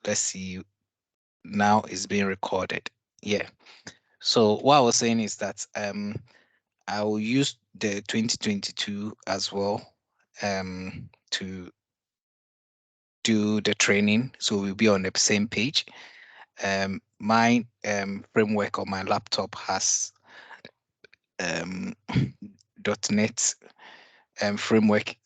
let's see. Now it's being recorded. Yeah. So what I was saying is that I will use the 2022 as well to do the training. So we'll be on the same page. My framework on my laptop has .NET framework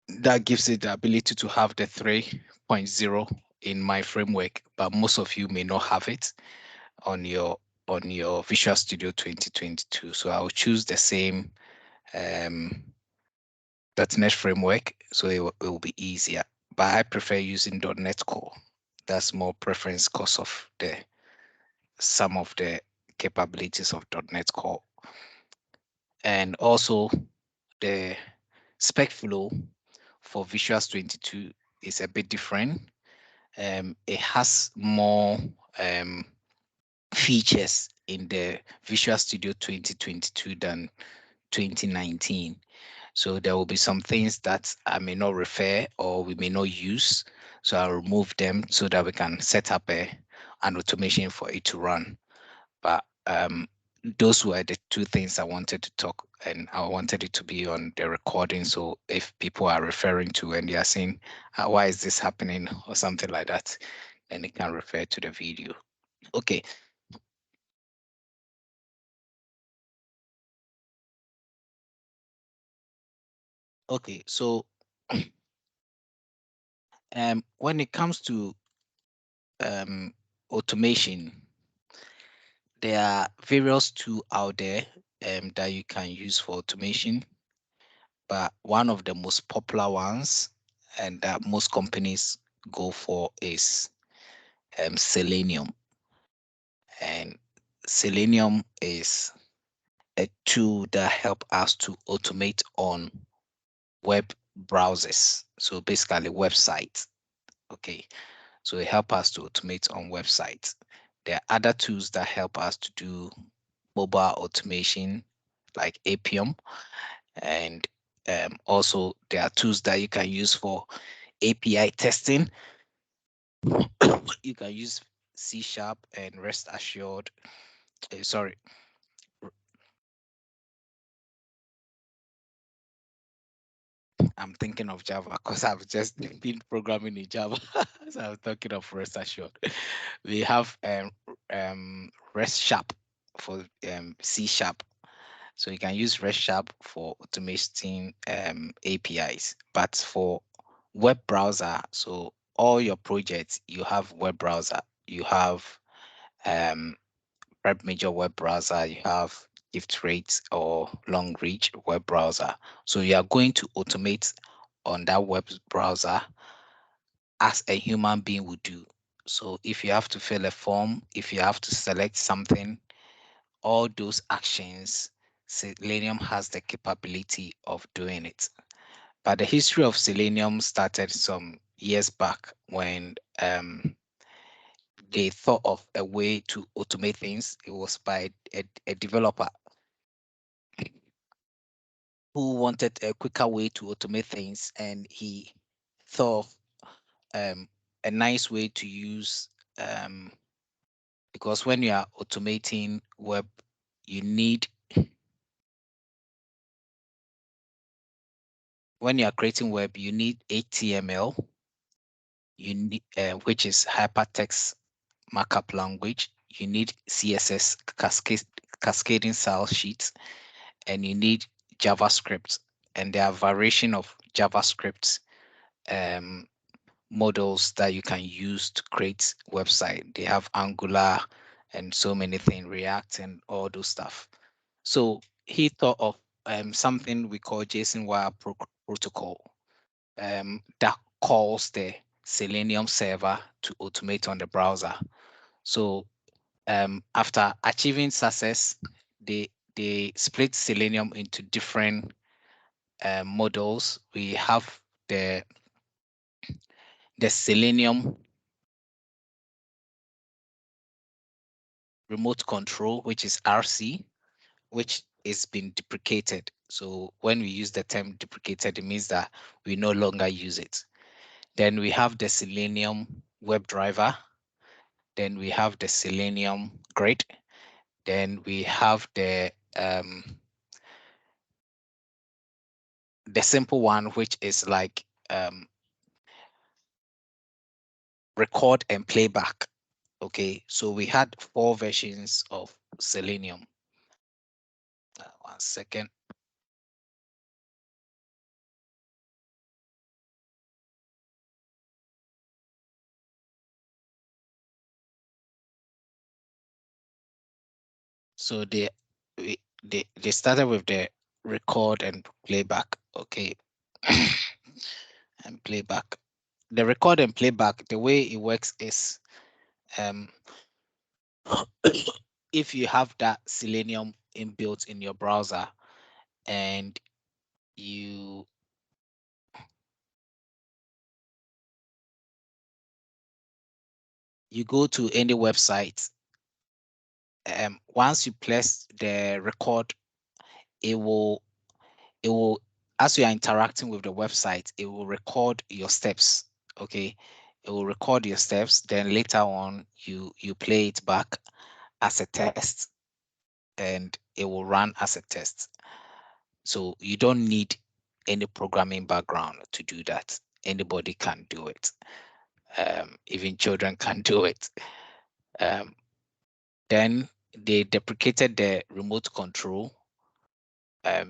that gives it the ability to have the 3.0 in my framework, but most of you may not have it on your Visual Studio 2022. So I'll choose the same .NET framework, so it will be easier. But I prefer using .NET Core. That's more preference because of the some of the capabilities of .NET Core. And also the spec flow for Visual 22 is a bit different. It has more features in the Visual Studio 2022 than 2019. So there will be some things that I may not refer or we may not use. So I'll remove them so that we can set up an automation for it to run. But those were the two things I wanted to talk, and I wanted it to be on the recording. So if people are referring to and they are saying, why is this happening or something like that, then they can refer to the video. Okay. Okay. So when it comes to automation, there are various tools out there that you can use for automation, but one of the most popular ones and that most companies go for is Selenium. And Selenium is a tool that help us to automate on web browsers. So basically websites. Okay. So it help us to automate on websites. There are other tools that help us to do mobile automation like Appium. And also there are tools that you can use for API testing. You can use C# and rest assured. Sorry, I'm thinking of Java because I've just been programming in Java. So I'm talking of rest assured. We have rest sharp for C#. So you can use rest sharp for automating APIs. But for web browser, so all your projects, you have web browser, you have um Web Major web browser, you have gift rates or long reach web browser. So you are going to automate on that web browser as a human being would do. So if you have to fill a form, if you have to select something, all those actions, Selenium has the capability of doing it. But the history of Selenium started some years back when they thought of a way to automate things. It was by a developer who wanted a quicker way to automate things, and he thought a nice way to use because when you are automating web, you need when you are creating web, you need HTML, you need which is hypertext markup language. You need CSS cascading style sheets, and you need JavaScript. And there are variation of JavaScript um, models that you can use to create website. They have Angular and so many things, React and all those stuff. So he thought of something we call JSON wire protocol that calls the Selenium server to automate on the browser. So after achieving success, they split Selenium into different models. We have the Selenium remote control, which is RC, which is been deprecated. So when we use the term deprecated, it means that we no longer use it. Then we have the Selenium WebDriver, then we have the Selenium Grid, then we have the simple one, which is like record and playback. Okay, so we had 4 versions of Selenium. 1 second. So they started with the record and playback. Okay, and playback. The record and playback, the way it works is um if you have that Selenium inbuilt in your browser and you you go to any website, once you press the record, it will it will as you are interacting with the website, it will record your steps. Okay, it will record your steps, then later on you play it back as a test, and it will run as a test. So you don't need any programming background to do that. Anybody can do it. Even children can do it. Um, then they deprecated the remote control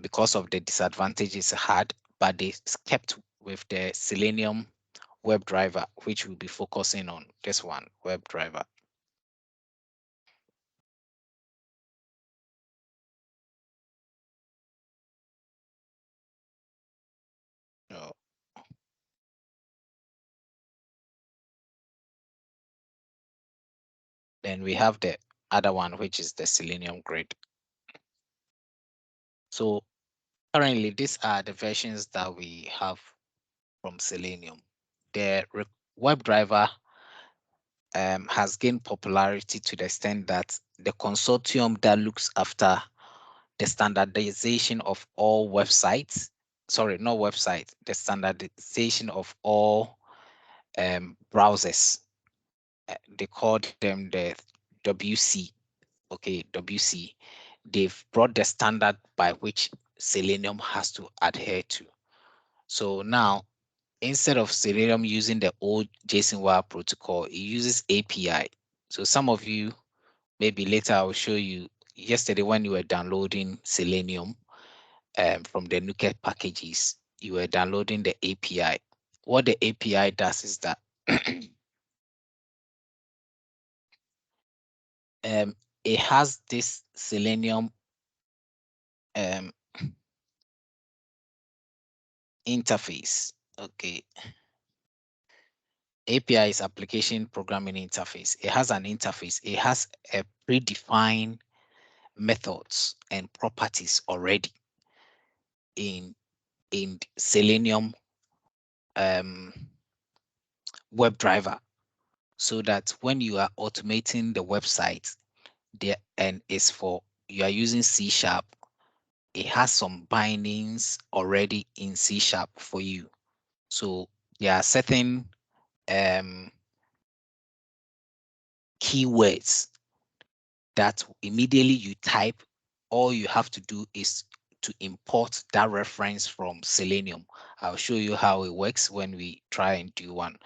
because of the disadvantages it had, but they kept with the Selenium WebDriver, which we'll be focusing on. This one, WebDriver. So then we have the other one, which is the Selenium Grid. So currently, these are the versions that we have from Selenium. The WebDriver has gained popularity to the extent that the consortium that looks after the standardization of all websites, sorry, not websites, the standardization of all browsers, they called them the WC. Okay, WC. They've brought the standard by which Selenium has to adhere to. So now, instead of Selenium using the old JSON wire protocol, it uses API. So some of you, maybe later I'll show you, yesterday when you were downloading Selenium from the Nuket packages, you were downloading the API. What the API does is that it has this Selenium um, interface. Okay, API is application programming interface. It has an interface. It has a predefined methods and properties already in Selenium um, WebDriver, so that when you are automating the website there and it's for you are using C sharp, it has some bindings already in C sharp for you. So there are certain um, keywords that immediately you type, all you have to do is to import that reference from Selenium. I'll show you how it works when we try and do one.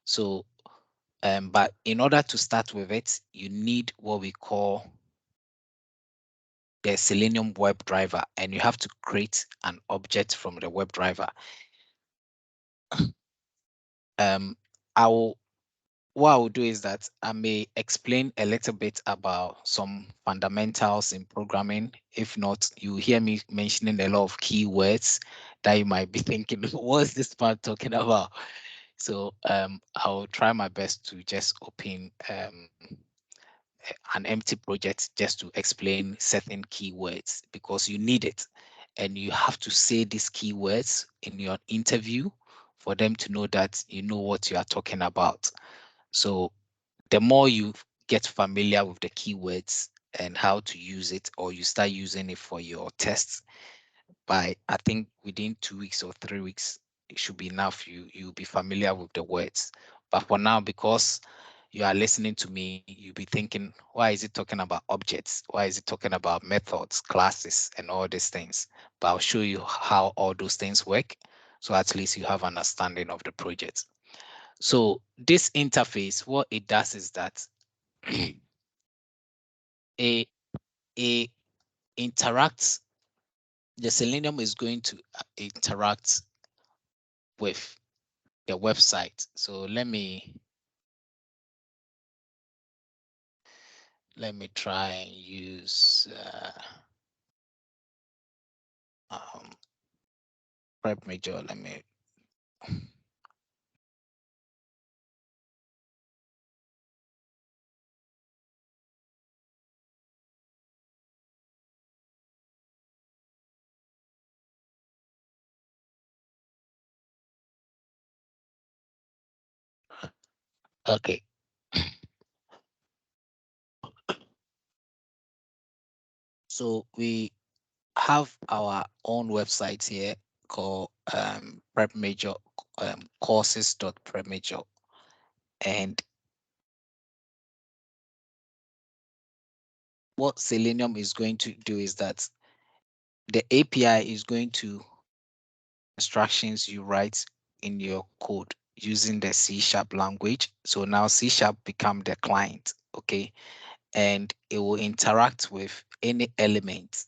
So, but in order to start with it, you need what we call the Selenium WebDriver, and you have to create an object from the WebDriver. Um, I will what I will do is that I may explain a little bit about some fundamentals in programming. If not, you hear me mentioning a lot of keywords that you might be thinking, what's this part talking about? So I'll try my best to just open an empty project just to explain certain keywords because you need it. And you have to say these keywords in your interview for them to know that you know what you are talking about. So the more you get familiar with the keywords and how to use it, or you start using it for your tests, by I think within 2 weeks or 3 weeks, it should be enough. You'll be familiar with the words. But for now, because you are listening to me, you'll be thinking, why is it talking about objects? Why is it talking about methods, classes, and all these things? But I'll show you how all those things work. So at least you have understanding of the project. So this interface, what it does is that it, it interacts, the Selenium is going to interact with the website. So let me try and use um, prep major. Let me okay. So we have our own website here called prep major courses.prep major, and what Selenium is going to do is that the API is going to instructions you write in your code using the C sharp language. So now C sharp become the client, okay, and it will interact with any element.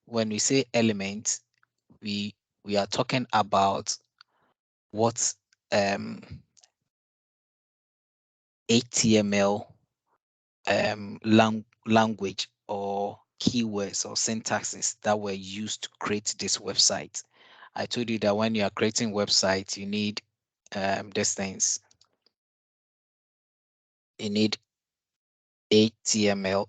When we say element, we we are talking about what um HTML language or keywords or syntaxes that were used to create this website. I told you that when you are creating websites, you need these things. You need HTML,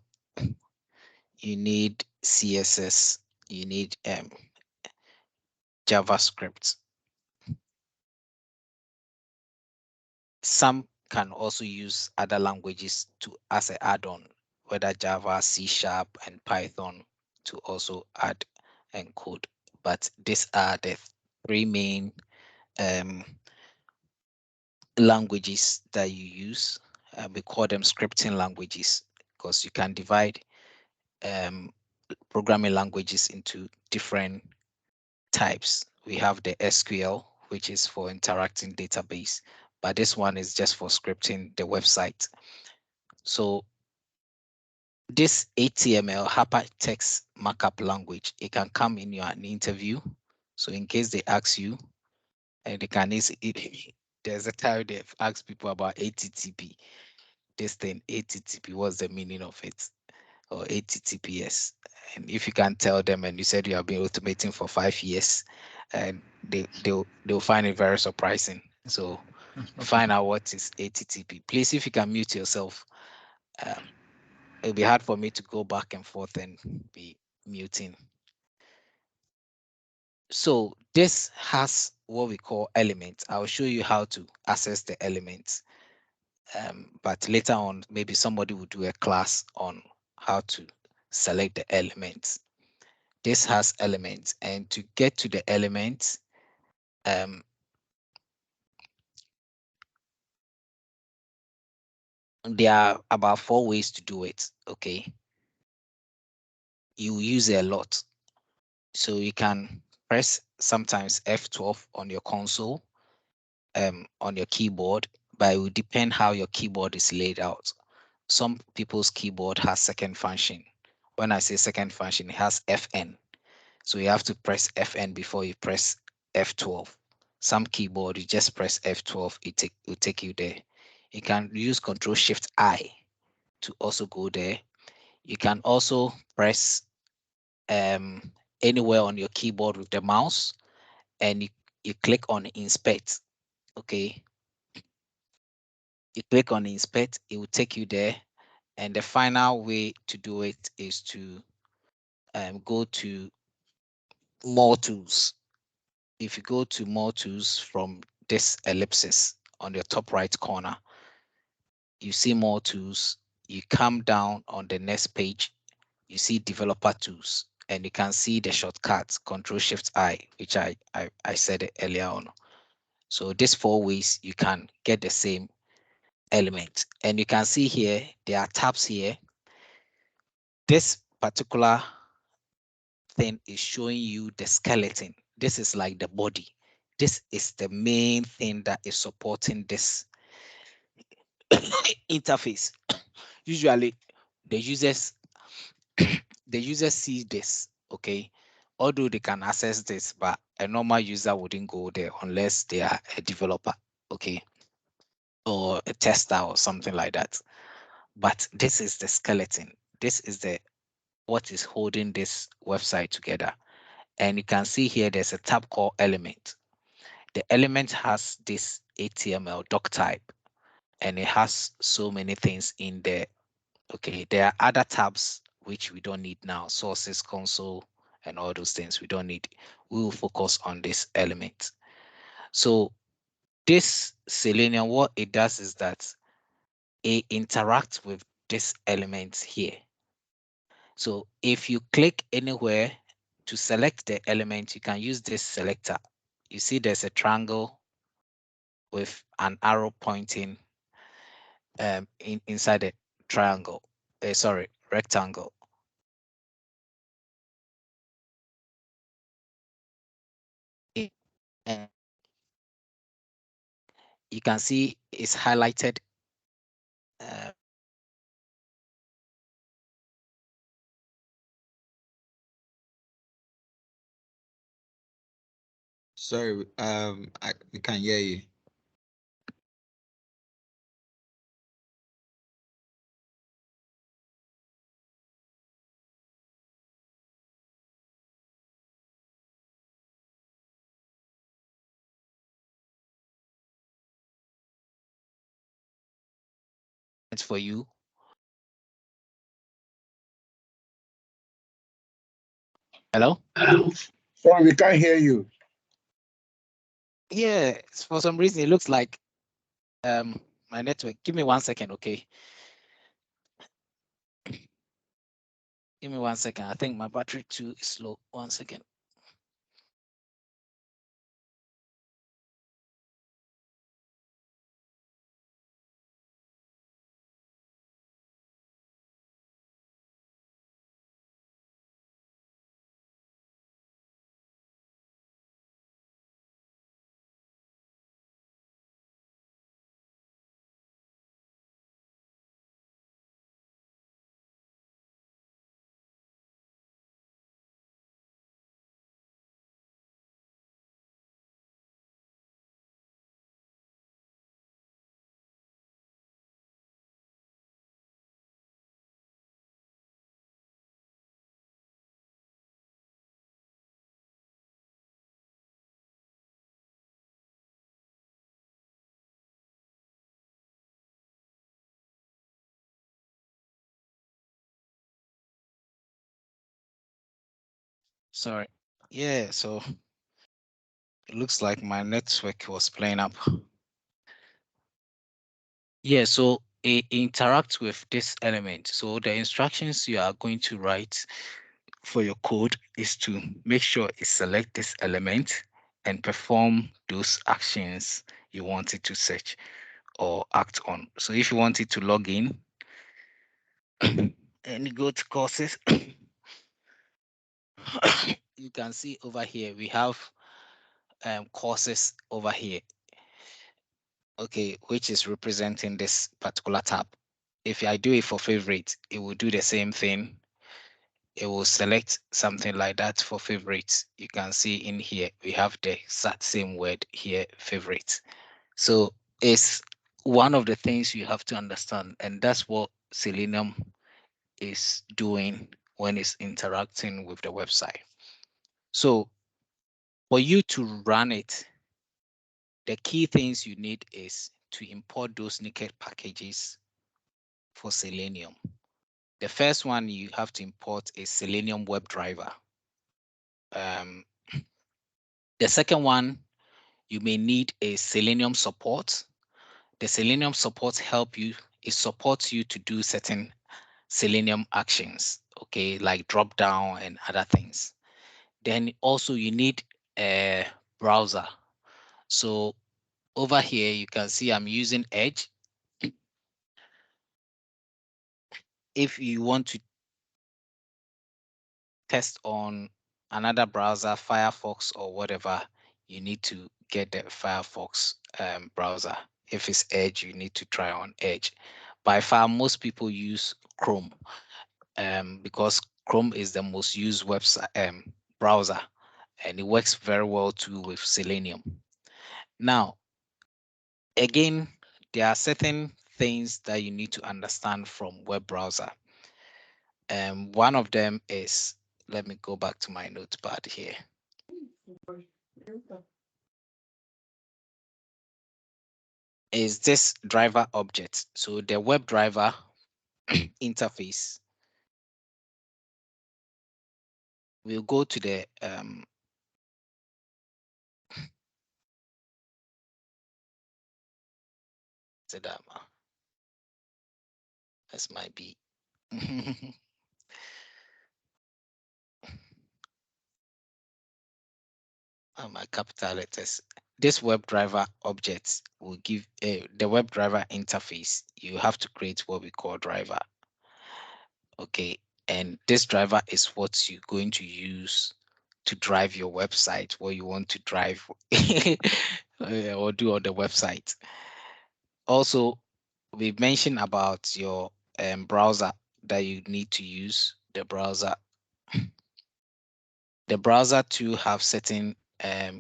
you need CSS, you need JavaScript. Some can also use other languages to as an add-on, whether Java, C Sharp, and Python to also add and code. But these are the three main um, languages that you use. We call them scripting languages because you can divide um, programming languages into different types. We have the SQL, which is for interacting database, but this one is just for scripting the website. So this HTML hypertext markup language, it can come in your an interview. So in case they ask you, and they can there's a time they've asked people about HTTP. This thing, HTTP, what's the meaning of it? Or HTTPS. And if you can tell them and you said you have been automating for 5 years, and they'll find it very surprising. So find out what is HTTP. Please, if you can mute yourself, um, it'll be hard for me to go back and forth and be muting. So this has what we call elements. I'll show you how to access the elements. But later on, maybe somebody will do a class on how to select the elements. This has elements, and to get to the elements, there are about 4 ways to do it. Okay, you use it a lot, so you can press sometimes F12 on your console, on your keyboard, but it will depend how your keyboard is laid out. Some people's keyboard has second function. When I say second function, it has FN. So you have to press FN before you press F12. Some keyboard, you just press F12, it will take you there. You can use Control Shift I to also go there. You can also press anywhere on your keyboard with the mouse, and you click on inspect. Okay, you click on inspect, it will take you there. And the final way to do it is to go to more tools. If you go to more tools from this ellipsis on your top right corner, you see more tools. You come down on the next page, you see developer tools, and you can see the shortcut Control Shift I, which I said it earlier on. So these 4 ways you can get the same element. And you can see here, there are tabs here. This particular thing is showing you the skeleton. This is like the body. This is the main thing that is supporting this interface. Usually the users the users see this, okay, although they can access this, but a normal user wouldn't go there unless they are a developer, okay, or a tester or something like that. But this is the skeleton. This is the what is holding this website together. And you can see here there's a tab called element. The element has this HTML doc type, and it has so many things in there. Okay, there are other tabs which we don't need now, sources, console, and all those things we don't need. We will focus on this element. So this Selenium, what it does is that it interacts with this element here. So if you click anywhere to select the element, you can use this selector. You see there's a triangle with an arrow pointing inside the triangle. Sorry, rectangle. And you can see it's highlighted. Uh, Sorry, we can't hear you. it's for you. Hello? Sorry, we can't hear you. Yeah, for some reason it looks like my network. Give me 1 second, okay? Give me 1 second. I think my battery too is low. 1 second. Sorry. Yeah, so it looks like my network was playing up. Yeah, so it interacts with this element. So the instructions you are going to write for your code is to make sure it select this element and perform those actions you want it to search or act on. So if you want it to log in and you go to courses, you can see over here we have courses over here, okay, which is representing this particular tab. If I do it for favorite, it will do the same thing. It will select something like that for favorites. You can see in here we have the exact same word here, favorite. So it's one of the things you have to understand, and that's what Selenium is doing when it's interacting with the website. So for you to run it, the key things you need is to import those naked packages for Selenium. The first one you have to import is Selenium Webdriver. Um, the second one, you may need a Selenium support. The Selenium support help you, it supports you to do certain Selenium actions, okay, like drop down and other things. Then also you need a browser. So Over here, you can see I'm using Edge. If you want to test on another browser, Firefox or whatever, you need to get the Firefox browser. If it's Edge, you need to try on Edge. By far, most people use Chrome because Chrome is the most used website browser, and it works very well too with Selenium. Now, again, there are certain things that you need to understand from web browser. One of them is, let me go back to my notepad here, is this driver object. So the web driver interface will go to the Sedama. This might be my capital letters. This web driver object will give the web driver interface. You have to create what we call driver. Okay, and this driver is what you're going to use to drive your website, what you want to drive or do on the website. Also, we mentioned about your browser that you need to use the browser. The browser to have certain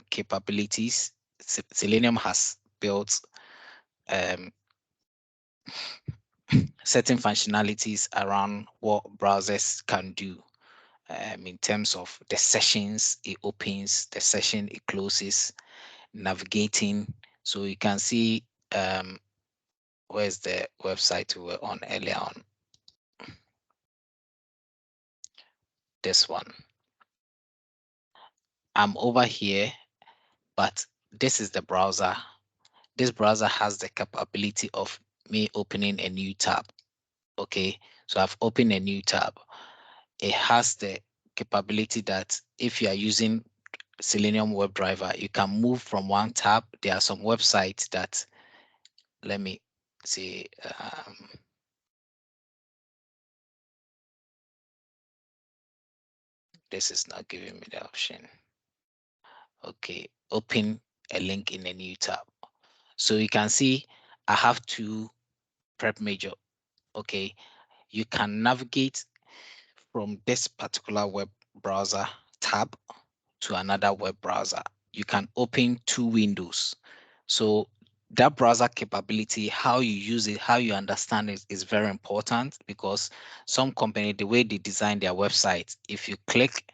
capabilities. Selenium has built um, certain functionalities around what browsers can do in terms of the sessions it opens, the session it closes, navigating. So you can see where's the website we were on earlier on. This one. I'm over here, but this is the browser. This browser has the capability of me opening a new tab. Okay, so I've opened a new tab. It has the capability that if you are using Selenium WebDriver, you can move from one tab. There are some websites that, let me see, this is not giving me the option. Okay, open a link in a new tab. So you can see I have two prep major. Okay, you can navigate from this particular web browser tab to another web browser. You can open two windows. So that browser capability, how you use it, how you understand it is very important, because some company, the way they design their website, if you click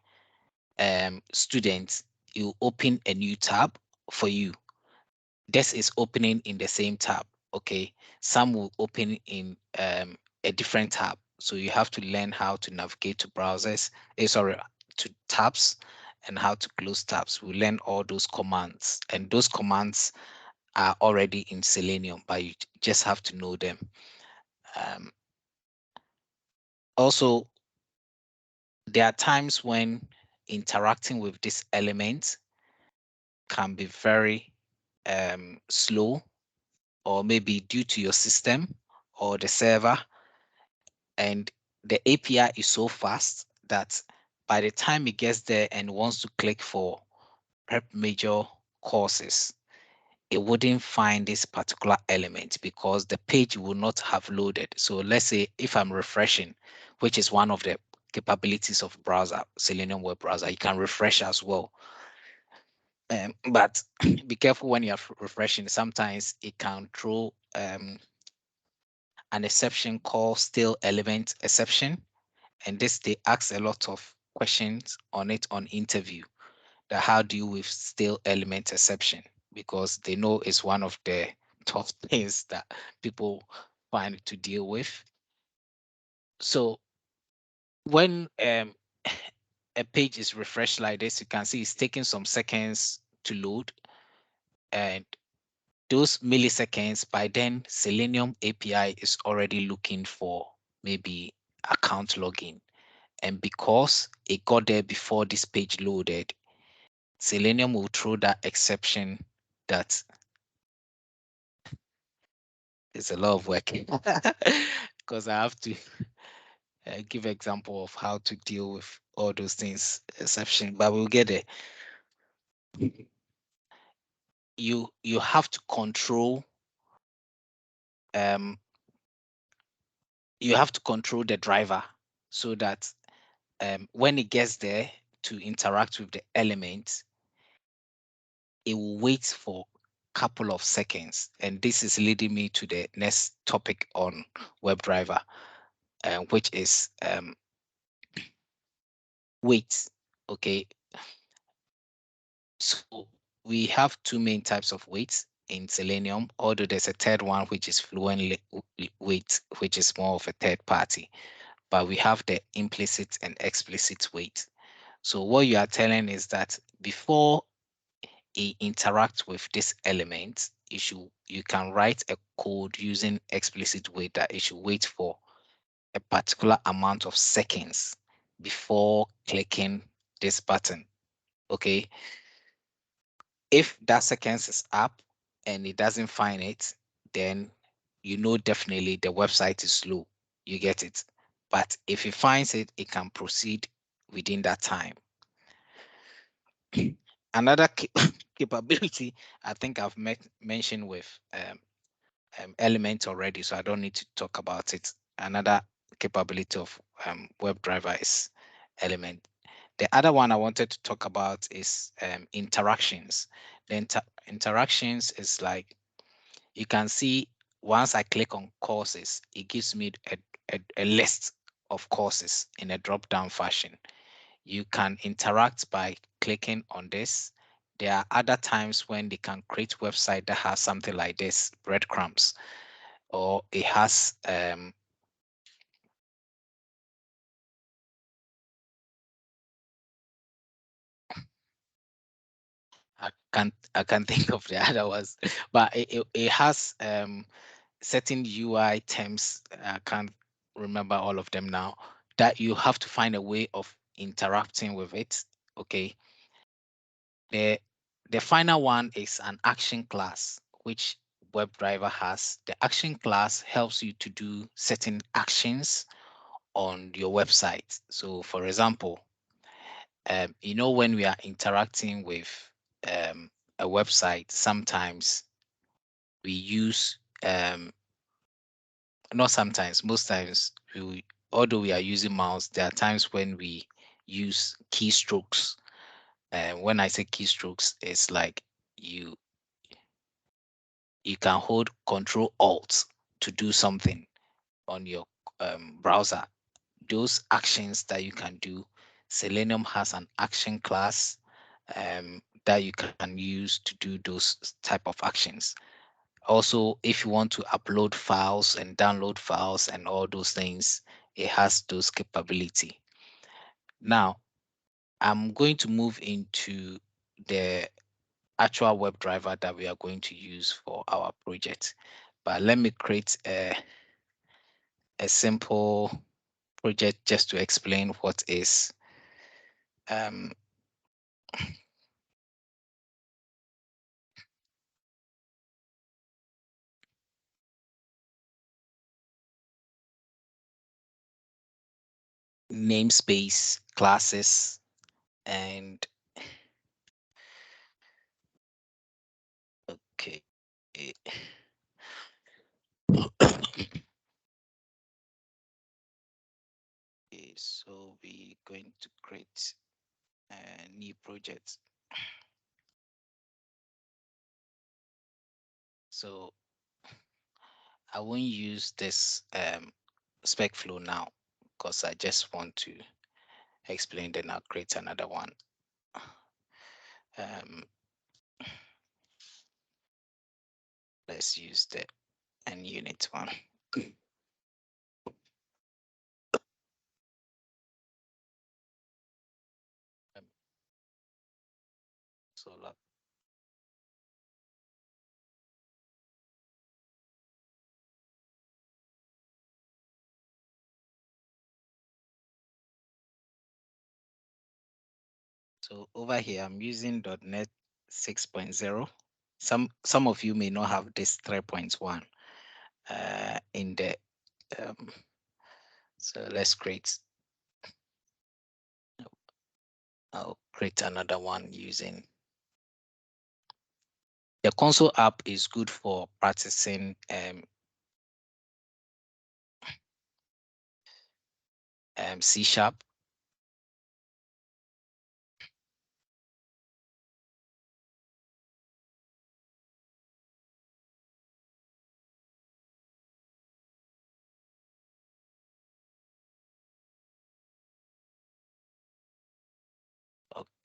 students, you open a new tab for you. This is opening in the same tab. Okay, some will open in a different tab, so you have to learn how to navigate to browsers, sorry, to tabs, and how to close tabs. We learn all those commands, and those commands are already in Selenium, but you just have to know them. um, Also, there are times when interacting with this element can be very slow, or maybe due to your system or the server, and the API is so fast that by the time it gets there and wants to click for prep major courses, it wouldn't find this particular element because the page will not have loaded. So let's say if I'm refreshing, which is one of the capabilities of browser, Selenium web browser, you can refresh as well. But be careful when you're refreshing. Sometimes it can throw an exception called still element exception. And this, they ask a lot of questions on it on interview, that how do you with still element exception, because they know it's one of the tough things that people find to deal with. So when a page is refreshed like this, you can see it's taking some seconds to load, and those milliseconds, by then Selenium API is already looking for maybe account login. And because it got there before this page loaded, Selenium will throw that exception that It's a lot of work because I have to give example of how to deal with all those things exception, but we'll get there. You have to control um the driver so that when it gets there to interact with the element, it will wait for couple of seconds. And this is leading me to the next topic on WebDriver, which is wait. Okay, so we have two main types of weights in Selenium, although there's a third one which is fluent weight, which is more of a third party. But we have the implicit and explicit weight. So what you are telling is that before it interacts with this element, you can write a code using explicit weight that it should wait for a particular amount of seconds before clicking this button. Okay, if that seconds is up and it doesn't find it, then you know definitely the website is slow. You get it. But if it finds it, it can proceed within that time. Another capability I think I've mentioned with Element already, so I don't need to talk about it. Another capability of WebDriver is Element. The other one I wanted to talk about is interactions. The interactions is like you can see once I click on courses, it gives me a list of courses in a drop down fashion. You can interact by clicking on this. There are other times when they can create website that has something like this breadcrumbs, or it has I can't think of the other ones, but it has certain UI terms. I can't remember all of them now. That you have to find a way of interacting with it. Okay. The the final one is an action class, which WebDriver has. The action class helps you to do certain actions on your website. So, for example, when we are interacting with a website, sometimes we use not sometimes, most times although we are using mouse, there are times when we use keystrokes. When I say keystrokes, it's like you you can hold Control Alt to do something on your browser. Those actions that you can do, Selenium has an action class that you can use to do those type of actions. Also, if you want to upload files and download files and all those things, it has those capability. Now, I'm going to move into the actual WebDriver that we are going to use for our project. But let me create a simple project just to explain what is um, namespace, classes, and okay. Okay, so we're going to create a new project. So I won't use this spec flow now because I just want to explain, then I'll create another one. Um, let's use the unit one. Um, so So over here, I'm using .NET 6.0. Some of you may not have this 3.1. in the um, so let's create. I'll create another one using the console app. Is good for practicing C sharp.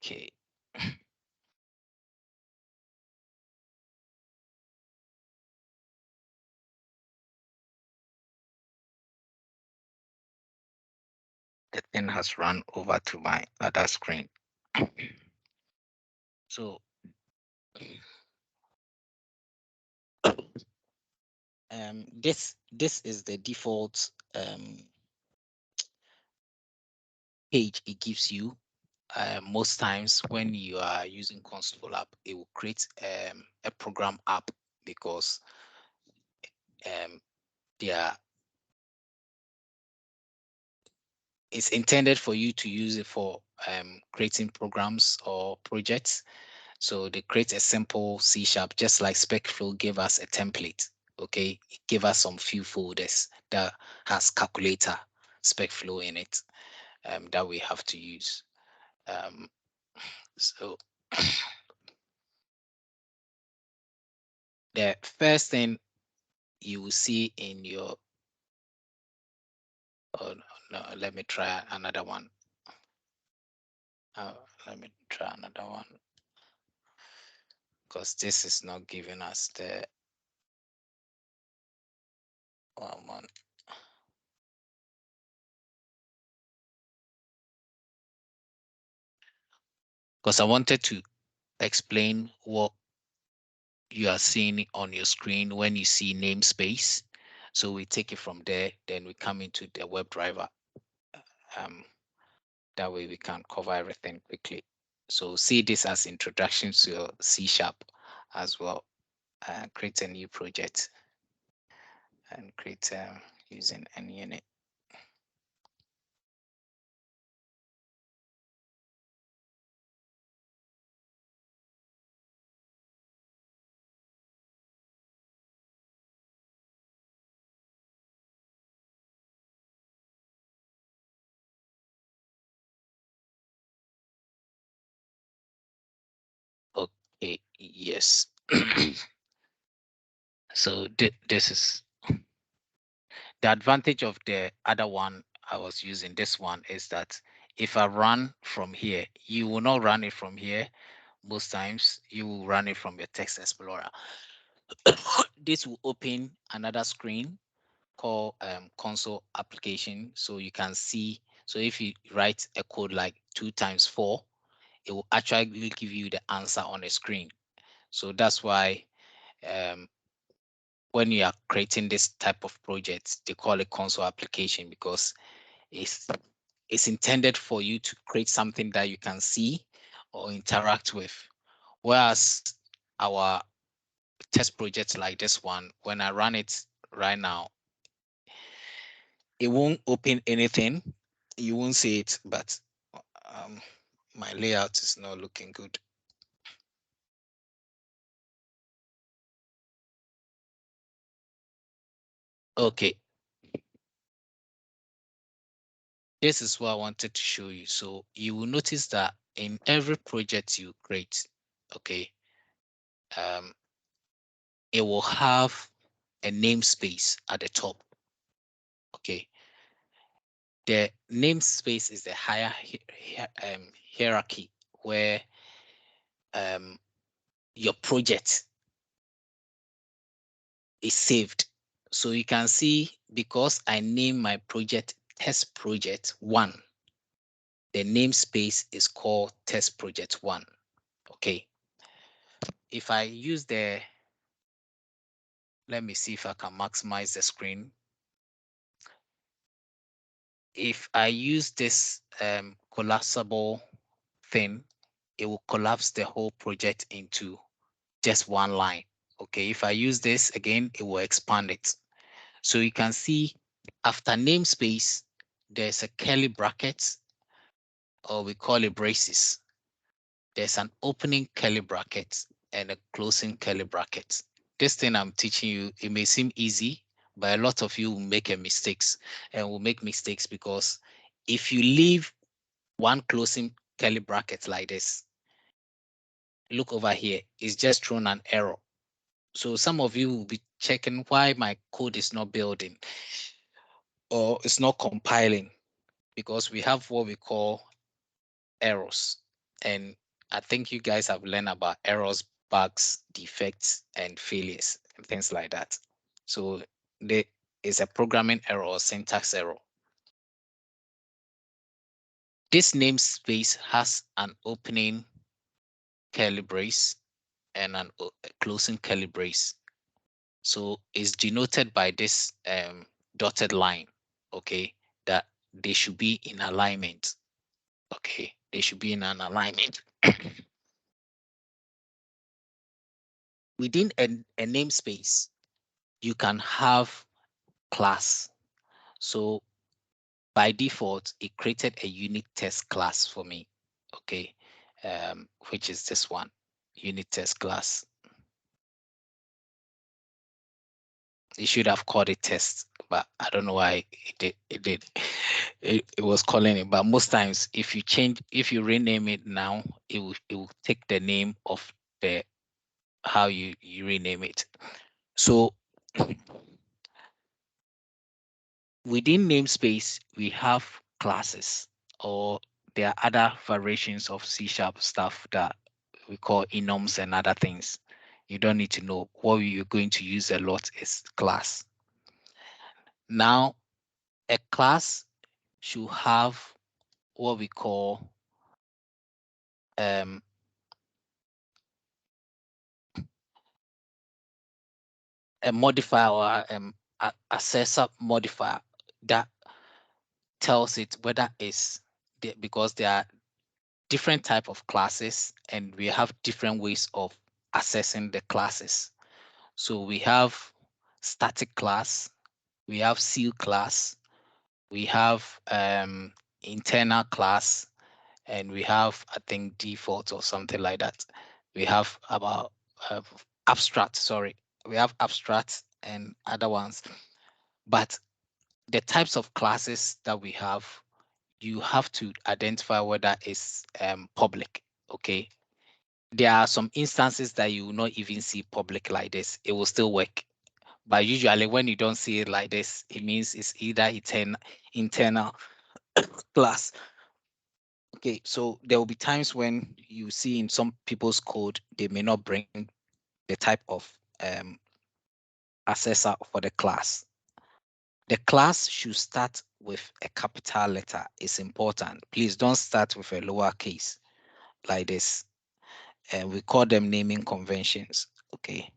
Okay. The thing has run over to my other screen. So this is the default page it gives you. Most times when you are using console app, it will create a program app because um, they are it's intended for you to use it for creating programs or projects. So they create a simple C sharp, just like SpecFlow gave us a template. Okay, it gave us some few folders that has calculator SpecFlow in it that we have to use. Um, so the first thing you will see in your oh no, let me try another one. Let me try another one because this is not giving us the one. Because I wanted to explain what you are seeing on your screen when you see namespace. So we take it from there, then we come into the WebDriver. Um, that way we can cover everything quickly. So see this as introduction to your C sharp as well. Create a new project and create using an unit. Okay, yes. So this is the advantage of the other one I was using. This one is that if I run from here, you will not run it from here. Most times you will run it from your text explorer. This will open another screen called console application. So you can see, so if you write a code like 2 times 4, it will actually give you the answer on the screen. So that's why um, when you are creating this type of project, they call it console application because it's it's intended for you to create something that you can see or interact with. Whereas our test projects like this one, when I run it right now, it won't open anything. You won't see it, but um, my layout is not looking good. Okay, this is what I wanted to show you. So you will notice that in every project you create, okay, um, it will have a namespace at the top. Okay, the namespace is the higher hierarchy where um, your project is saved. So you can see because I name my project test project 1, the namespace is called test project 1. Okay. If I use let me see if I can maximize the screen. If I use this collapsible thing, it will collapse the whole project into just one line. Okay. If I use this again, it will expand it. So you can see after namespace, there's a curly bracket, or we call it braces. There's an opening curly bracket and a closing curly bracket. This thing I'm teaching you, it may seem easy, but a lot of you will make a mistakes, and will make mistakes because if you leave one closing curly bracket like this, look over here, it's just thrown an error. So some of you will be checking why my code is not building or it's not compiling, because we have what we call errors. And I think you guys have learned about errors, bugs, defects, and failures, and things like that. So there is a programming error or syntax error. This namespace has an opening curly brace and a closing curly brace. So it's denoted by this dotted line, okay, that they should be in alignment. Okay, they should be in an alignment. Within a namespace, you can have class. So by default, it created a unit test class for me. Okay, which is this one, unit test class. It should have called it test, but I don't know why it did. It was calling it. But most times, if you rename it now, it will take the name of the how you rename it. So within namespace, we have classes, or there are other variations of C# stuff that we call enums and other things. You don't need to know. What you're going to use a lot is class. Now, a class should have what we call um, a modifier, or a SetUp modifier that tells it whether it's because there are different type of classes and we have different ways of assessing the classes. So we have static class, we have seal class, we have internal class, and we have, I think, default or something like that. We have about abstract, sorry, we have abstract and other ones. But the types of classes that we have, you have to identify whether it's public. Okay, there are some instances that you will not even see public like this. It will still work. But usually when you don't see it like this, it means it's either internal class. Okay, so there will be times when you see in some people's code, they may not bring the type of assessor for the class. The class should start with a capital letter. It's important. Please don't start with a lowercase like this. And we call them naming conventions. Okay.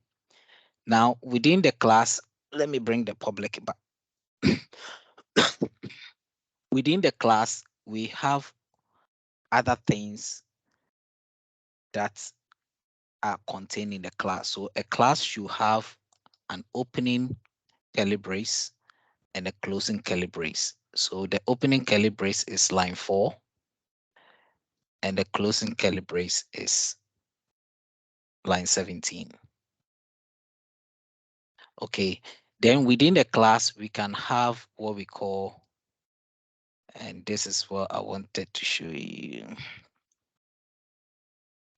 Now, within the class, let me bring the public back. Within the class, we have other things that are contained in the class. So a class should have an opening curly brace and a closing curly brace. So the opening curly brace is line 4 and the closing curly brace is line 17. Okay. Then within the class, we can have what we call, and this is what I wanted to show you.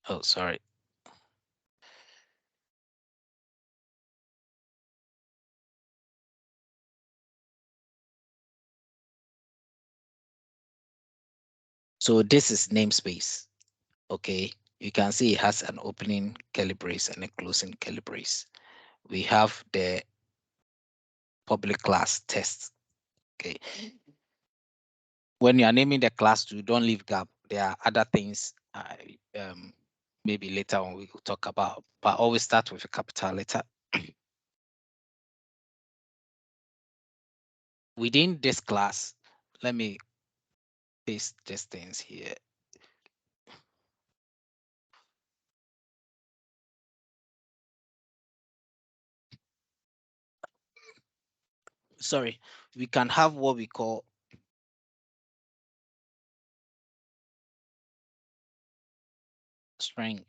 Oh, sorry. So this is namespace. Okay. You can see it has an opening curly brace and a closing curly brace. We have the public class test. Okay. When you are naming the class to, don't leave gap. There are other things maybe later on we will talk about, but always start with a capital letter. Within this class, let me paste these things here. sorry, we can have what we call string.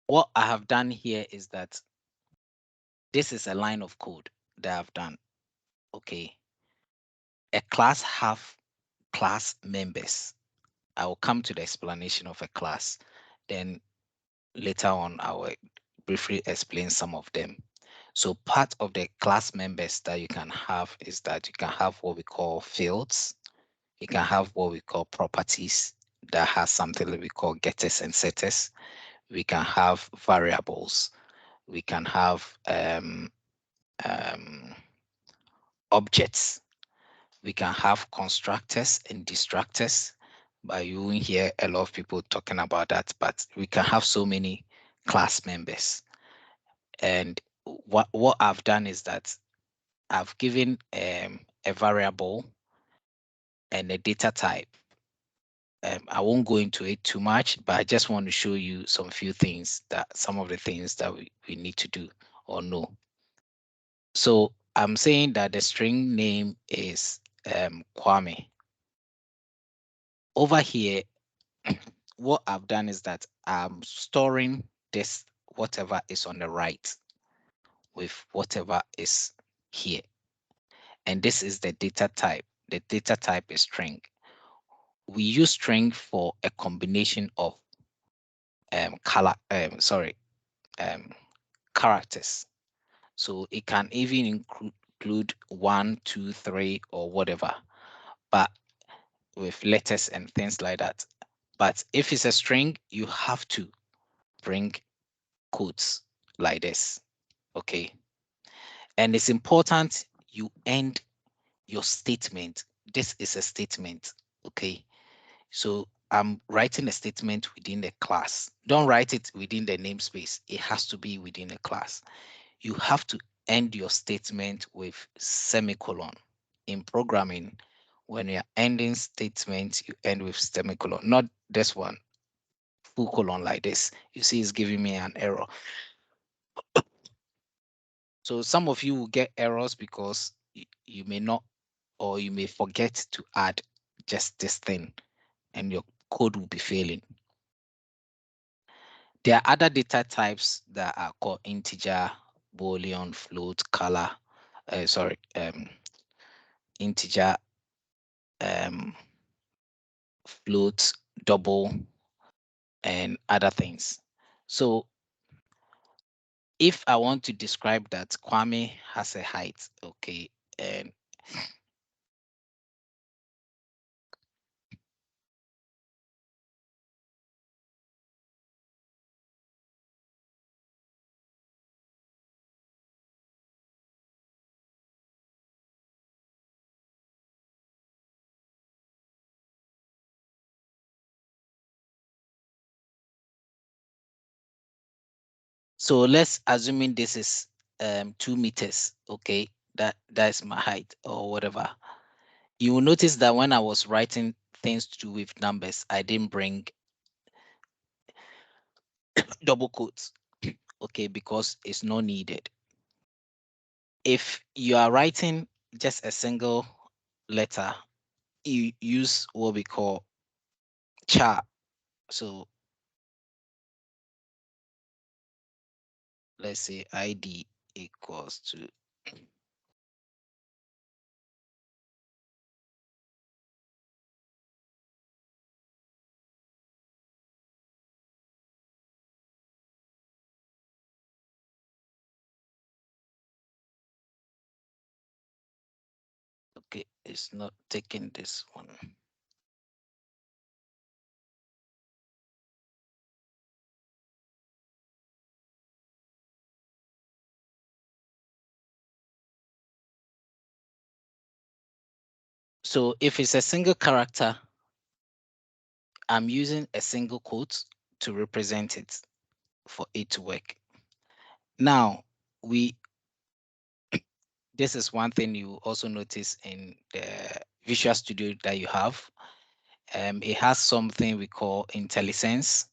What I have done here is that this is a line of code that I've done. Okay. A class have class members. I will come to the explanation of a class. Then later on, I will briefly explain some of them. So part of the class members that you can have is that you can have what we call fields. You can have what we call properties that has something that we call getters and setters. We can have variables. We can have um, objects. We can have constructors and destructors, but you won't hear a lot of people talking about that. But we can have so many class members. And what I've done is that I've given a variable and a data type. I won't go into it too much, but I just want to show you some few things that some of the things that we need to do or know. So I'm saying that the string name is Kwame. Over here, what I've done is that I'm storing this whatever is on the right with whatever is here. And this is the data type. The data type is string. We use string for a combination of color, um, characters. So it can even include one, two, three, or whatever, but with letters and things like that. But if it's a string, you have to bring quotes like this. Okay. And it's important you end your statement. This is a statement. Okay. So I'm writing a statement within the class. Don't write it within the namespace. It has to be within the class. You have to end your statement with semicolon. In programming, when you're ending statements, you end with semicolon, not this one, full colon like this. You see, it's giving me an error. So some of you will get errors because you may not, or you may forget to add just this thing and your code will be failing. There are other data types that are called integer, boolean, float, color, integer, um, float, double, and other things. So if I want to describe that Kwame has a height, okay, and so let's assuming this is 2 meters, okay, that's my height or whatever. You will notice that when I was writing things to do with numbers, I didn't bring double quotes, okay, because it's not needed. If you are writing just a single letter, you use what we call char. So let's say ID equals to, okay, it's not taking this one. So if it's a single character, I'm using a single quote to represent it for it to work. Now, we this is one thing you also notice in the Visual Studio that you have. It has something we call IntelliSense.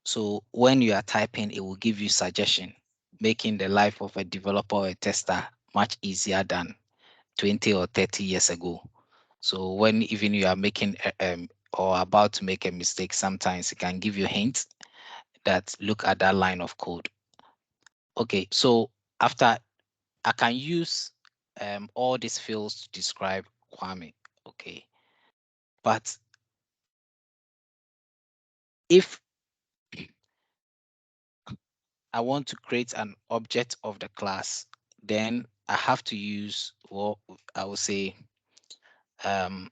So when you are typing, it will give you suggestion, making the life of a developer or a tester much easier than 20 or 30 years ago. So when even you are making or about to make a mistake, sometimes it can give you hints that look at that line of code. Okay, so after I can use all these fields to describe Kwame. Okay, but if I want to create an object of the class, then I have to use what I would say um,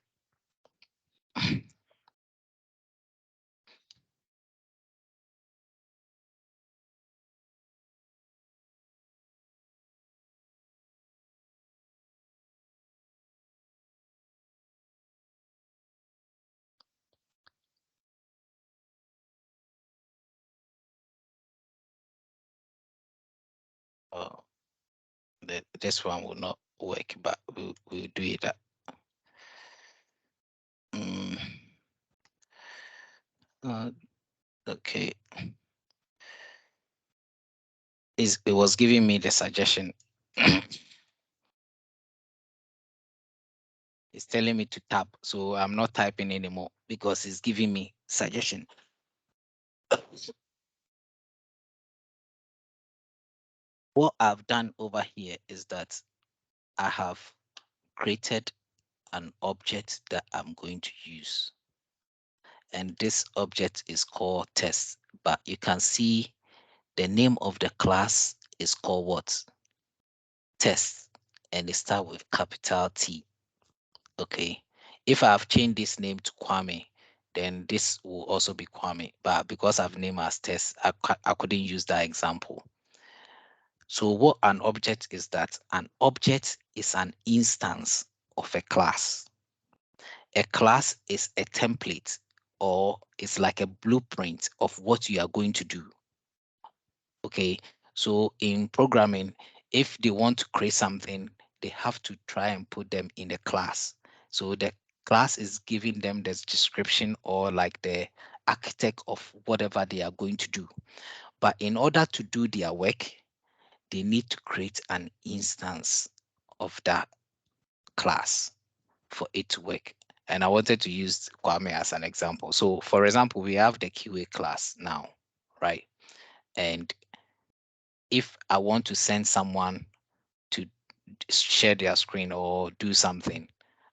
uh, this one will not work, but we'll do it. Mm, uh, okay, it was giving me the suggestion. It's telling me to tap, so I'm not typing anymore because it's giving me suggestion. What I've done over here is that I have created an object that I'm going to use. And this object is called test. But you can see the name of the class is called what? Test. And it starts with capital T. Okay. If I have changed this name to Kwame, then this will also be Kwame. But because I've named as test, I couldn't use that example. So what an object is that? An object is an instance of a class. A class is a template or it's like a blueprint of what you are going to do. Okay. So in programming, if they want to create something, they have to try and put them in the class. So the class is giving them the description or like the architect of whatever they are going to do. But in order to do their work, they need to create an instance of that class for it to work. And I wanted to use Kwame as an example. So for example, we have the QA class now, right? And if I want to send someone to share their screen or do something,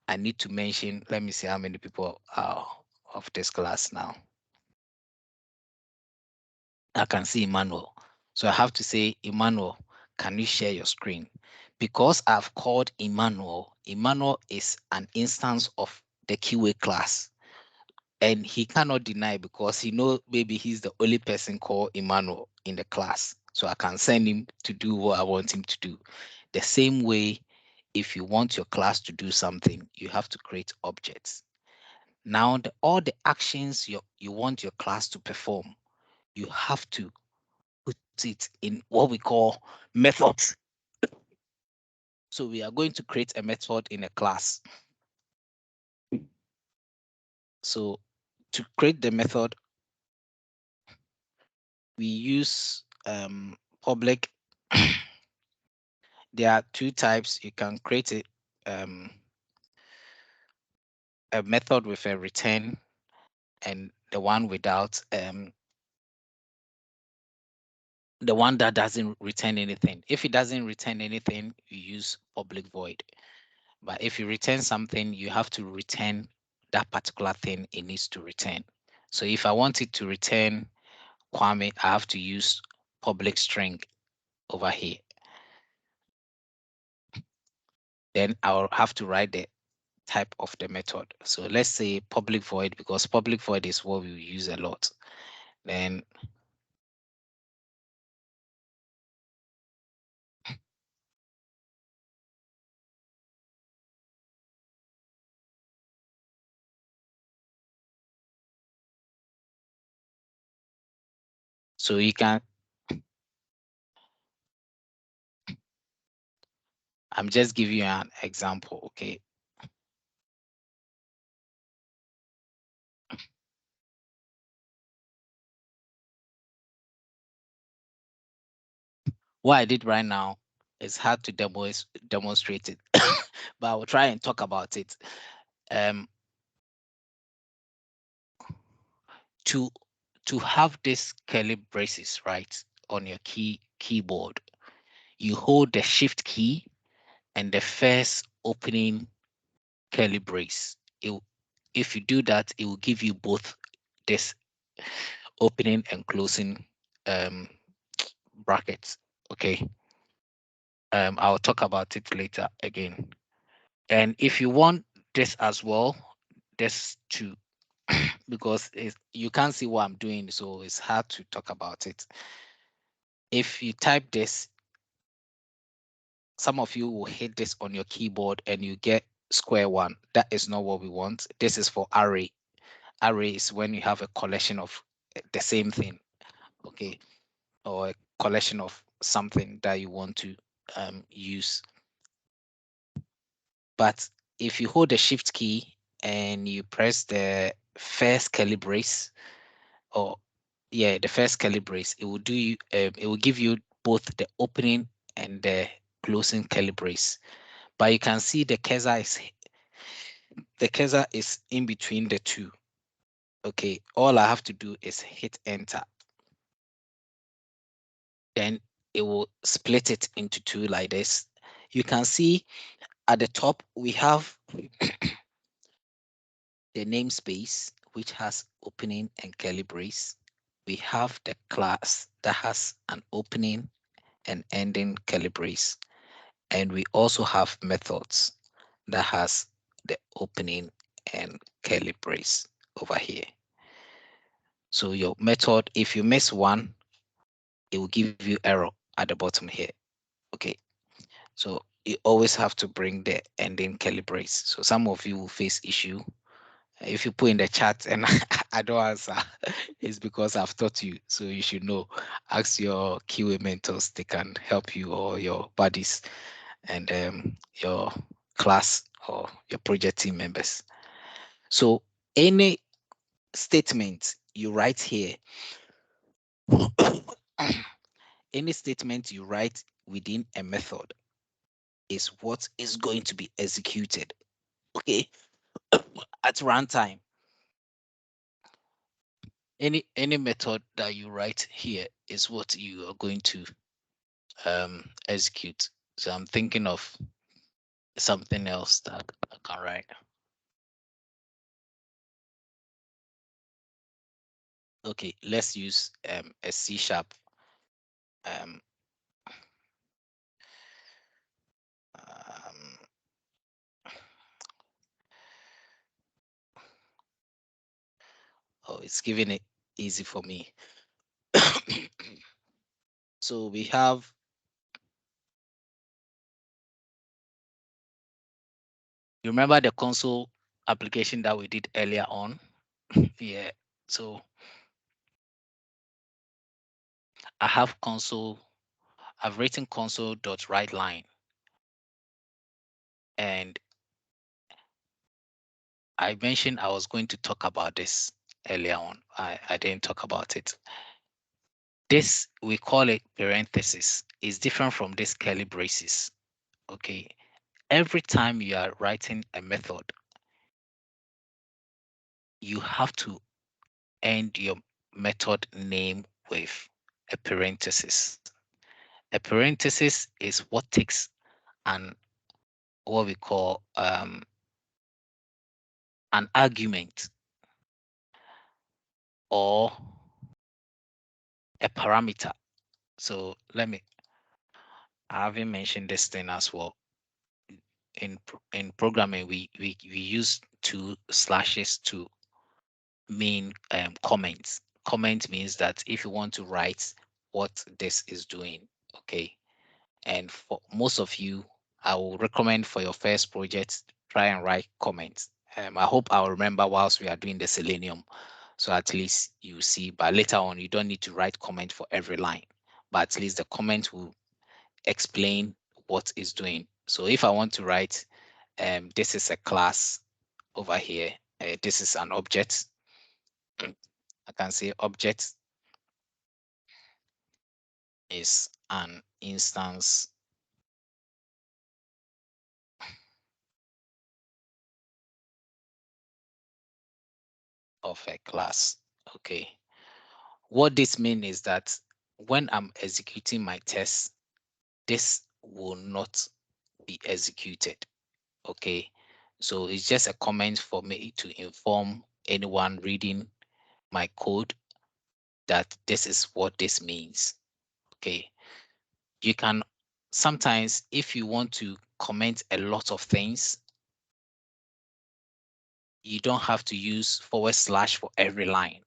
I need to mention, let me see how many people are of this class now. I can see Emmanuel. So I have to say, Emmanuel, can you share your screen? Because I've called Emmanuel, Emmanuel is an instance of the QA class. And he cannot deny because he knows maybe he's the only person called Emmanuel in the class. So I can send him to do what I want him to do. The same way, if you want your class to do something, you have to create objects. Now, all the actions you want your class to perform, you have to put it in what we call methods. So we are going to create a method in a class. So to create the method, we use public. There are two types. You can create a method with a return and the one without the one that doesn't return anything. If it doesn't return anything, you use public void. But if you return something, you have to return that particular thing it needs to return. So if I want it to return Kwame, I have to use public string over here. Then I'll have to write the type of the method. So let's say public void, because public void is what we use a lot. Then so you can I'm just giving you an example, okay? What I did right now is hard to demonstrate it, but I will try and talk about it. Um, to to have this curly braces right on your keyboard, you hold the shift key and the first opening curly brace. If you do that, it will give you both this opening and closing um, brackets. Okay. I'll talk about it later again. And if you want this as well, this too, because you can't see what I'm doing, so it's hard to talk about it. If you type this, some of you will hit this on your keyboard and you get square one. That is not what we want. This is for array. Array is when you have a collection of the same thing, okay, or a collection of something that you want to use. But if you hold the shift key and you press the first curly brace, or yeah, the first curly brace, it will do you. It will give you both the opening and the closing curly brace. But you can see the cursor is in between the two. Okay, all I have to do is hit enter. Then it will split it into two like this. You can see at the top we have the namespace, which has opening and curly brace. We have the class that has an opening and ending curly brace. And we also have methods that has the opening and curly brace over here. So your method, if you miss one, it will give you error at the bottom here. Okay. So you always have to bring the ending curly brace. So some of you will face issue. If you put in the chat and I don't answer, it's because I've taught you. So you should know. Ask your QA mentors, they can help you, or your buddies and your class or your project team members. So any statement you write here, any statement you write within a method is what is going to be executed. Okay, at runtime, any method that you write here is what you are going to execute. So I'm thinking of something else that I can write. Okay, let's use a C sharp. Um, um, oh, it's giving it easy for me. So we have, you remember the console application that we did earlier on? Yeah. So I have console, I've written console.writeLine, and I mentioned I was going to talk about this earlier on. I didn't talk about it. This, we call it parenthesis, is different from this curly braces. Okay. Every time you are writing a method, you have to end your method name with a parenthesis. A parenthesis is what takes an what we call an argument or a parameter. So I haven't mentioned this thing as well. In programming, we use two slashes to mean comments. Comment means that if you want to write what this is doing, okay. And for most of you, I will recommend for your first project, try and write comments. I hope I'll remember whilst we are doing the Selenium. So at least you see, but later on, you don't need to write comment for every line, but at least the comment will explain what it's doing. So if I want to write, this is a class over here, this is an object, I can say object is an instance of a class. Okay. What this means is that when I'm executing my test, this will not be executed. Okay. So it's just a comment for me to inform anyone reading my code that this is what this means. Okay. You can sometimes, if you want to comment a lot of things, you don't have to use forward slash for every line.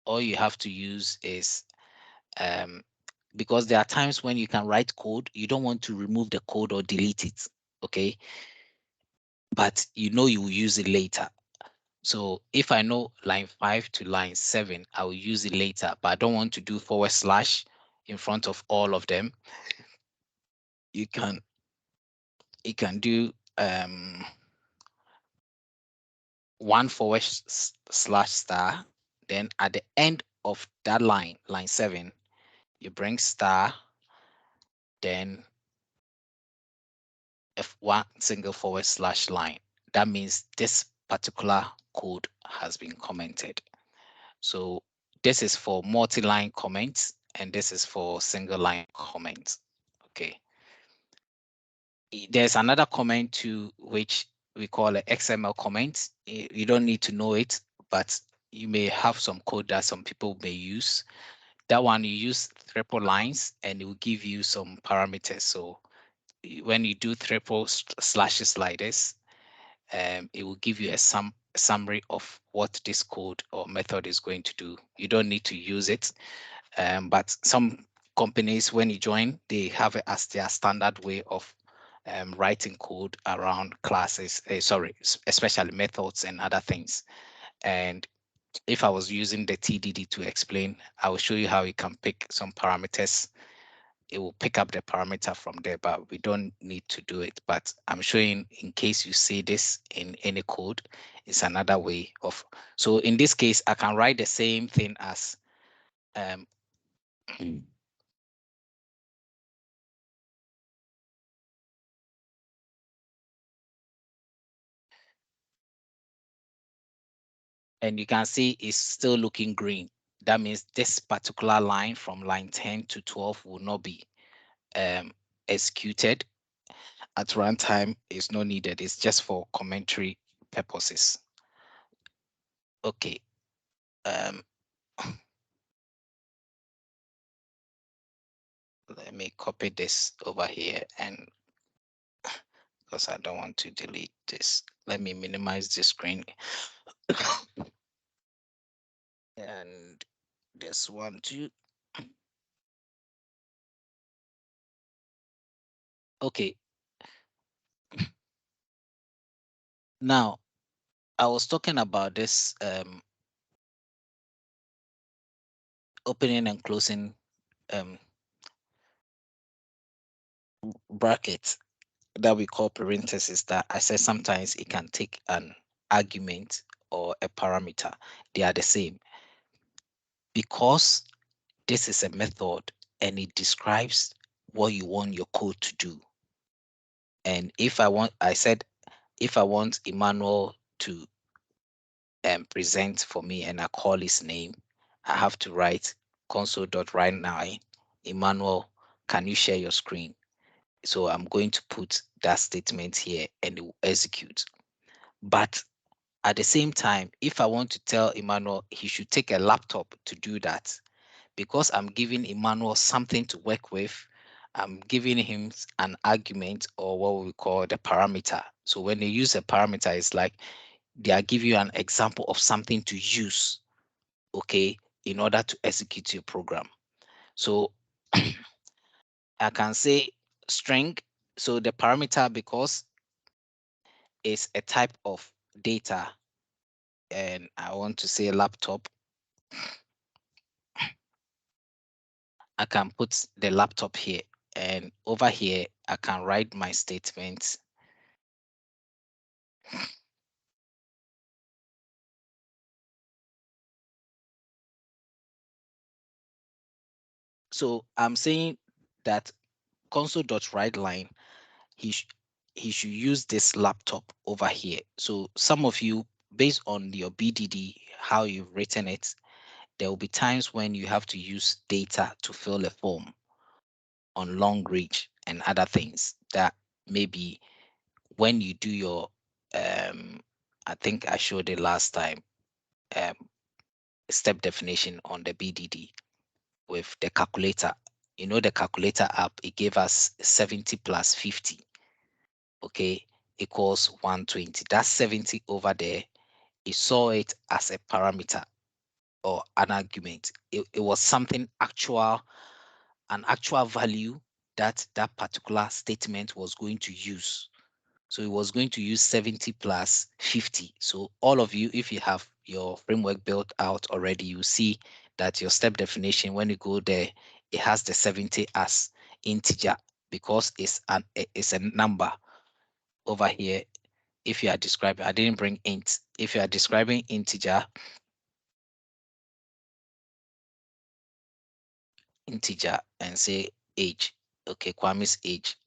All you have to use is um, because there are times when you can write code, you don't want to remove the code or delete it. Okay. But you know you will use it later. So if I know line 5 to line 7, I will use it later, but I don't want to do forward slash in front of all of them. You can do one forward slash star. Then at the end of that line, line 7, you bring star, then one single forward slash line. That means this particular code has been commented. So this is for multi-line comments, and this is for single line comments. Okay. There's another comment too, which we call an XML comment. You don't need to know it, but you may have some code that some people may use. That one you use triple lines, and it will give you some parameters. So when you do triple slashes like this, it will give you a summary of what this code or method is going to do. You don't need to use it, but some companies, when you join, they have it as their standard way of writing code around classes. Sorry, especially methods and other things. And if I was using the TDD to explain, I will show you how you can pick some parameters. It will pick up the parameter from there, but we don't need to do it. But I'm showing in case you see this in any code, it's another way of. So in this case, I can write the same thing as um, and you can see it's still looking green. That means this particular line from line 10 to 12 will not be executed at runtime. It's not needed. It's just for commentary purposes. Okay. Um, let me copy this over here, and because I don't want to delete this, let me minimize the screen. And this one too. Okay. Now I was talking about this opening and closing um, bracket that we call parentheses, that I said sometimes it can take an argument or a parameter. They are the same because this is a method and it describes what you want your code to do. And if I want, I said, if I want Emmanuel to present for me and I call his name, I have to write console.write now, Emmanuel, can you share your screen? So I'm going to put that statement here and it will execute. But at the same time, if I want to tell Emmanuel he should take a laptop to do that, because I'm giving Emmanuel something to work with, I'm giving him an argument, or what we call the parameter. So when they use a parameter, it's like they are giving you an example of something to use, okay, in order to execute your program. So I can say string. So the parameter, because it's a type of data, and I want to say laptop, I can put the laptop here And over here, I can write my statements. So I'm saying that console.writeLine, he sh- he should use this laptop over here. So some of you, based on your BDD, how you've written it, there will be times when you have to use data to fill a form on long reach and other things that maybe when you do your I think I showed it last time, um step definition on the BDD with the calculator. You know, the calculator app, it gave us 70 plus 50, okay, equals 120. That's 70 over there. It saw it as a parameter or an argument. It was something actual, an actual value that that particular statement was going to use. So it was going to use 70 plus 50. So all of you, if you have your framework built out already, you see that your step definition, when you go there, it has the 70 as integer because it's a number over here. If you are describing, I didn't bring int. If you are describing integer and say age, okay, Kwame's age,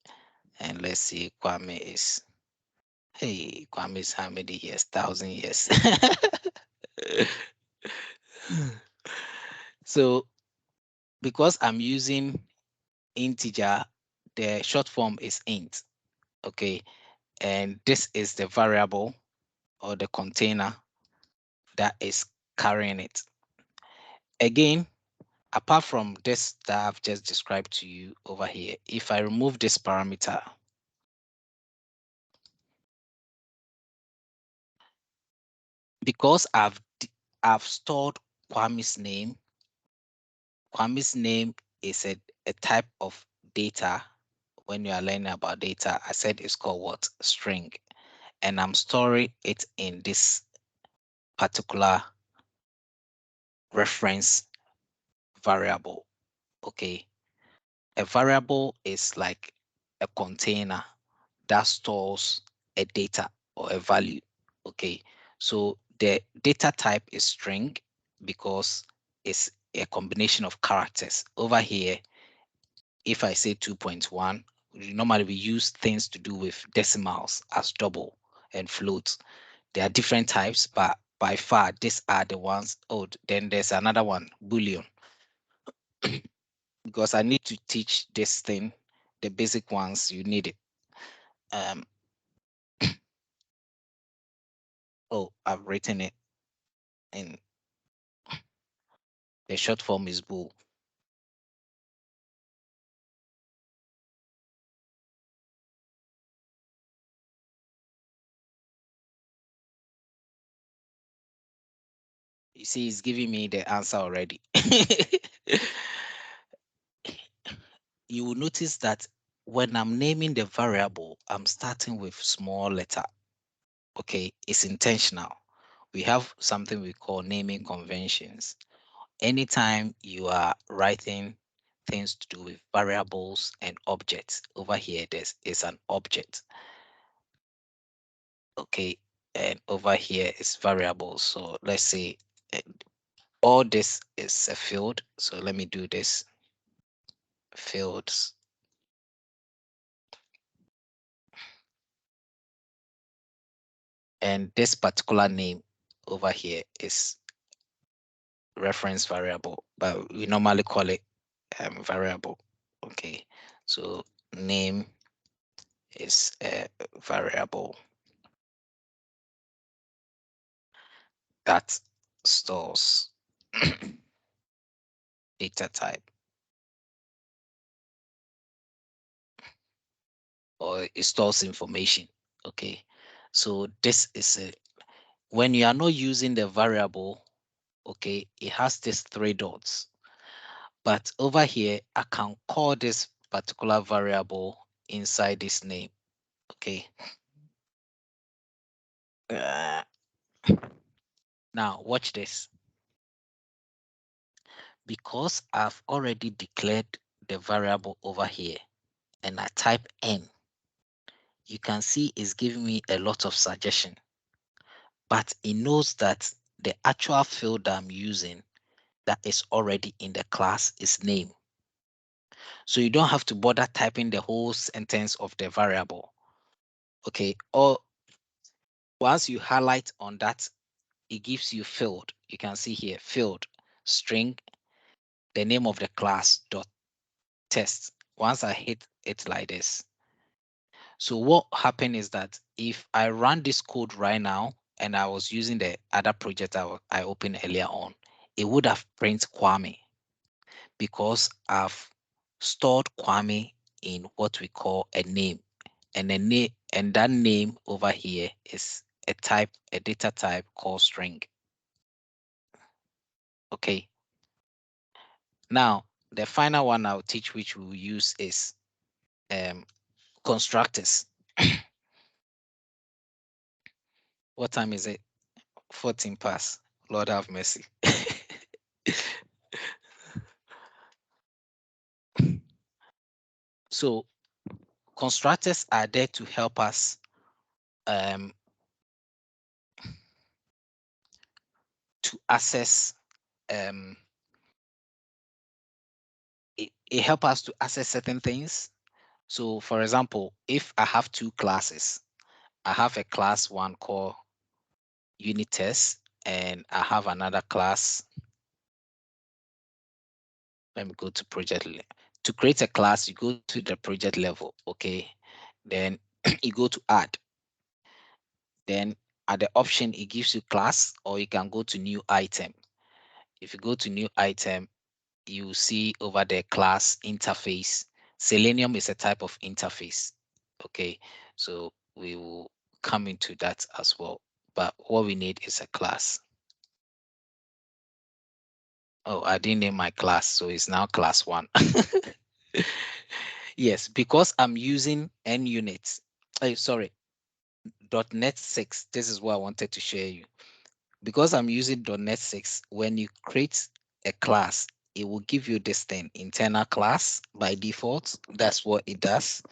and let's see, Kwame is, hey, Kwame is how many years? 1,000 years. So because I'm using integer, the short form is int, okay, and this is the variable or the container that is carrying it. Again, apart from this that I've just described to you over here, if I remove this parameter, because I've stored Kwame's name. Kwame's name is a type of data. When you are learning about data, I said it's called what? String. And I'm storing it in this particular reference variable. Okay. A variable is like a container that stores a data or a value. Okay. So the data type is string because it's a combination of characters. Over here, if I say 2.1, normally we use things to do with decimals as double and floats. There are different types, but by far these are the ones. Oh, then there's another one, Boolean, because I need to teach this thing, the basic ones. You need it. Um, oh, I've written it in the short form is bool. You see, it's giving me the answer already. You will notice that when I'm naming the variable, I'm starting with small letter. Okay, it's intentional. We have something we call naming conventions. Anytime you are writing things to do with variables and objects, over here there's is an object. Okay, and over here is variables. So let's say uh, all this is a field. So let me do this fields, and this particular name over here is reference variable, but we normally call it variable. Okay, so name is a variable that stores data type, or it stores information. Okay, so this is a, when you are not using the variable, okay, it has these three dots, but over here I can call this particular variable inside this name. Okay, uh, now watch this. Because I've already declared the variable over here, and I type N, you can see it's giving me a lot of suggestion, but it knows that the actual field that I'm using that is already in the class is name. So you don't have to bother typing the whole sentence of the variable. Okay. Or once you highlight on that, it gives you field. You can see here field string, the name of the class dot test. Once I hit it like this, so what happened is that if I run this code right now and I was using the other project I opened earlier on, it would have print Kwame because I've stored Kwame in what we call a name. And a name, and that name over here is a data type called string. Okay. Now the final one I'll teach, which we will use, is constructors. What time is it? 14 past. Lord have mercy. So constructors are there to help us um, to access it help us to access certain things. So for example, if I have two classes, I have a class one called unit test, and I have another class. Let me go to project. To create a class, you go to the project level, okay? Then you go to add. Then at the option, it gives you class, or you can go to new item. If you go to new item, you see over the class interface. Selenium is a type of interface. Okay, so we will come into that as well. But what we need is a class. Oh, I didn't name my class, so it's now class one. Yes, because I'm using N units. Sorry, .NET 6. This is what I wanted to share you. Because I'm using .NET 6, when you create a class, it will give you this thing, internal class by default. That's what it does.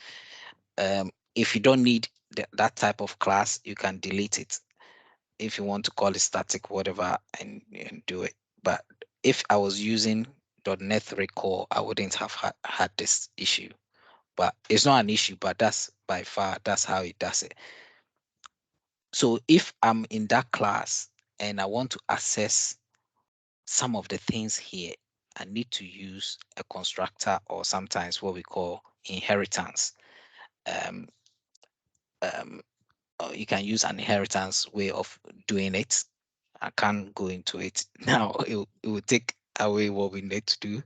If you don't need that type of class, you can delete it. If you want to call it static, whatever, and do it. But if I was using .NET 3 Core, I wouldn't have had this issue. But it's not an issue, but that's by far, that's how it does it. So if I'm in that class and I want to access some of the things here, I need to use a constructor, or sometimes what we call inheritance. Um, um, you can use an inheritance way of doing it. I can't go into it now. It will take away what we need to do.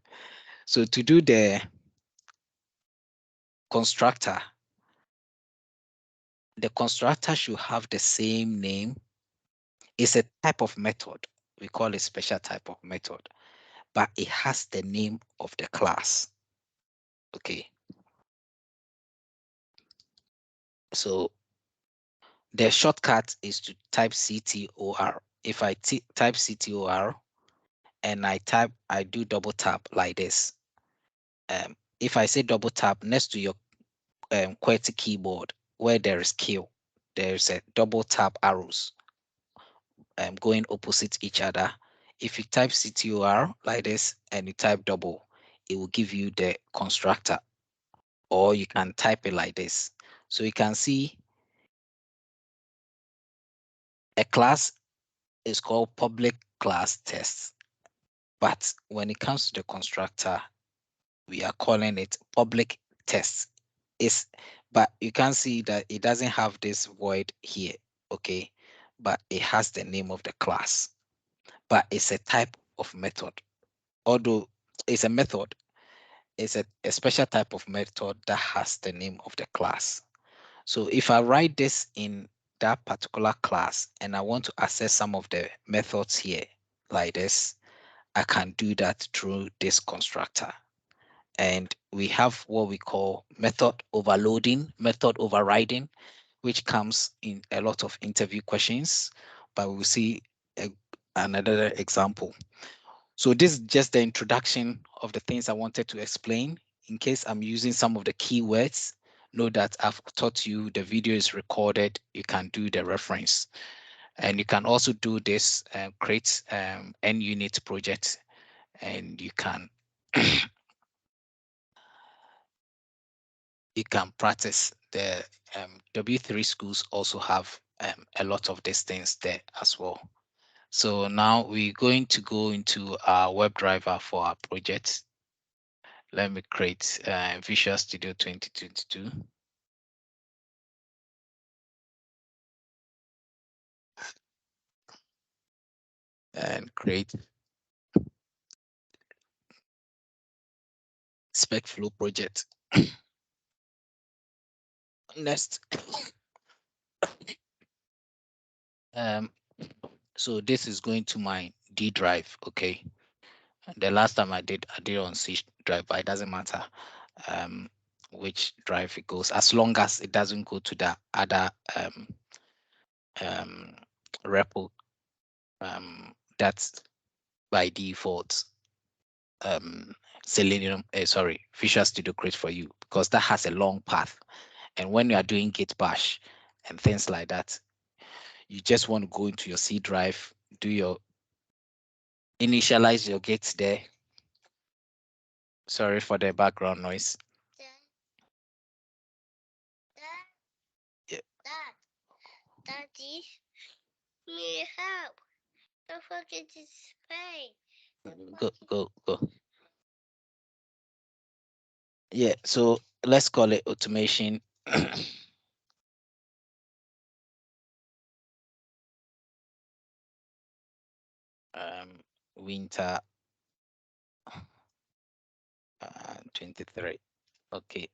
So to do the constructor, the constructor should have the same name. It's a type of method. We call it special type of method, but it has the name of the class. Okay. So the shortcut is to type CTOR. If I type CTOR and I do double tap like this. If I say double tap next to your QWERTY keyboard where there is kill, there's a double tap arrows going opposite each other. If you type CTOR like this and you type double, it will give you the constructor, or you can type it like this. So you can see a class is called public class test. But when it comes to the constructor, we are calling it public test. It's, but you can see that it doesn't have this void here, okay? But it has the name of the class. But it's a type of method. Although it's a method, it's a special type of method that has the name of the class. So if I write this in that particular class and I want to access some of the methods here like this, I can do that through this constructor. And we have what we call method overloading, method overriding, which comes in a lot of interview questions, but we'll see another example. So this is just the introduction of the things I wanted to explain. in case I'm using some of the keywords, know that I've taught you the video is recorded. You can do the reference. And you can also do this, create N unit project, and you can you can practice. The W3 schools also have a lot of these things there as well. So now we're going to go into our WebDriver for our project. Let me create Visual Studio 2022. And create spec flow project. Next, um, so this is going to my D drive. Okay, the last time I did on C drive, but it doesn't matter which drive it goes, as long as it doesn't go to the other um, repo that's by default Selenium, sorry, Visual Studio create for you, because that has a long path. And when you are doing Git Bash and things like that, you just want to go into your C drive, do your initialize your Git there. Sorry for the background noise. Yeah. Daddy, me help. Don't forget to spray. Go. Yeah, so let's call it automation. Winter 23. Okay,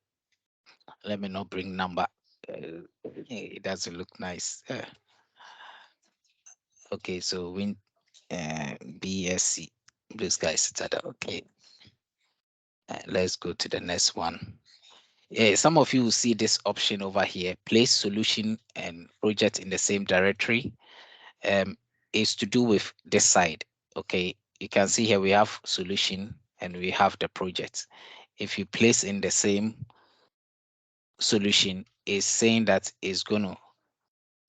let me not bring number. It doesn't look nice. Okay, so BSC, blue sky citadel. Okay, let's go to the next one. Yeah, some of you will see this option over here, place solution and project in the same directory. Is to do with this side. Okay, you can see here we have solution and we have the project. If you place in the same solution, is saying that it's going to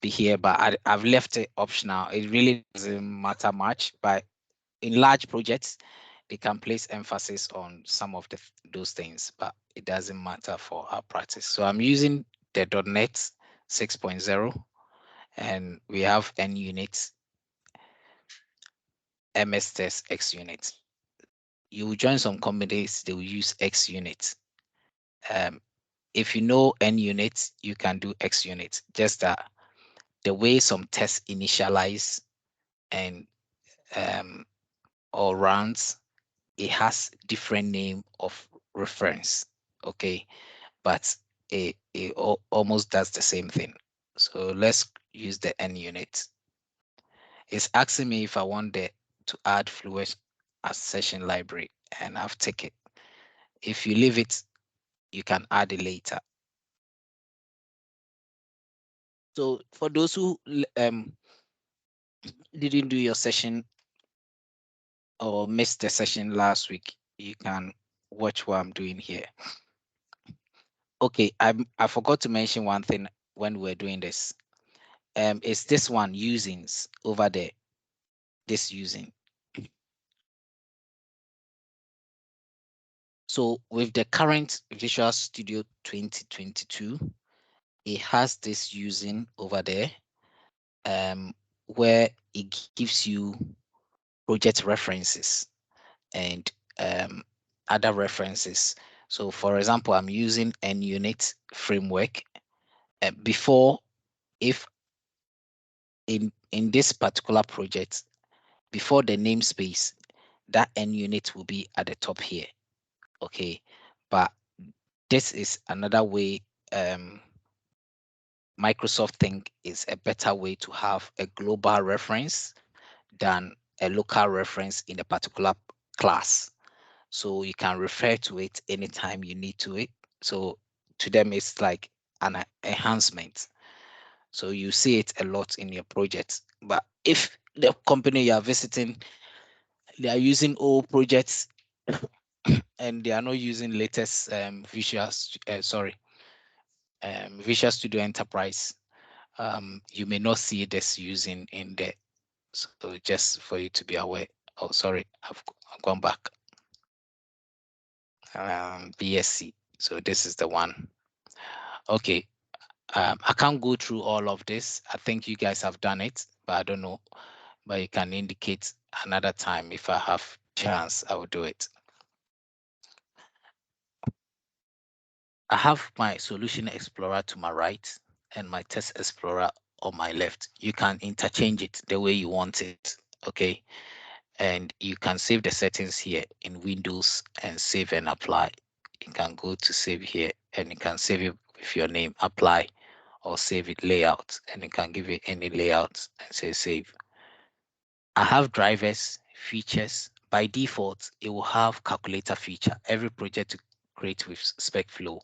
be here, but I've left it optional. It really doesn't matter much, but in large projects, they can place emphasis on some of those things, but it doesn't matter for our practice. So I'm using the .NET 6.0, and we have N units, MS test, X unit. You will join some companies, they will use X unit. Um, if you know N units, you can do X unit. Just that the way some tests initialize and or runs, it has different name of reference. Okay, but it almost does the same thing. So let's use the N unit. It's asking me if I want to add Fluent as session library, and I've taken it. If you leave it, you can add it later. So for those who didn't do your session or missed the session last week, you can watch what I'm doing here. Okay, I forgot to mention one thing when we were doing this. It's this one, usings over there. This using. So with the current Visual Studio 2022, it has this using over there, where it gives you project references and other references. So for example, I'm using NUnit framework. Before, if in this particular project, before the namespace, that NUnit will be at the top here. Okay, but this is another way. Microsoft think is a better way to have a global reference than a local reference in a particular class. So you can refer to it anytime you need to it. So to them, it's like an enhancement. So you see it a lot in your projects. But if the company you are visiting, they are using old projects, and they are not using latest Visual Studio Enterprise, you may not see this using in there. So just for you to be aware. Oh, sorry, I've gone back. BSC. So this is the one. Okay. I can't go through all of this. I think you guys have done it, but I don't know. But you can indicate another time if I have chance, I will do it. I have my Solution Explorer to my right and my Test Explorer on my left. You can interchange it the way you want it. Okay. And you can save the settings here in Windows and save and apply. You can go to save here and you can save it with your name, apply, or save it layout, and you can give it any layout and say save. I have drivers, features. By default, it will have calculator feature. Every project you create with SpecFlow,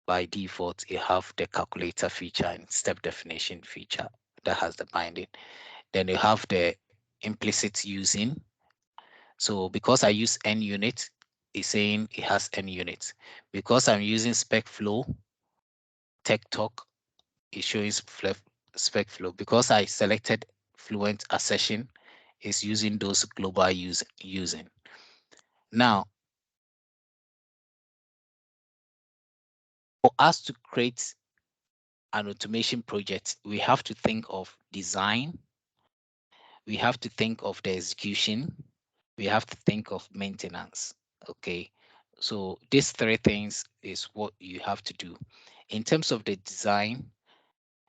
by default, it have the calculator feature and step definition feature that has the binding. Then you have the implicit using. So because I use n unit, it's saying it has n units. Because I'm using SpecFlow, Tech Talk is showing SpecFlow. Because I selected Fluent Accession, is using those global using. Now, for us to create an automation project, we have to think of design, we have to think of the execution, we have to think of maintenance. Okay. So these three things is what you have to do. In terms of the design,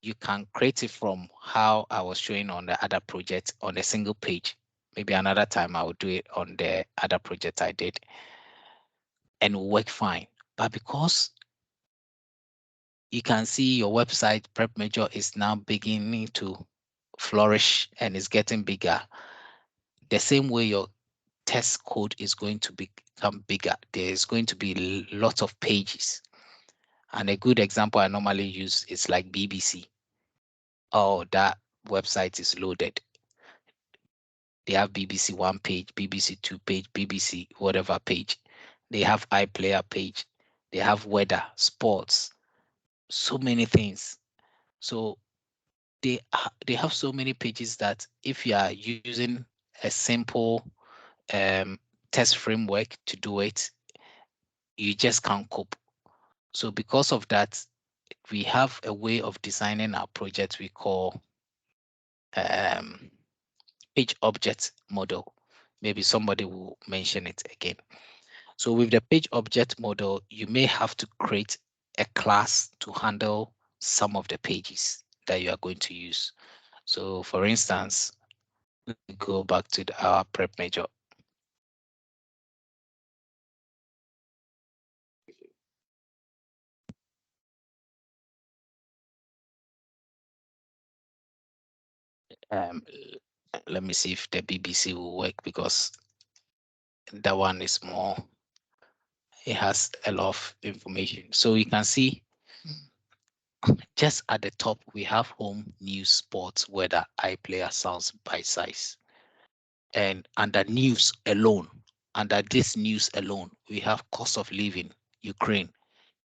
you can create it from how I was showing on the other project on a single page. Maybe another time I will do it on the other project I did and will work fine. But because you can see your website Prep Major is now beginning to flourish and is getting bigger, the same way your test code is going to become bigger. There's going to be lots of pages. And a good example I normally use is like BBC. Oh, that website is loaded. They have BBC one page, BBC two page, BBC whatever page. They have iPlayer page. They have weather, sports, so many things. So they have so many pages that if you are using a simple um, test framework to do it, you just can't cope. So because of that, we have a way of designing our project we call um, page object model. Maybe somebody will mention it again. So with the page object model, you may have to create a class to handle some of the pages that you are going to use. So for instance, let me go back to our prep major. Um, let me see if the BBC will work because that one is more, it has a lot of information. So you can see just at the top, we have home, news, sports, weather, iPlayer, sounds, by size. And under news alone, under this news alone, we have cost of living, Ukraine.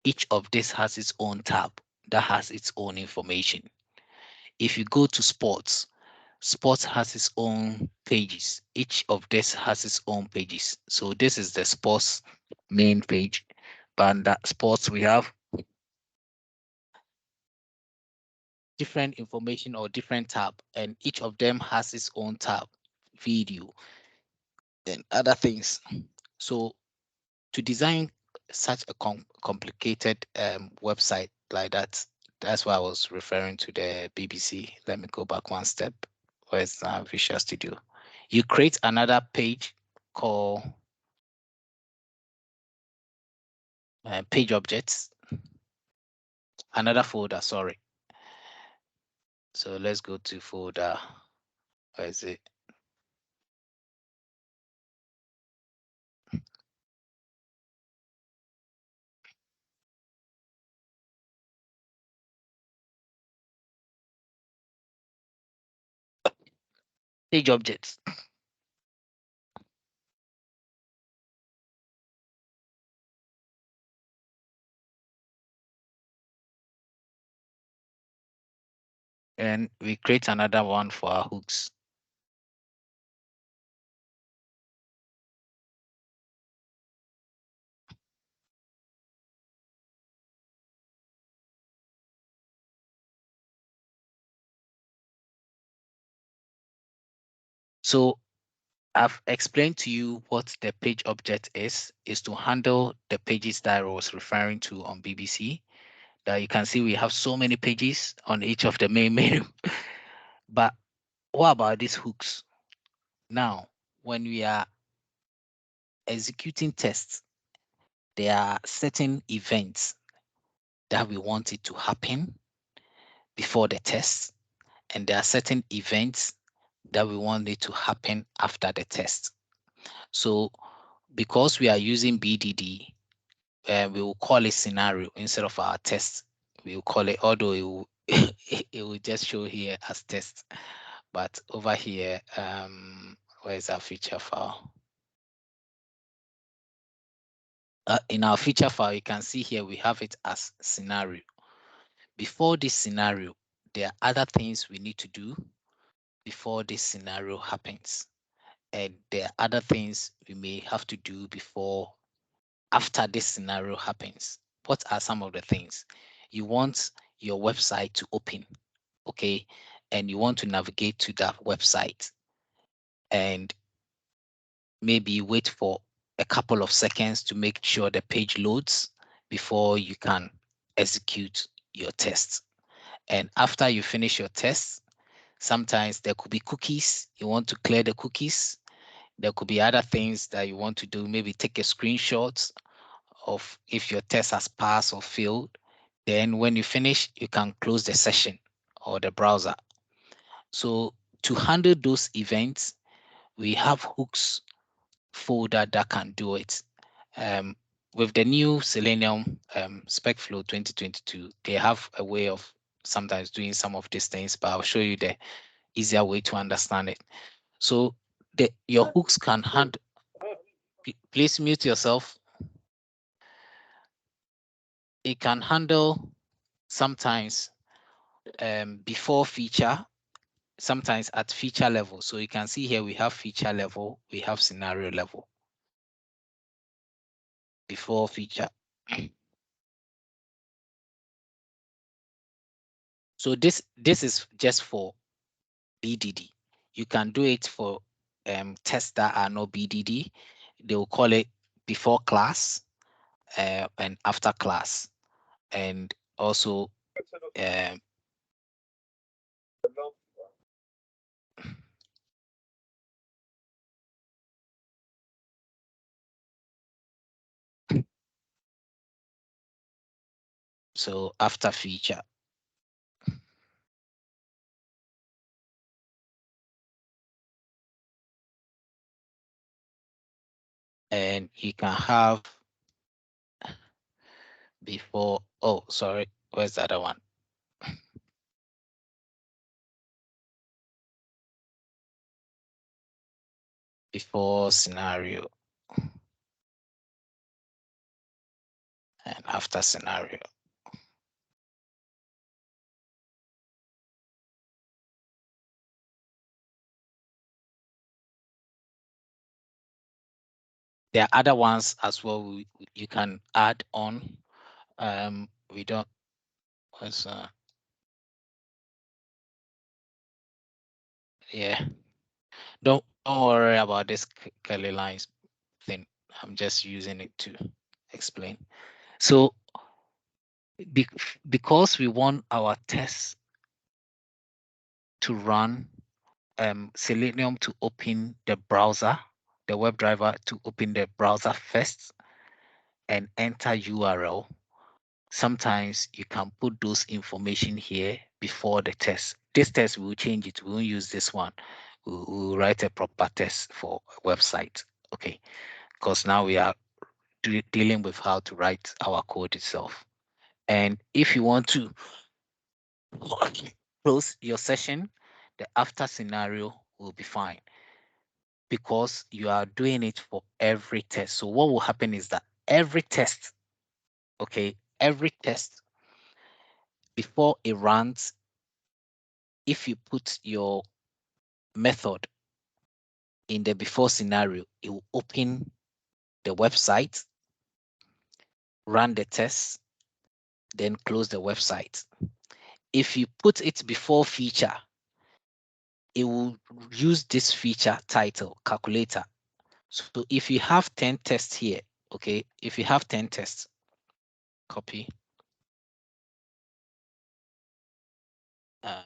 Each of this has its own tab that has its own information. If you go to sports, sports has its own pages. Each of this has its own pages. So this is the sports main page. But under sports, we have different information or different tab, and each of them has its own tab, video and other things. So to design such a complicated website like that, that's why I was referring to the BBC. Let me go back one step. Where's Visual Studio? You create another page called page objects, another folder, sorry. So let's go to folder. Where is it? Page objects. and we create another one for our hooks. So I've explained to you what the page object is to handle the pages that I was referring to on BBC. That you can see we have so many pages on each of the main menu. But what about these hooks? Now, when we are executing tests, there are certain events that we want it to happen before the test, and there are certain events that we want it to happen after the test. So, because we are using BDD, we will call it scenario instead of our test. We will call it, although it will, it will just show here as test. But over here, where's our feature file? In our feature file, you can see here we have it as scenario. Before this scenario, there are other things we need to do before this scenario happens. And there are other things we may have to do before, after this scenario happens. What are some of the things? You want your website to open, okay? And you want to navigate to that website and maybe wait for a couple of seconds to make sure the page loads before you can execute your test. And after you finish your test, sometimes there could be cookies. You want to clear the cookies. There could be other things that you want to do. Maybe take a screenshot of if your test has passed or failed. Then when you finish, you can close the session or the browser. So to handle those events, we have hooks folder that can do it. Um, with the new Selenium SpecFlow 2022, they have a way of sometimes doing some of these things, but I'll show you the easier way to understand it. So your hooks can handle. Please mute yourself. It can handle sometimes before feature, sometimes at feature level. So you can see here we have feature level, we have scenario level before feature. So this is just for BDD. You can do it for tests that are not BDD. They will call it before class and after class, and also um, so after feature. And you can have before, oh, sorry, where's the other one? Before scenario and after scenario. There are other ones as well you can add on. We don't, what's, yeah, don't worry about this curly lines thing. I'm just using it to explain. So be, because we want our tests to run, Selenium to open the browser, the WebDriver to open the browser first and enter URL. Sometimes you can put those information here before the test. This test we will change it. We won't use this one. We'll write a proper test for a website. Okay, because now we are dealing with how to write our code itself. And if you want to close your session, the after scenario will be fine because you are doing it for every test. So what will happen is that every test, okay, every test before it runs, if you put your method in the before scenario, it will open the website, run the test, then close the website. If you put it before feature, it will use this feature title, calculator. So if you have 10 tests here, okay, if you have 10 tests, copy. Um,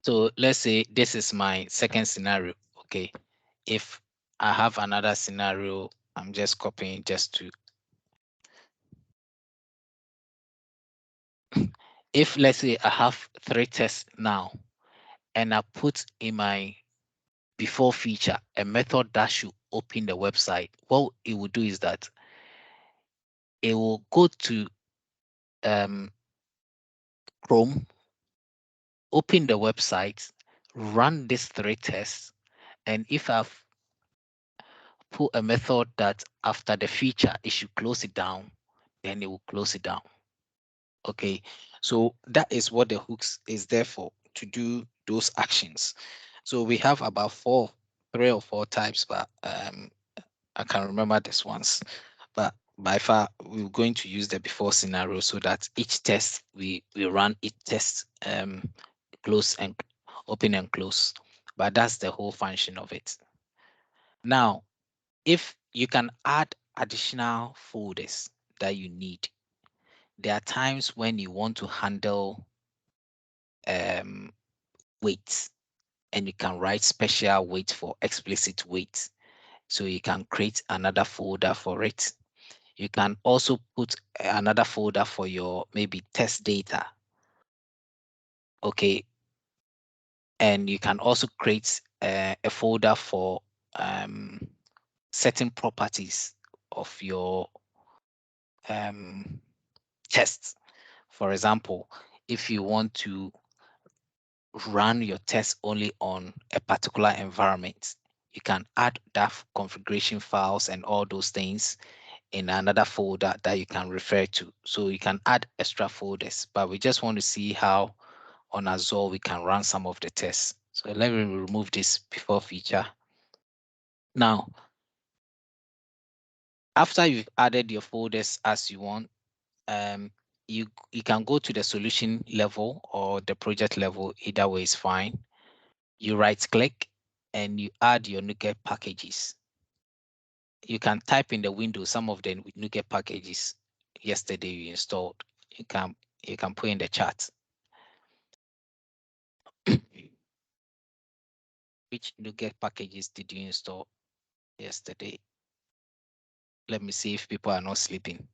so let's say this is my second scenario, okay. If I have another scenario, I'm just copying just to, if let's say I have 3 tests now, and I put in my before feature a method that should open the website, what it will do is that it will go to um, Chrome, open the website, run these 3 tests, and if I've put a method that after the feature it should close it down, then it will close it down. Okay, so that is what the hooks is there for, to do those actions. So we have about 3 or 4 types, but I can remember this ones. But by far, we're going to use the before scenario so that each test we run each test close and open and close. But that's the whole function of it. Now, if you can add additional folders that you need, there are times when you want to handle um, weights, and you can write special weight for explicit weight. So you can create another folder for it. You can also put another folder for your maybe test data. Okay. And you can also create a folder for um, certain properties of your tests. For example, if you want to run your test only on a particular environment, you can add that configuration files and all those things in another folder that you can refer to. So you can add extra folders, but we just want to see how on Azure we can run some of the tests. So let me remove this before feature. Now, after you've added your folders as you want, you can go to the solution level or the project level. Either way is fine. You right click and you add your NuGet packages. You can type in the window some of the NuGet packages yesterday you installed. You can put in the chat. Which NuGet packages did you install yesterday? Let me see if people are not sleeping.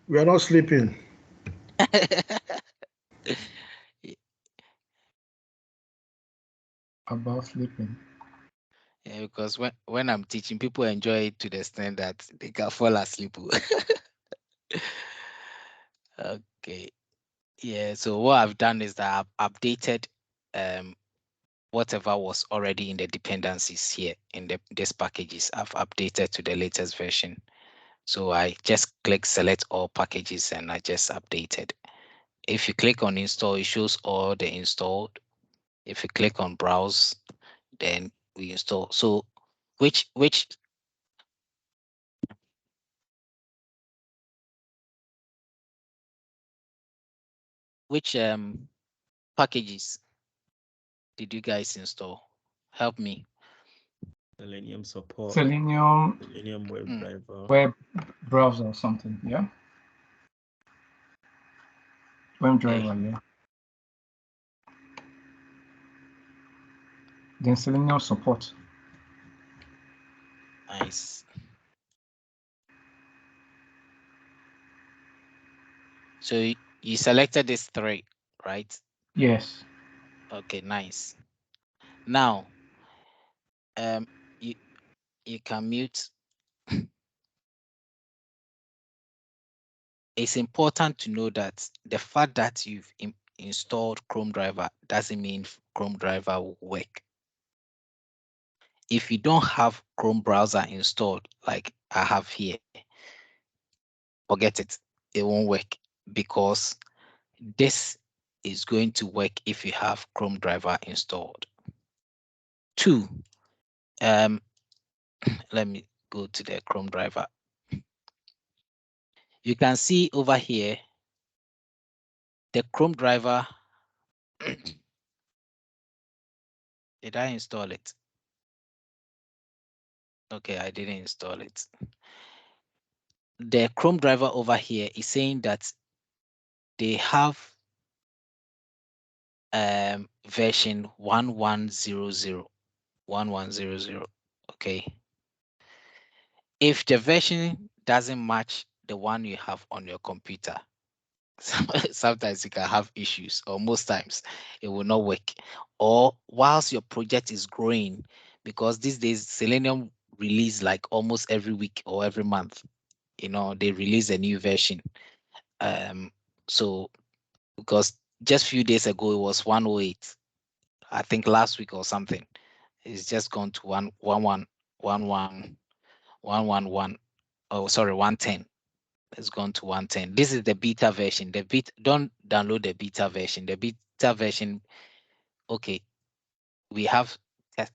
We are not sleeping. About sleeping. Yeah, because when I'm teaching, people enjoy it to the extent that they can fall asleep. Okay. Yeah, so what I've done is that I've updated um whatever was already in the dependencies here in these packages. I've updated to the latest version. So I just click select all packages and I just updated. If you click on install, it shows all the installed. If you click on browse, then we install. So which which which packages did you guys install? Help me. Selenium support, Selenium Selenium Mm, WebDriver. web browser or something, yeah? okay, Webdriver, yeah. Then Selenium support. nice. So you selected these 3, right? Yes. Okay, nice. Now, um, you you can mute. It's important to know that the fact that you've installed Chrome driver doesn't mean Chrome driver will work. if you don't have Chrome browser installed, like I have here, forget it. It won't work, because this is going to work if you have Chrome driver installed. 2, let me go to the Chrome driver. You can see over here, the Chrome driver. Did I install it? Okay, I didn't install it. The Chrome driver over here is saying that they have version 1100. Okay. If the version doesn't match the one you have on your computer, sometimes you can have issues, or most times it will not work. Or whilst your project is growing, because these days Selenium release like almost every week or every month, they release a new version. So because just few days ago it was 108, I think last week or something, it's just gone to 111. Oh, sorry, 110. It's gone to 110. This is the beta version. Don't download the beta version. The beta version, okay, we have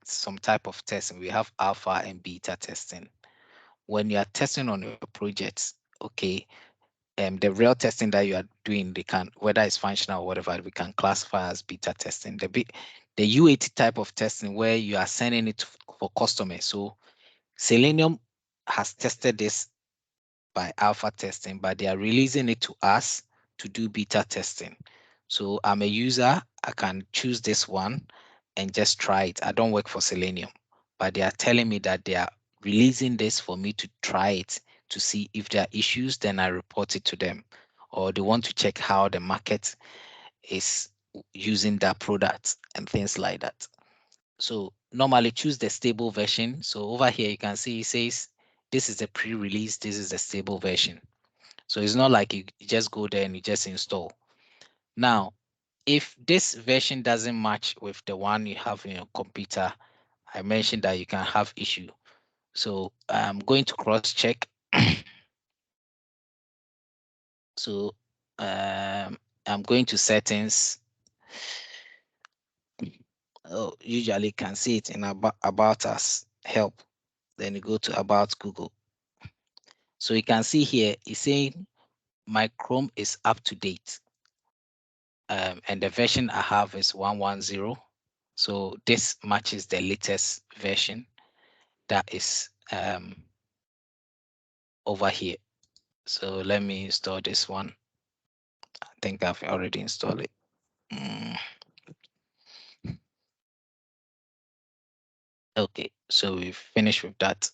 some type of testing. We have alpha and beta testing. When you are testing on your projects, okay, the real testing that you are doing, they can, whether it's functional or whatever, we can classify as beta testing. The UAT type of testing, where you are sending it for customers. So Selenium has tested this by alpha testing, but they are releasing it to us to do beta testing. So I'm a user, I can choose this one and just try it. I don't work for Selenium, but they are telling me that they are releasing this for me to try it, to see if there are issues, then I report it to them. Or they want to check how the market is using that product and things like that. So normally choose the stable version. So over here you can see it says this is the pre-release, this is the stable version. So it's not like you just go there and you just install. Now, if this version doesn't match with the one you have in your computer, I mentioned that you can have issue. So I'm going to cross check. So I'm going to settings. Oh, usually can see it in about us, help. Then you go to about Google. So you can see here, it's saying my Chrome is up to date. And the version I have is 110. So this matches the latest version that is over here. So let me install this one. I think I've already installed it. Okay, so we've finished with that.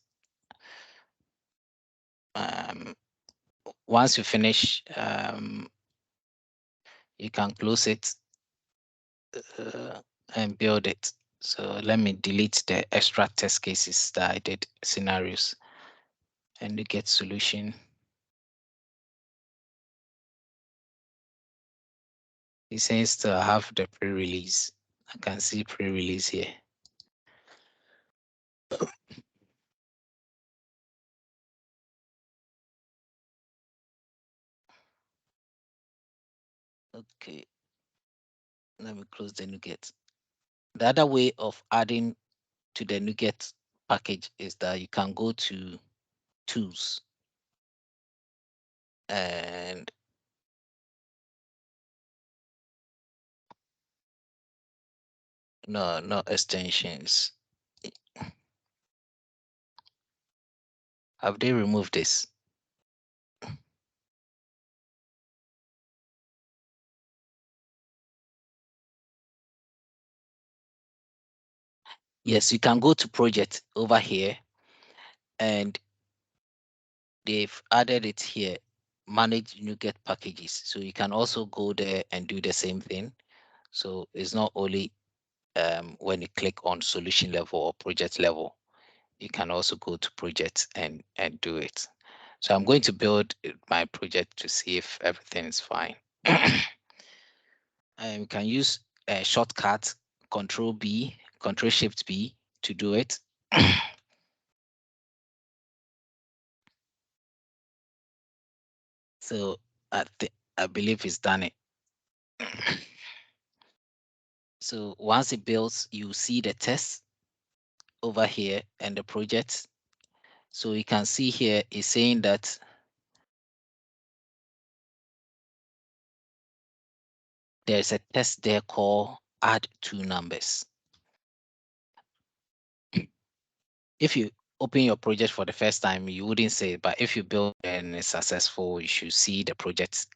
Once you finish, you can close it and build it. So let me delete the extra test cases that I did, scenarios, and you get solution. It says to have the pre-release. I can see pre-release here. Okay, let me close the NuGet. The other way of adding to the NuGet package is that you can go to tools and no extensions. Have they removed this? Yes, you can go to project over here and they've added it here, manage NuGet packages. So you can also go there and do the same thing. So it's not only when you click on solution level or project level, you can also go to project and do it. So I'm going to build my project to see if everything is fine. And we can use a shortcut, Control B, Control Shift B to do it. So I believe it's done it. So once it builds, you see the test over here and the project. So you can see here it's saying that there's a test there called add two numbers. If you open your project for the first time, you wouldn't say it, but if you build and it's successful, you should see the project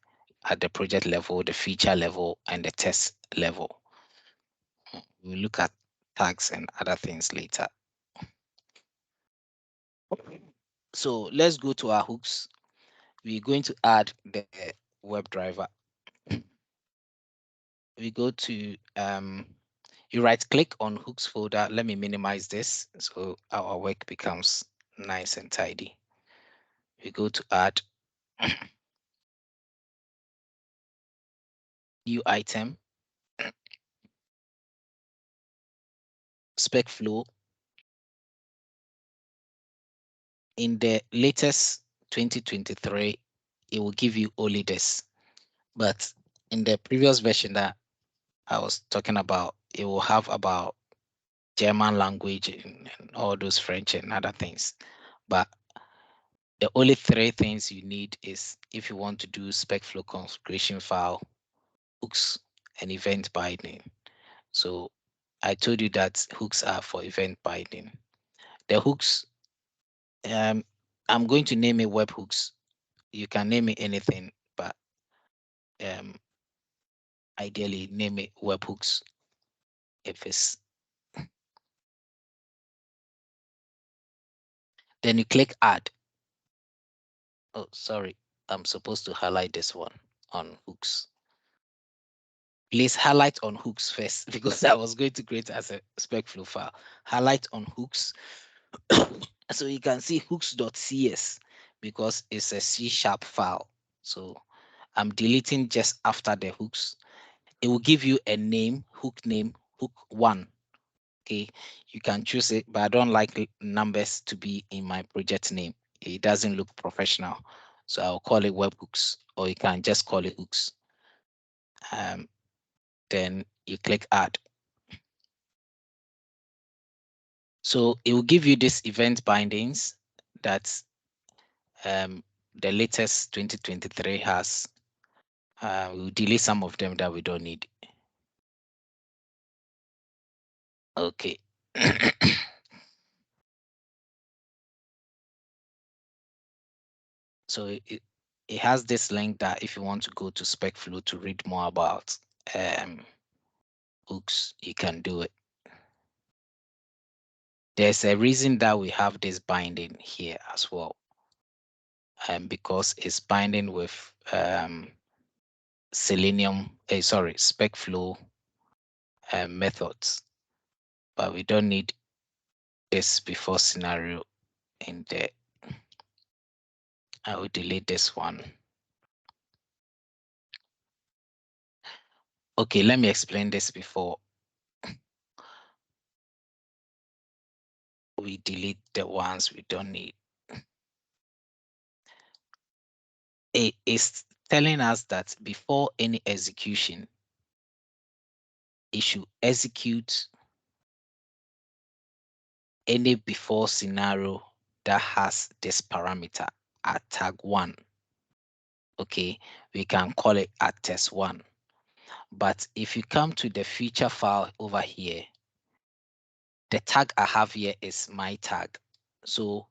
at the project level, the feature level, and the test level. We'll look at tags and other things later. So let's go to our hooks. We're going to add the Webdriver. We go to you right click on hooks folder. Let me minimize this so our work becomes nice and tidy. We go to add new item, spec flow. In the latest 2023, it will give you only this, but in the previous version that I was talking about, it will have about German language and all those French and other things. But the only three things you need is if you want to do spec flow configuration file, hooks, and event binding. So I told you that hooks are for event binding. The hooks, I'm going to name it webhooks. You can name it anything, but um, ideally name it webhooks if it's. Then you click add. Oh, sorry, I'm supposed to highlight this one on hooks. Please highlight on hooks first because I was going to create as a spec flow file. Highlight on hooks. So you can see hooks.cs because it's a C# file. So I'm deleting just after the hooks. It will give you a name, hook one. Okay, you can choose it, but I don't like numbers to be in my project name. It doesn't look professional. So I'll call it webhooks, or you can just call it hooks. Then you click add. So it will give you this event bindings that the latest 2023 has. We'll delete some of them that we don't need. Okay. So it has this link that if you want to go to SpecFlow to read more about hooks, you can do it. There's a reason that we have this binding here as well. Because it's binding with Selenium, SpecFlow methods, but we don't need this before scenario in there. I will delete this one. Okay, let me explain this before we delete the ones we don't need. It is telling us that before any execution, it should execute any before scenario that has this parameter at tag 1. Okay, we can call it at test 1. But if you come to the feature file over here, the tag I have here is my tag. So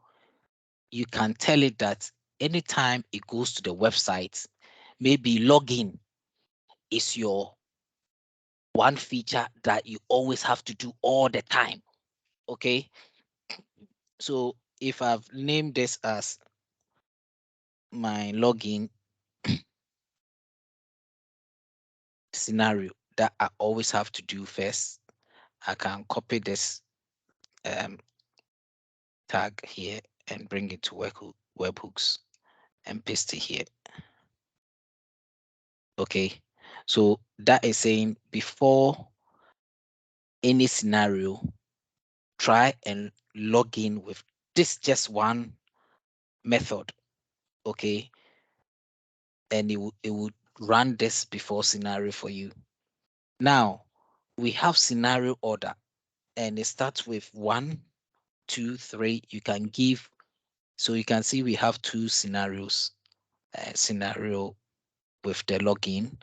you can tell it that anytime it goes to the website, maybe login is your one feature that you always have to do all the time. Okay. So if I've named this as my login scenario that I always have to do first, I can copy this tag here and bring it to webhooks and paste it here. Okay. So that is saying before any scenario, try and log in with this just one method, okay? And it would run this before scenario for you. Now we have scenario order, and it starts with 1, 2, 3. You can give, so you can see we have two scenarios. Scenario with the login,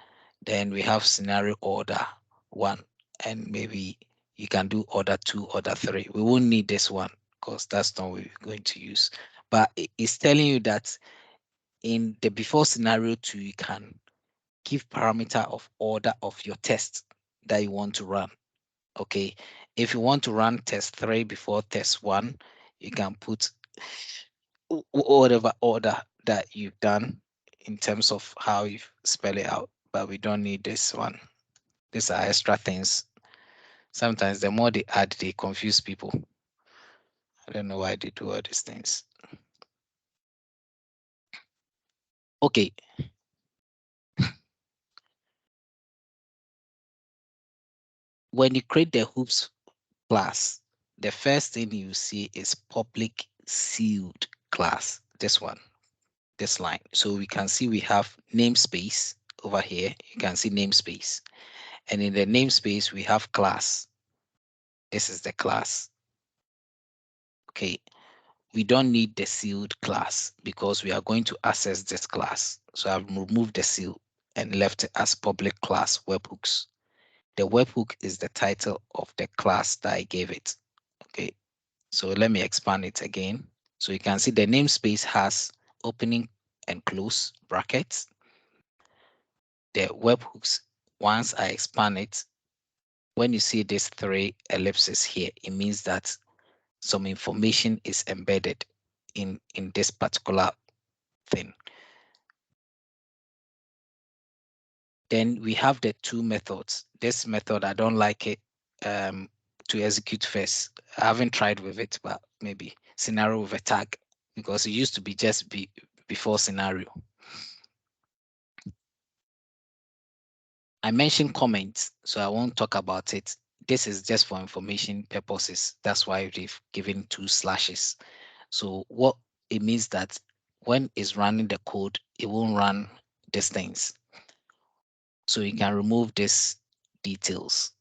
then we have scenario order 1, and maybe you can do order 2, order 3. We won't need this one because that's not what we're going to use. But it's telling you that in the before scenario 2, you can give parameter of order of your test that you want to run. Okay, if you want to run test 3 before test 1, you can put whatever order that you've done in terms of how you spell it out, but we don't need this one. These are extra things. Sometimes the more they add, they confuse people. I don't know why they do all these things. Okay. When you create the hoops class, the first thing you see is public sealed class. This one, this line. So we can see we have namespace over here. You can see namespace. And in the namespace, we have class. This is the class. Okay. We don't need the sealed class because we are going to access this class. So I've removed the seal and left it as public class webhooks. The webhook is the title of the class that I gave it. Okay, so let me expand it again. So you can see the namespace has opening and close brackets. The webhooks, once I expand it, when you see these 3 ellipses here, it means that some information is embedded in this particular thing. Then we have the 2 methods. This method, I don't like it to execute first. I haven't tried with it, but maybe scenario with a tag, because it used to be just before scenario. I mentioned comments, so I won't talk about it. This is just for information purposes. That's why they've given 2 slashes. So what it means that when it's running the code, it won't run these things. So you can remove these details.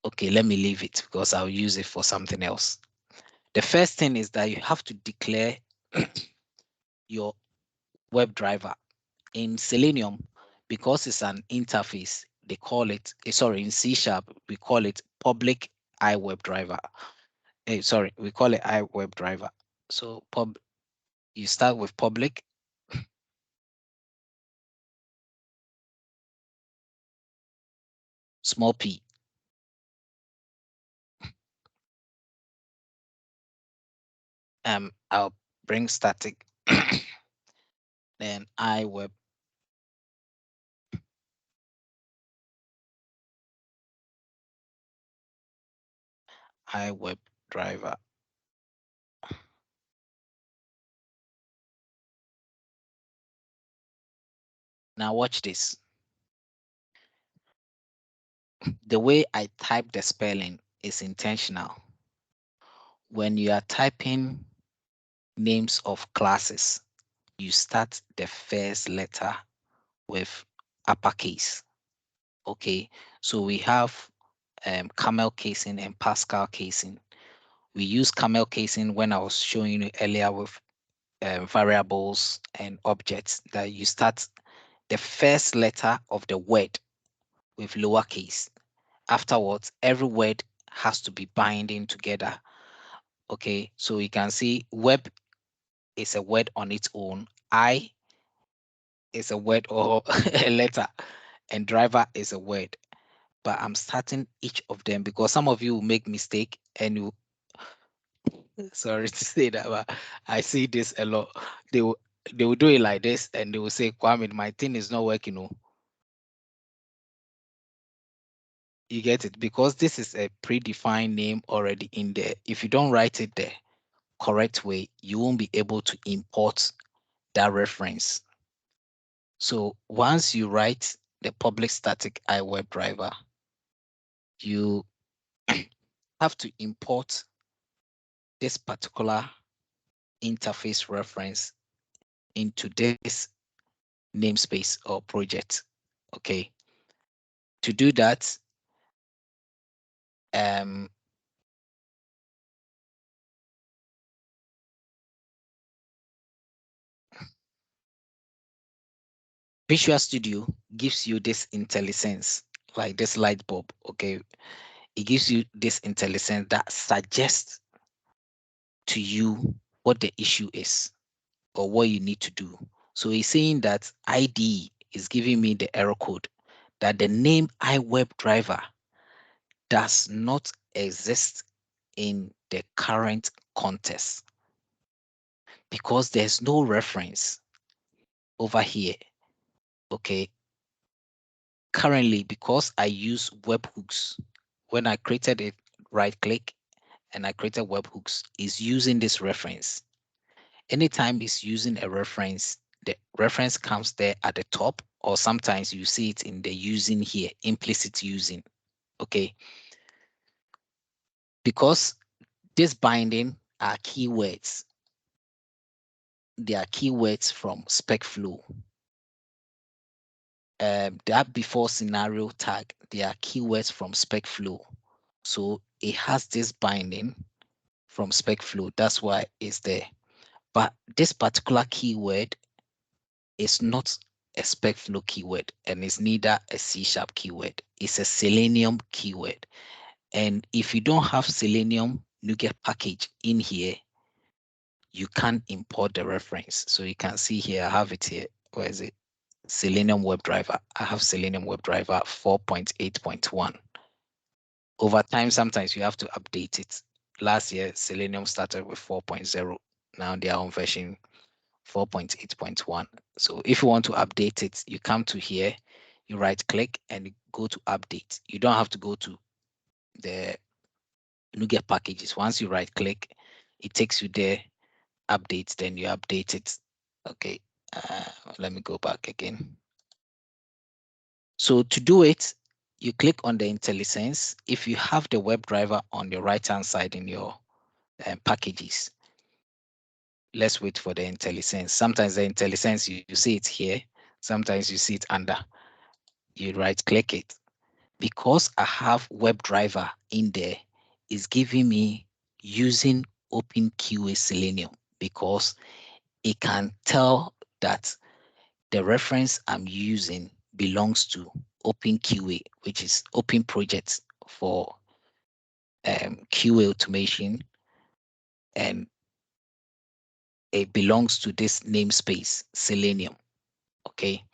Okay, let me leave it because I'll use it for something else. The first thing is that you have to declare your WebDriver. In Selenium, because it's an interface, they call it, sorry, in C#, we call it public iWebDriver. Sorry, we call it iWebDriver. So you start with public. Small p. I'll bring static. Then iWebDriver. Now watch this. The way I type the spelling is intentional. When you are typing names of classes, you start the first letter with uppercase. Okay, so we have camel casing and Pascal casing. We use camel casing when I was showing you earlier with variables and objects, that you start the first letter of the word with lowercase. Afterwards, every word has to be binding together. Okay, so you can see web is a word on its own. I is a word or a letter, and driver is a word. But I'm starting each of them because some of you will make mistake and you, sorry to say that, but I see this a lot. They will do it like this and they will say, Kwame, my thing is not working. Oh. You get it? Because this is a predefined name already in there. If you don't write it the correct way, you won't be able to import that reference. So once you write the public static iWebDriver, you have to import this particular interface reference into this namespace or project. Okay. To do that, Visual Studio gives you this IntelliSense, like this light bulb. Okay. It gives you this IntelliSense that suggests to you what the issue is or what you need to do. So it's saying that ID is giving me the error code that the name iWebDriver does not exist in the current context because there's no reference over here. Okay. Currently, because I use webhooks, when I created it, right click and I created webhooks, is using this reference. Anytime it's using a reference, the reference comes there at the top, or sometimes you see it in the using here, implicit using. Okay. Because this binding are keywords. They are keywords from SpecFlow. That before scenario tag, they are keywords from SpecFlow. So it has this binding from SpecFlow. That's why it's there. But this particular keyword is not a SpecFlow keyword, and it's neither a C# keyword. It's a Selenium keyword. And if you don't have Selenium NuGet package in here, you can't import the reference. So you can see here, I have it here. Where is it? Selenium WebDriver. I have Selenium WebDriver 4.8.1. Over time, sometimes you have to update it. Last year, Selenium started with 4.0. Now they are on version 4.8.1. So if you want to update it, you come to here, you right click and you go to update. You don't have to go to the NuGet packages. Once you right click, it takes you there, updates, then you update it. Okay, let me go back again. So to do it, you click on the IntelliSense. If you have the WebDriver on the right-hand side in your packages, let's wait for the IntelliSense. Sometimes the IntelliSense, you see it here. Sometimes you see it under. You right-click it. Because I have WebDriver in there, it's giving me using OpenQA Selenium because it can tell that the reference I'm using belongs to OpenQA, which is open project for QA automation, and it belongs to this namespace, Selenium. Okay.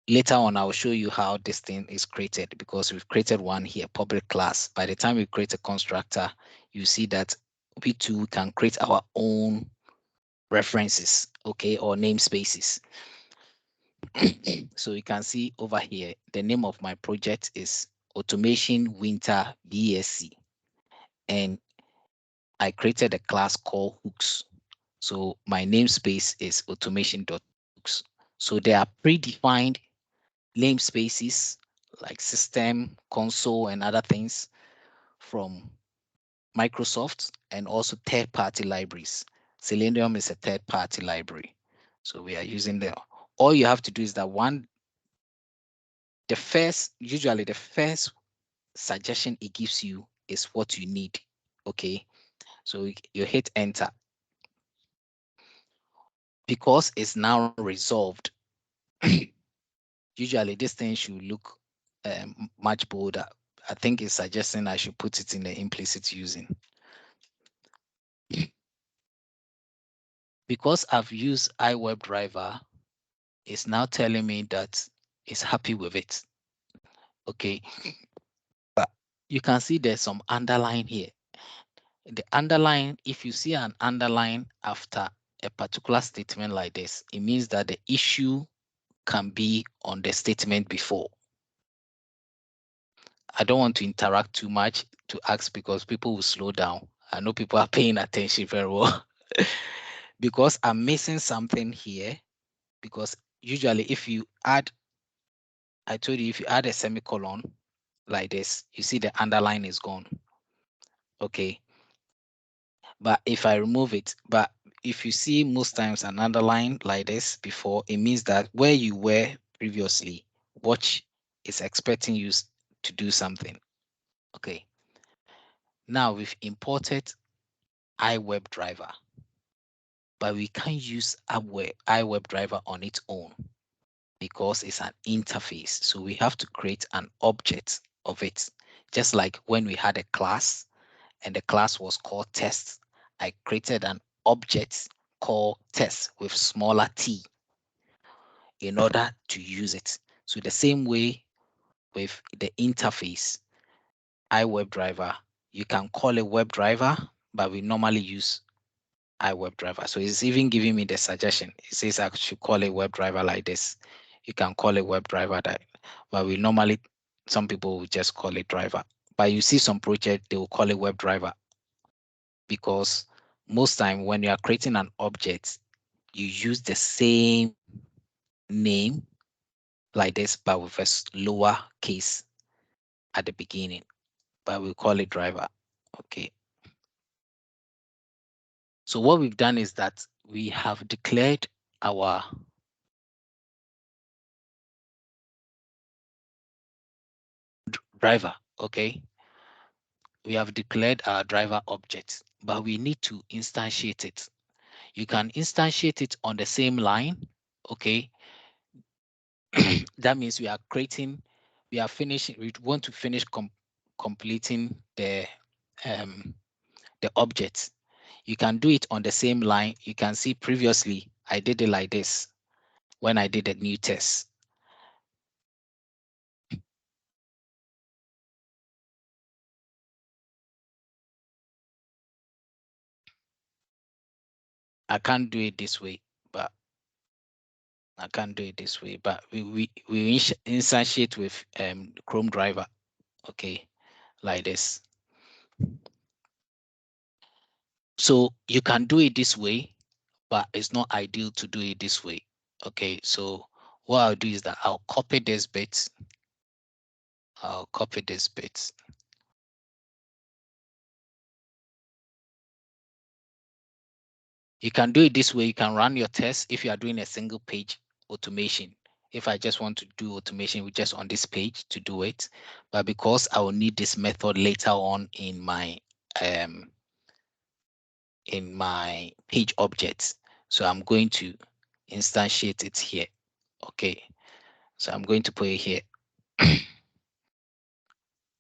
Later on, I'll show you how this thing is created because we've created one here, public class. By the time we create a constructor, you see that we too can create our own references, okay, or namespaces. So you can see over here, the name of my project is Automation Winter BSc. And I created a class called hooks. So my namespace is automation.hooks. So there are predefined namespaces like system, console, and other things from Microsoft and also third-party libraries. Selenium is a third-party library. So we are using the, all you have to do is that usually the first suggestion it gives you is what you need. Okay. So you hit enter. Because it's now resolved, usually this thing should look much bolder. I think it's suggesting I should put it in the implicit using. Because I've used iWebDriver, it's now telling me that it's happy with it. Okay. But you can see there's some underline here. The underline, if you see an underline after a particular statement like this, it means that the issue can be on the statement before. I don't want to interact too much to ask because people will slow down. I know people are paying attention very well. Because I'm missing something here. Because usually if you add, I told you if you add a semicolon like this, you see the underline is gone. Okay. But if I remove it, but if you see most times an underline like this before, it means that where you were previously, watch is expecting you to do something. Okay. Now we've imported iWebDriver, but we can't use iWebDriver on its own because it's an interface. So we have to create an object of it. Just like when we had a class and the class was called test, I created an object called test with smaller t in order to use it. So the same way with the interface, iWebDriver, you can call it WebDriver, but we normally use iWebDriver. So it's even giving me the suggestion. It says I should call it WebDriver like this. You can call it WebDriver that, but we normally, some people will just call it driver. But you see some project, they will call it WebDriver because most time when you are creating an object, you use the same name like this, but with a lower case at the beginning. But we call it driver. Okay. So what we've done is that we have declared our driver. Okay. We have declared our driver object, but we need to instantiate it. You can instantiate it on the same line. Okay. That means we are creating, we are finishing, we want to finish completing um, the object. You can do it on the same line. You can see previously I did it like this when I did a new test. I can't do it this way, but I can't do it this way. But we instantiate with Chrome driver. Okay, like this. So you can do it this way, but it's not ideal to do it this way. Okay, so what I'll do is that I'll copy this bit. I'll copy this bit. You can do it this way. You can run your test if you are doing a single page automation. If I just want to do automation with just on this page to do it, but because I will need this method later on in my page objects, so I'm going to instantiate it here. Okay, so I'm going to put it here.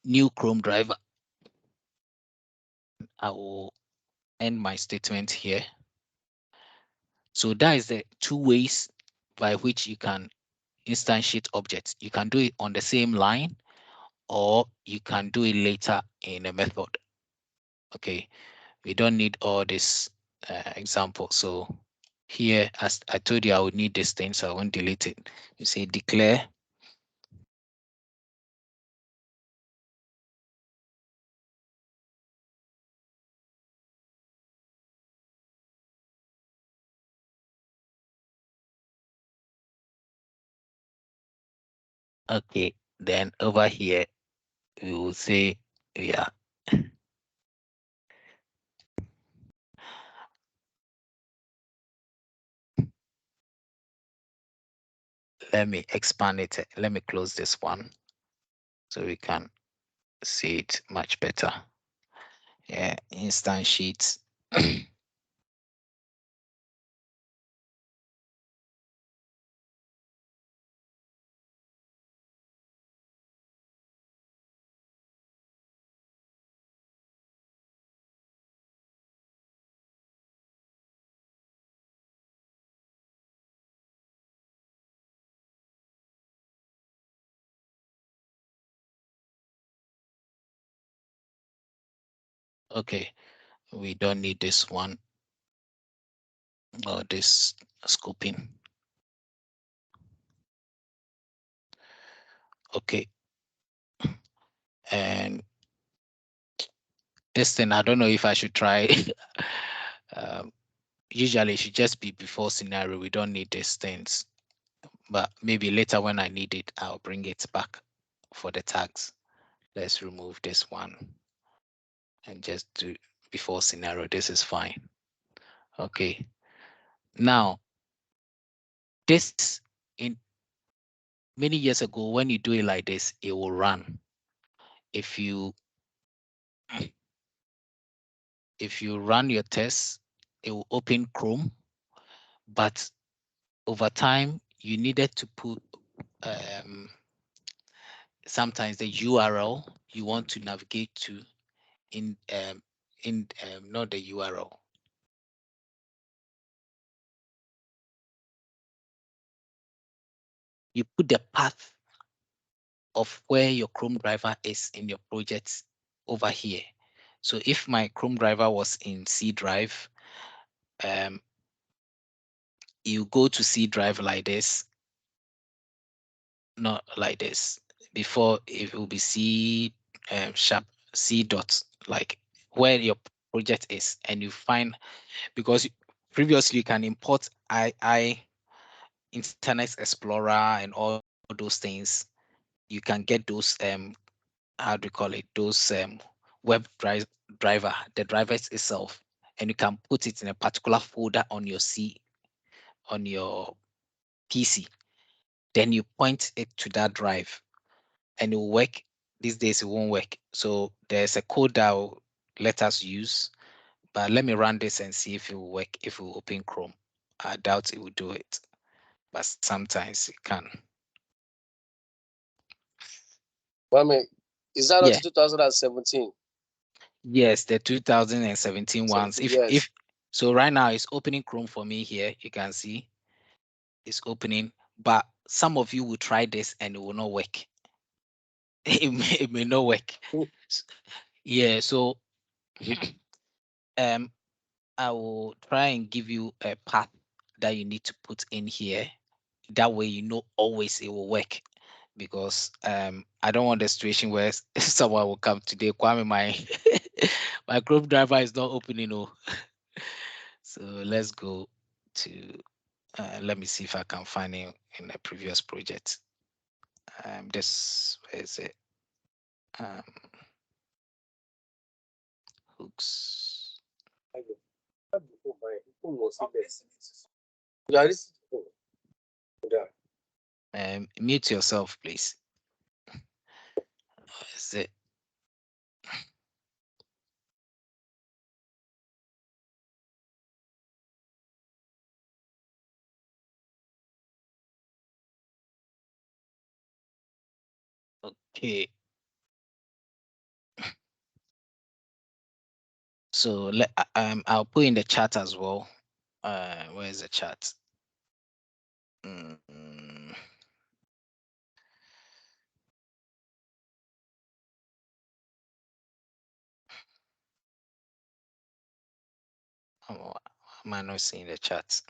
New Chrome driver. I will end my statement here. So that is the two ways by which you can instantiate objects. You can do it on the same line, or you can do it later in a method. Okay, we don't need all this example. So here, as I told you, I would need this thing, so I won't delete it. You say declare. Okay, then over here, we will say, yeah. Let me expand it. Let me close this one so we can see it much better. Yeah, instant sheets. Okay, we don't need this one or this scoping. Okay, and this thing, I don't know if I should try. Usually it should just be before scenario. We don't need these things, but maybe later when I need it, I'll bring it back for the tags. Let's remove this one. and just do before scenario. This is fine. Okay. Now, this in many years ago, when you do it like this, it will run. If you if you run your tests, it will open Chrome, but over time you needed to put sometimes the URL you want to navigate to in not the URL. You put the path of where your Chrome driver is in your project over here. So if my Chrome driver was in C drive, you go to C drive like this, not like this. Before it will be C sharp C dot, like where your project is, and you find, because previously you can import I Internet Explorer and all those things. You can get those how do you call it, those driver, the drivers itself, and you can put it in a particular folder on your on your PC. Then you point it to that drive and it will work. These days it won't work. So there's a code that will let us use, but let me run this and see if it will work, if it will open Chrome. I doubt it will do it, but sometimes it can. Mami, is that not Yeah. 2017? Yes, the 2017 ones. If Yes. if so right now it's opening Chrome for me here. You can see it's opening, but some of you will try this and it will not work. It may not work. Yeah, so um I will try and give you a path that you need to put in here. That way you know always it will work. Because I don't want the situation where someone will come today, Kwame, my my Chrome driver is not opening. Oh. So let's go to let me see if I can find it in a previous project. This is it. Um, hooks. Mute yourself, please. Is it? Okay. So I'll put in the chat as well. Where is the chat? Mm, oh, am I not seeing the chat?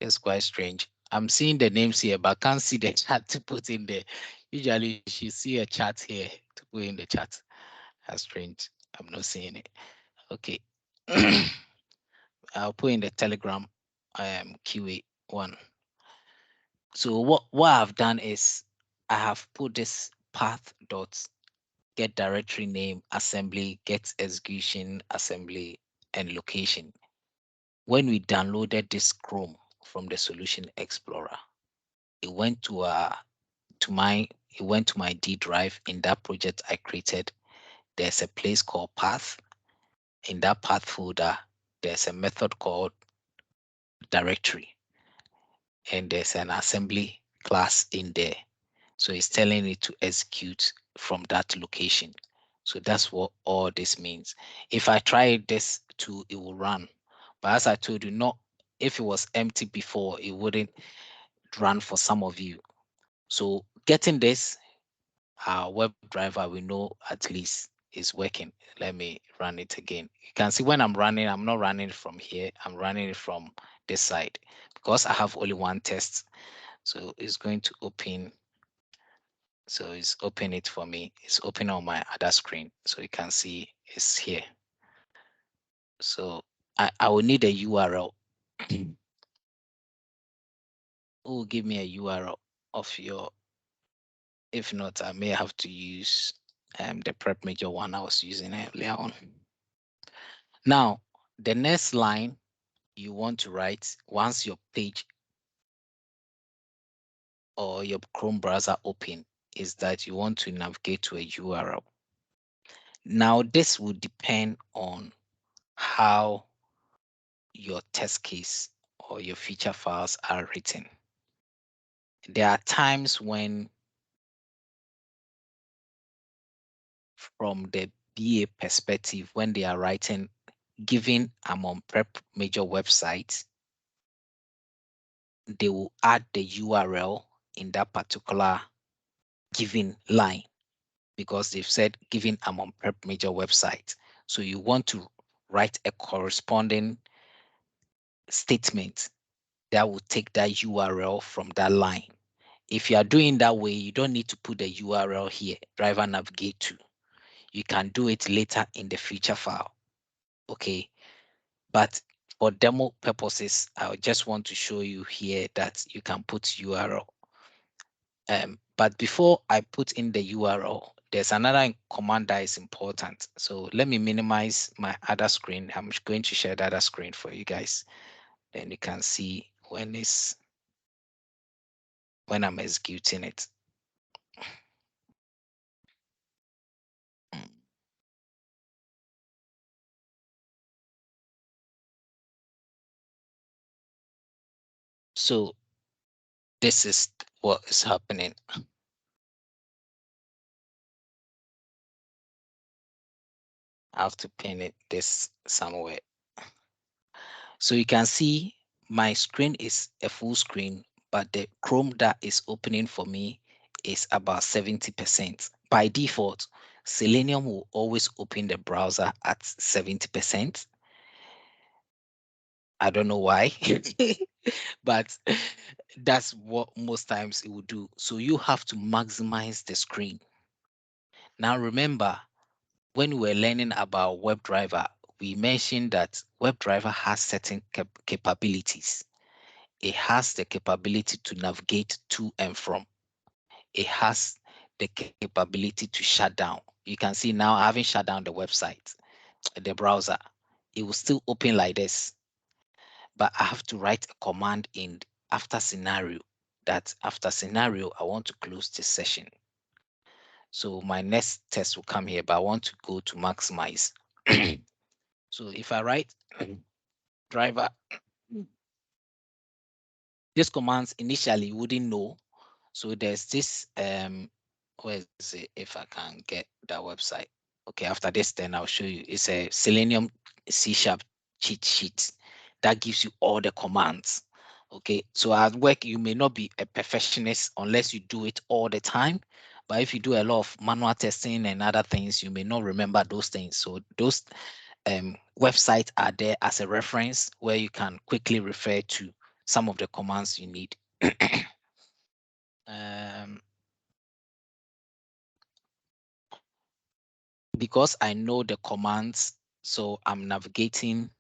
It's quite strange. I'm seeing the names here, but I can't see the chat to put in there. Usually, you should see a chat here to put in the chat. That's strange. I'm not seeing it. Okay. I'll put in the Telegram QA one. So what I've done is I have put this path dot get directory name assembly, get execution assembly, and location. When we downloaded this Chrome from the Solution Explorer, it went to my D drive. In that project I created, there's a place called path. In that path folder, there's a method called directory, and there's an assembly class in there. So it's telling it to execute from that location. So that's what all this means. If I try this too, it will run. But as I told you, not if it was empty before, it wouldn't run for some of you. So getting this, our WebDriver, we know at least is working. Let me run it again. You can see when I'm running, I'm not running it from here. I'm running it from this side because I have only one test. So it's going to open. So it's open it for me. It's open on my other screen. So you can see it's here. So I will need a URL. Who will give me a URL of your? If not, I may have to use the prep major one I was using earlier on. Now, the next line you want to write once your page or your Chrome browser open is that you want to navigate to a URL. Now, this will depend on how your test case or your feature files are written. There are times when, from the BA perspective, when they are writing, given I'm on prep major website, they will add the URL in that particular given line because they've said given I'm on prep major website. So you want to write a corresponding statement that will take that URL from that line. If you are doing that way, you don't need to put the URL here, driver navigate to. You can do it later in the feature file. Okay. But for demo purposes, I just want to show you here that you can put URL. But before I put in the URL, there's another command that is important. So let me minimize my other screen. I'm going to share the other screen for you guys. Then you can see when I'm executing it. So this is what is happening. I have to pin it this somewhere. So you can see my screen is a full screen, but the Chrome that is opening for me is about 70%. By default, Selenium will always open the browser at 70%. I don't know why, but that's what most times it will do. So you have to maximize the screen. Now remember, when we were learning about Webdriver, we mentioned that Webdriver has certain capabilities. It has the capability to navigate to and from. It has the capability to shut down. You can see now I haven't shut down the website, the browser. It will still open like this. But I have to write a command in after scenario that after scenario, I want to close this session. So my next test will come here, but I want to go to maximize. So if I write driver, these commands initially you wouldn't know. So there's this where is it if I can get that website? Okay, after this, then I'll show you. It's a Selenium C# cheat sheet that gives you all the commands. Okay, so at work you may not be a perfectionist unless you do it all the time. But if you do a lot of manual testing and other things, you may not remember those things. So those websites are there as a reference where you can quickly refer to some of the commands you need. um, because I know the commands, so I'm navigating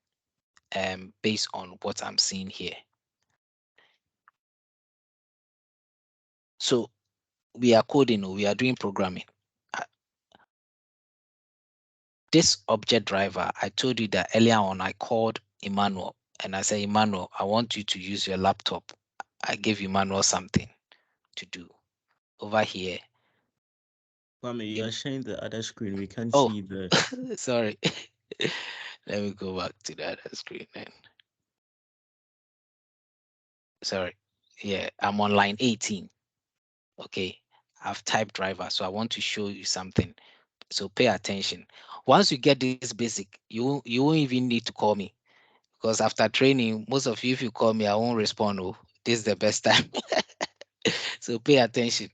based on what I'm seeing here. So we are coding, or we are doing programming. Uh, This object driver, I told you that earlier on I called Emmanuel and I said, Emmanuel, I want you to use your laptop. I gave Emmanuel something to do over here. Kwame, you are sharing the other screen. We can't Oh, see the. sorry. Let me go back to the other screen then. Sorry. Yeah, I'm on line 18. Okay, I've typed driver, so I want to show you something. So pay attention. Once you get this basic, you won't even need to call me because after training, most of you, if you call me, I won't respond. Oh, this is the best time. So pay attention.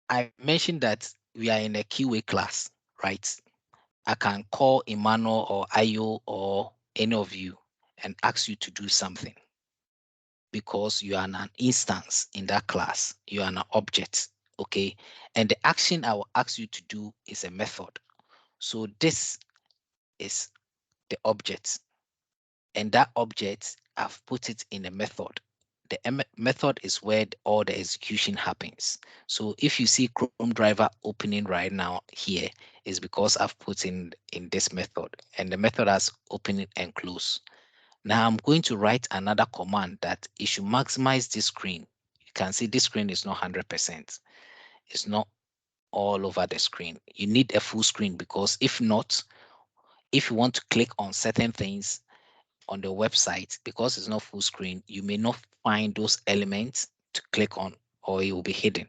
I mentioned that we are in a QA class, right? I can call Emmanuel or Ayo or any of you and ask you to do something because you are an instance in that class. You are an object, okay? And the action I will ask you to do is a method. So this is the object, and that object I've put it in a method. The method is where all the execution happens. So if you see Chrome driver opening right now here, is because I've put in this method, and the method has open and close. Now I'm going to write another command that it should maximize this screen. You can see this screen is not 100%. It's not all over the screen. You need a full screen, because if not, if you want to click on certain things on the website, because it's not full screen, you may not find those elements to click on, or it will be hidden.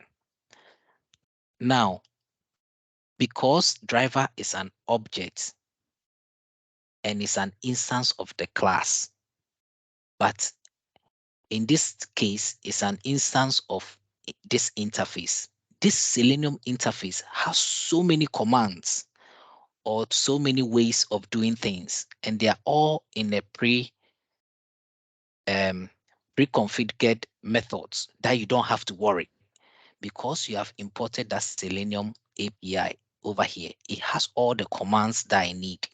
Now, because driver is an object and is an instance of the class, but in this case, it's an instance of this interface. This Selenium interface has so many commands or so many ways of doing things, and they are all in a pre-configured methods that you don't have to worry, because you have imported that Selenium API over here. It has all the commands that I need,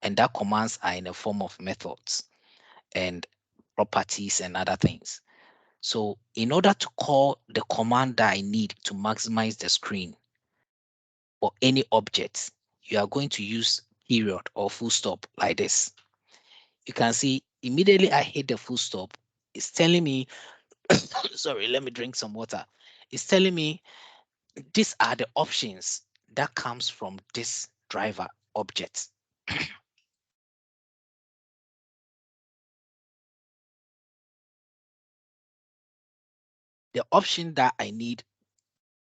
and that commands are in a form of methods and properties and other things. So in order to call the command that I need to maximize the screen for any object, you are going to use period or full stop like this. You can see immediately I hit the full stop, it's telling me, sorry, let me drink some water. It's telling me these are the options that comes from this driver object. The option that I need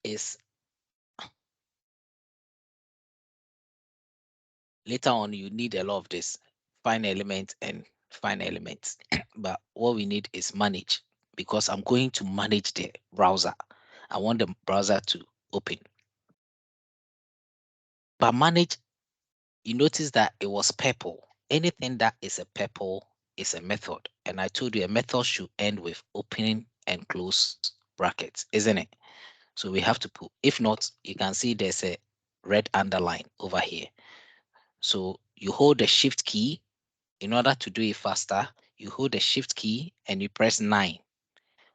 is, later on you need a lot of this, find element and find elements. But what we need is manage, because I'm going to manage the browser. I want the browser to open. But manage, you notice that it was purple. Anything that is a purple is a method. And I told you a method should end with opening and close brackets, isn't it? So we have to put, if not, you can see there's a red underline over here. So you hold the shift key. In order to do it faster, you hold the shift key and you press 9.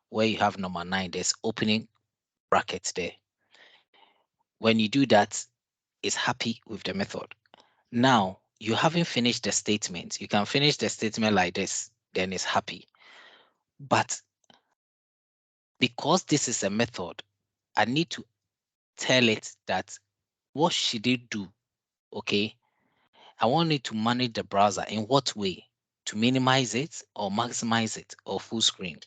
Where you have number 9, there's opening brackets there. When you do that, it's happy with the method. Now, you haven't finished the statement. You can finish the statement like this, then it's happy. But because this is a method, I need to tell it that what should it do? Okay. I want it to manage the browser in what way? To minimize it or maximize it or full screen.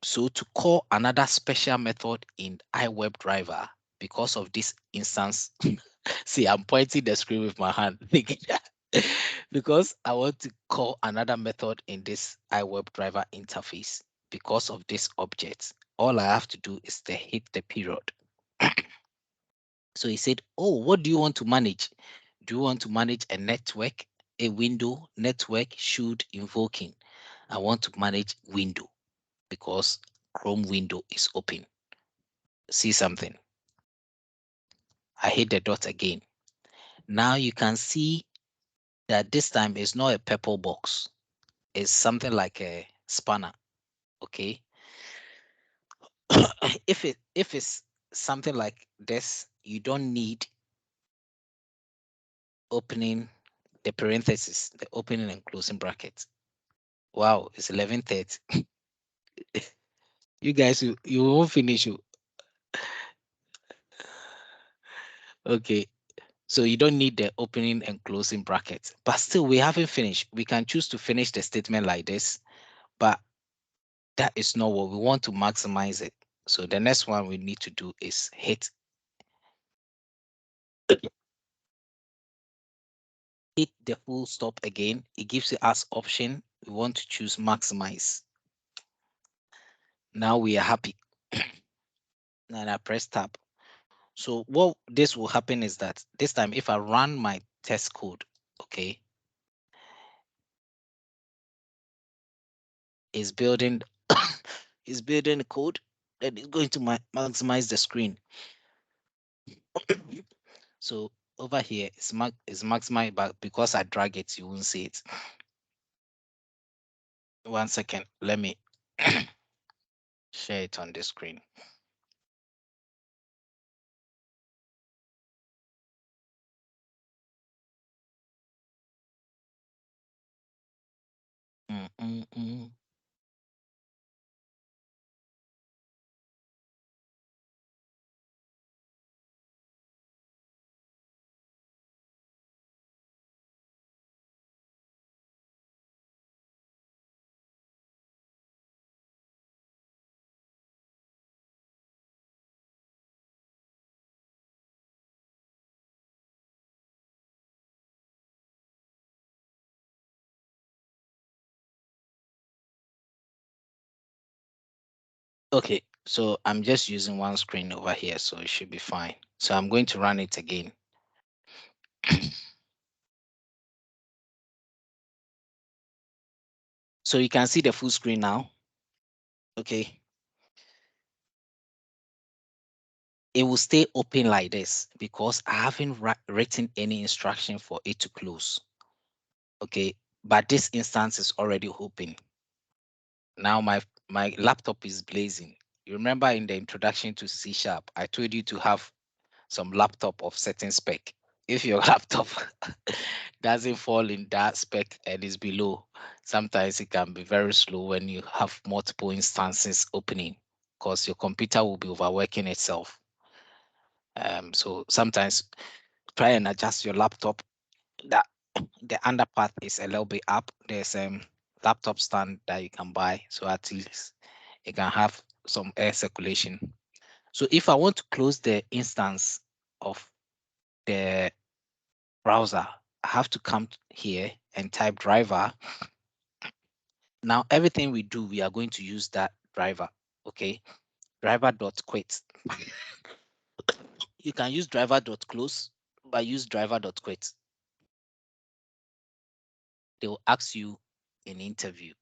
So to call another special method in iWebdriver, because of this instance, see, I'm pointing the screen with my hand, thinking that because I want to call another method in this iWebdriver interface because of this object, all I have to do is to hit the period. So he said, oh, what do you want to manage? Do you want to manage a network, a window, network, should, invoking? I want to manage window because Chrome window is open. See something? I hit the dot again. Now you can see that this time it's not a purple box. It's something like a spanner. Okay. if it's something like this, you don't need opening the parenthesis, the opening and closing brackets. Wow, it's 11:30. You guys, you won't finish. Okay. So you don't need the opening and closing brackets, but still we haven't finished. We can choose to finish the statement like this, but that is not what we want, to maximize it. So the next one we need to do is hit the full stop again. It gives us option. We want to choose maximize. Now we are happy. And I press tab. So what this will happen is that this time if I run my test code, okay, is building is building the code that is going to maximize the screen. So over here is maximized, but because I drag it, you won't see it. 1 second, let me share it on the screen. Mm, mm, mm. Okay, so I'm just using one screen over here, so it should be fine. So I'm going to run it again. So you can see the full screen now. Okay, it will stay open like this because I haven't written any instruction for it to close. Okay, but this instance is already open. Now my laptop is blazing. You remember in the introduction to C Sharp, I told you to have some laptop of certain spec. If your laptop doesn't fall in that spec and is below, sometimes it can be very slow when you have multiple instances opening because your computer will be overworking itself. So sometimes try and adjust your laptop. That the under part is a little bit up. There's laptop stand that you can buy, so at least it can have some air circulation. So if I want to close the instance of the browser, I have to come here and type driver. Now everything we do, we are going to use that driver. Okay, driver.quit. You can use driver.close, but use driver.quit. They will ask you in interview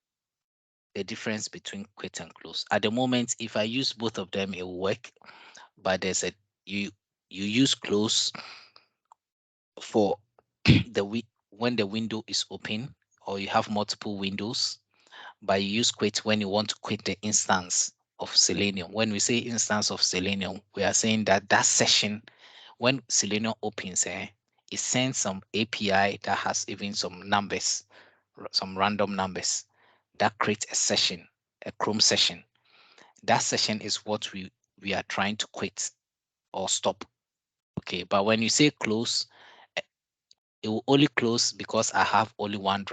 the difference between quit and close. At the moment, if I use both of them, it will work. But there's a you you use close for when the window is open or you have multiple windows, but you use quit when you want to quit the instance of Selenium. When we say instance of Selenium, we are saying that that session, when Selenium opens, it sends some API that has even some numbers, some random numbers that create a session, a Chrome session. That session is what we are trying to quit or stop. Okay, but when you say close, eh, it will only close because I have only one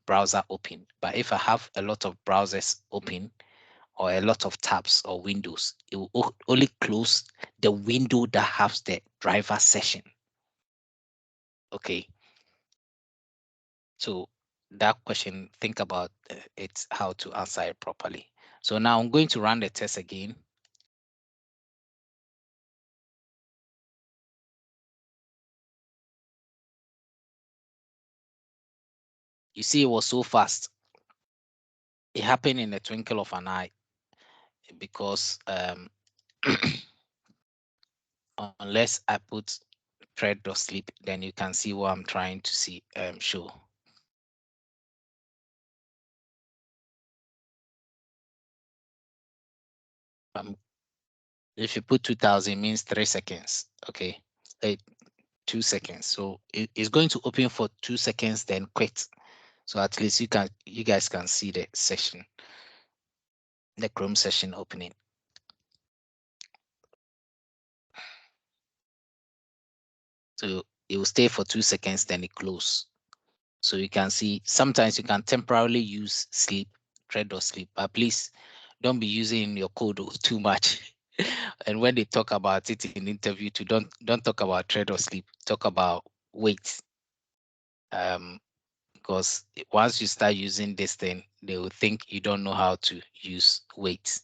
browser open. But if I have a lot of browsers open or a lot of tabs or windows, it will only close the window that has the driver session. Okay, so that question, think about it, how to answer it properly. So now I'm going to run the test again. You see, it was so fast. It happened in the twinkle of an eye because unless I put thread or sleep, then you can see what I'm trying to see show. If you put 2000 means 3 seconds. Okay, 2 seconds. So it's going to open for 2 seconds, then quit. So at least you guys can see the session, the Chrome session opening. So it will stay for 2 seconds, then it close. So you can see sometimes you can temporarily use sleep, thread or sleep, but please don't be using your code too much. And when they talk about it in interview, to don't talk about thread or sleep. Talk about wait. Because once you start using this thing, they will think you don't know how to use wait.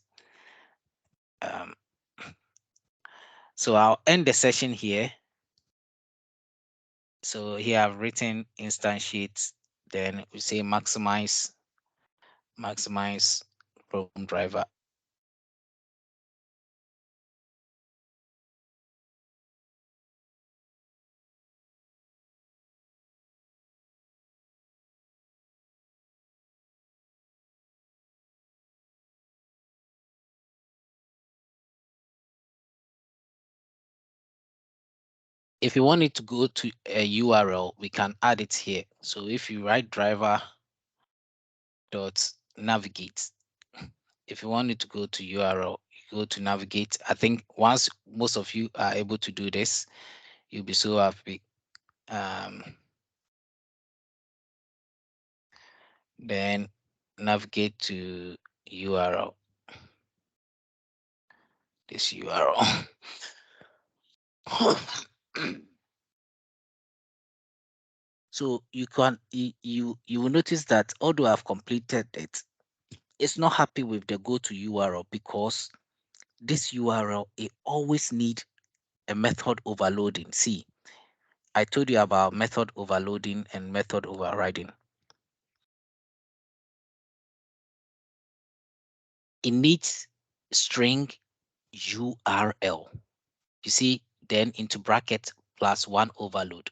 Um, so I'll end the session here. So here I've written instantiate, then we say maximize Chrome driver. If you want it to go to a URL, we can add it here. So if you write driver dot navigate, if you want it to go to URL, you go to navigate. I think once most of you are able to do this, you'll be so happy. Then navigate to URL. This URL. So you can you will notice that although I've completed it, it's not happy with the go to URL because this URL it always need a method overloading. See, I told you about method overloading and method overriding. It needs string URL. You see, then into bracket plus one overload.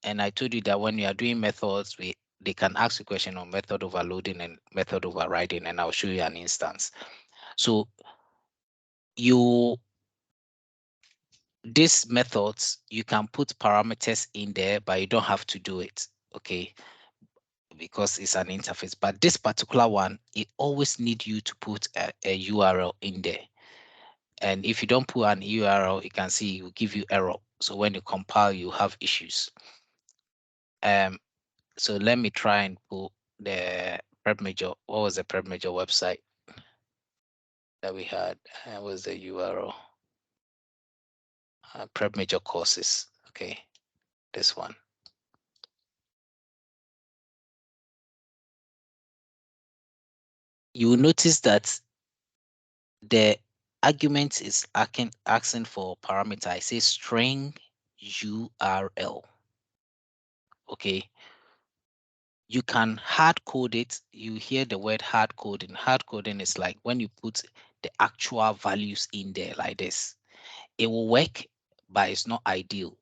And I told you that when you are doing methods, they can ask a question on method overloading and method overriding, and I'll show you an instance. So you these methods, you can put parameters in there, but you don't have to do it, okay? Because it's an interface. But this particular one, it always need you to put a URL in there. And if you don't put an URL, you can see it will give you error. So when you compile, you have issues. So let me try and put the prep major. What was the prep major website that we had? What was the URL? Prep major courses. Okay, this one. You will notice that the argument is asking for parameter. I say string URL. Okay, you can hard code it. You hear the word hard coding. Hard coding is like when you put the actual values in there like this. It will work, but it's not ideal.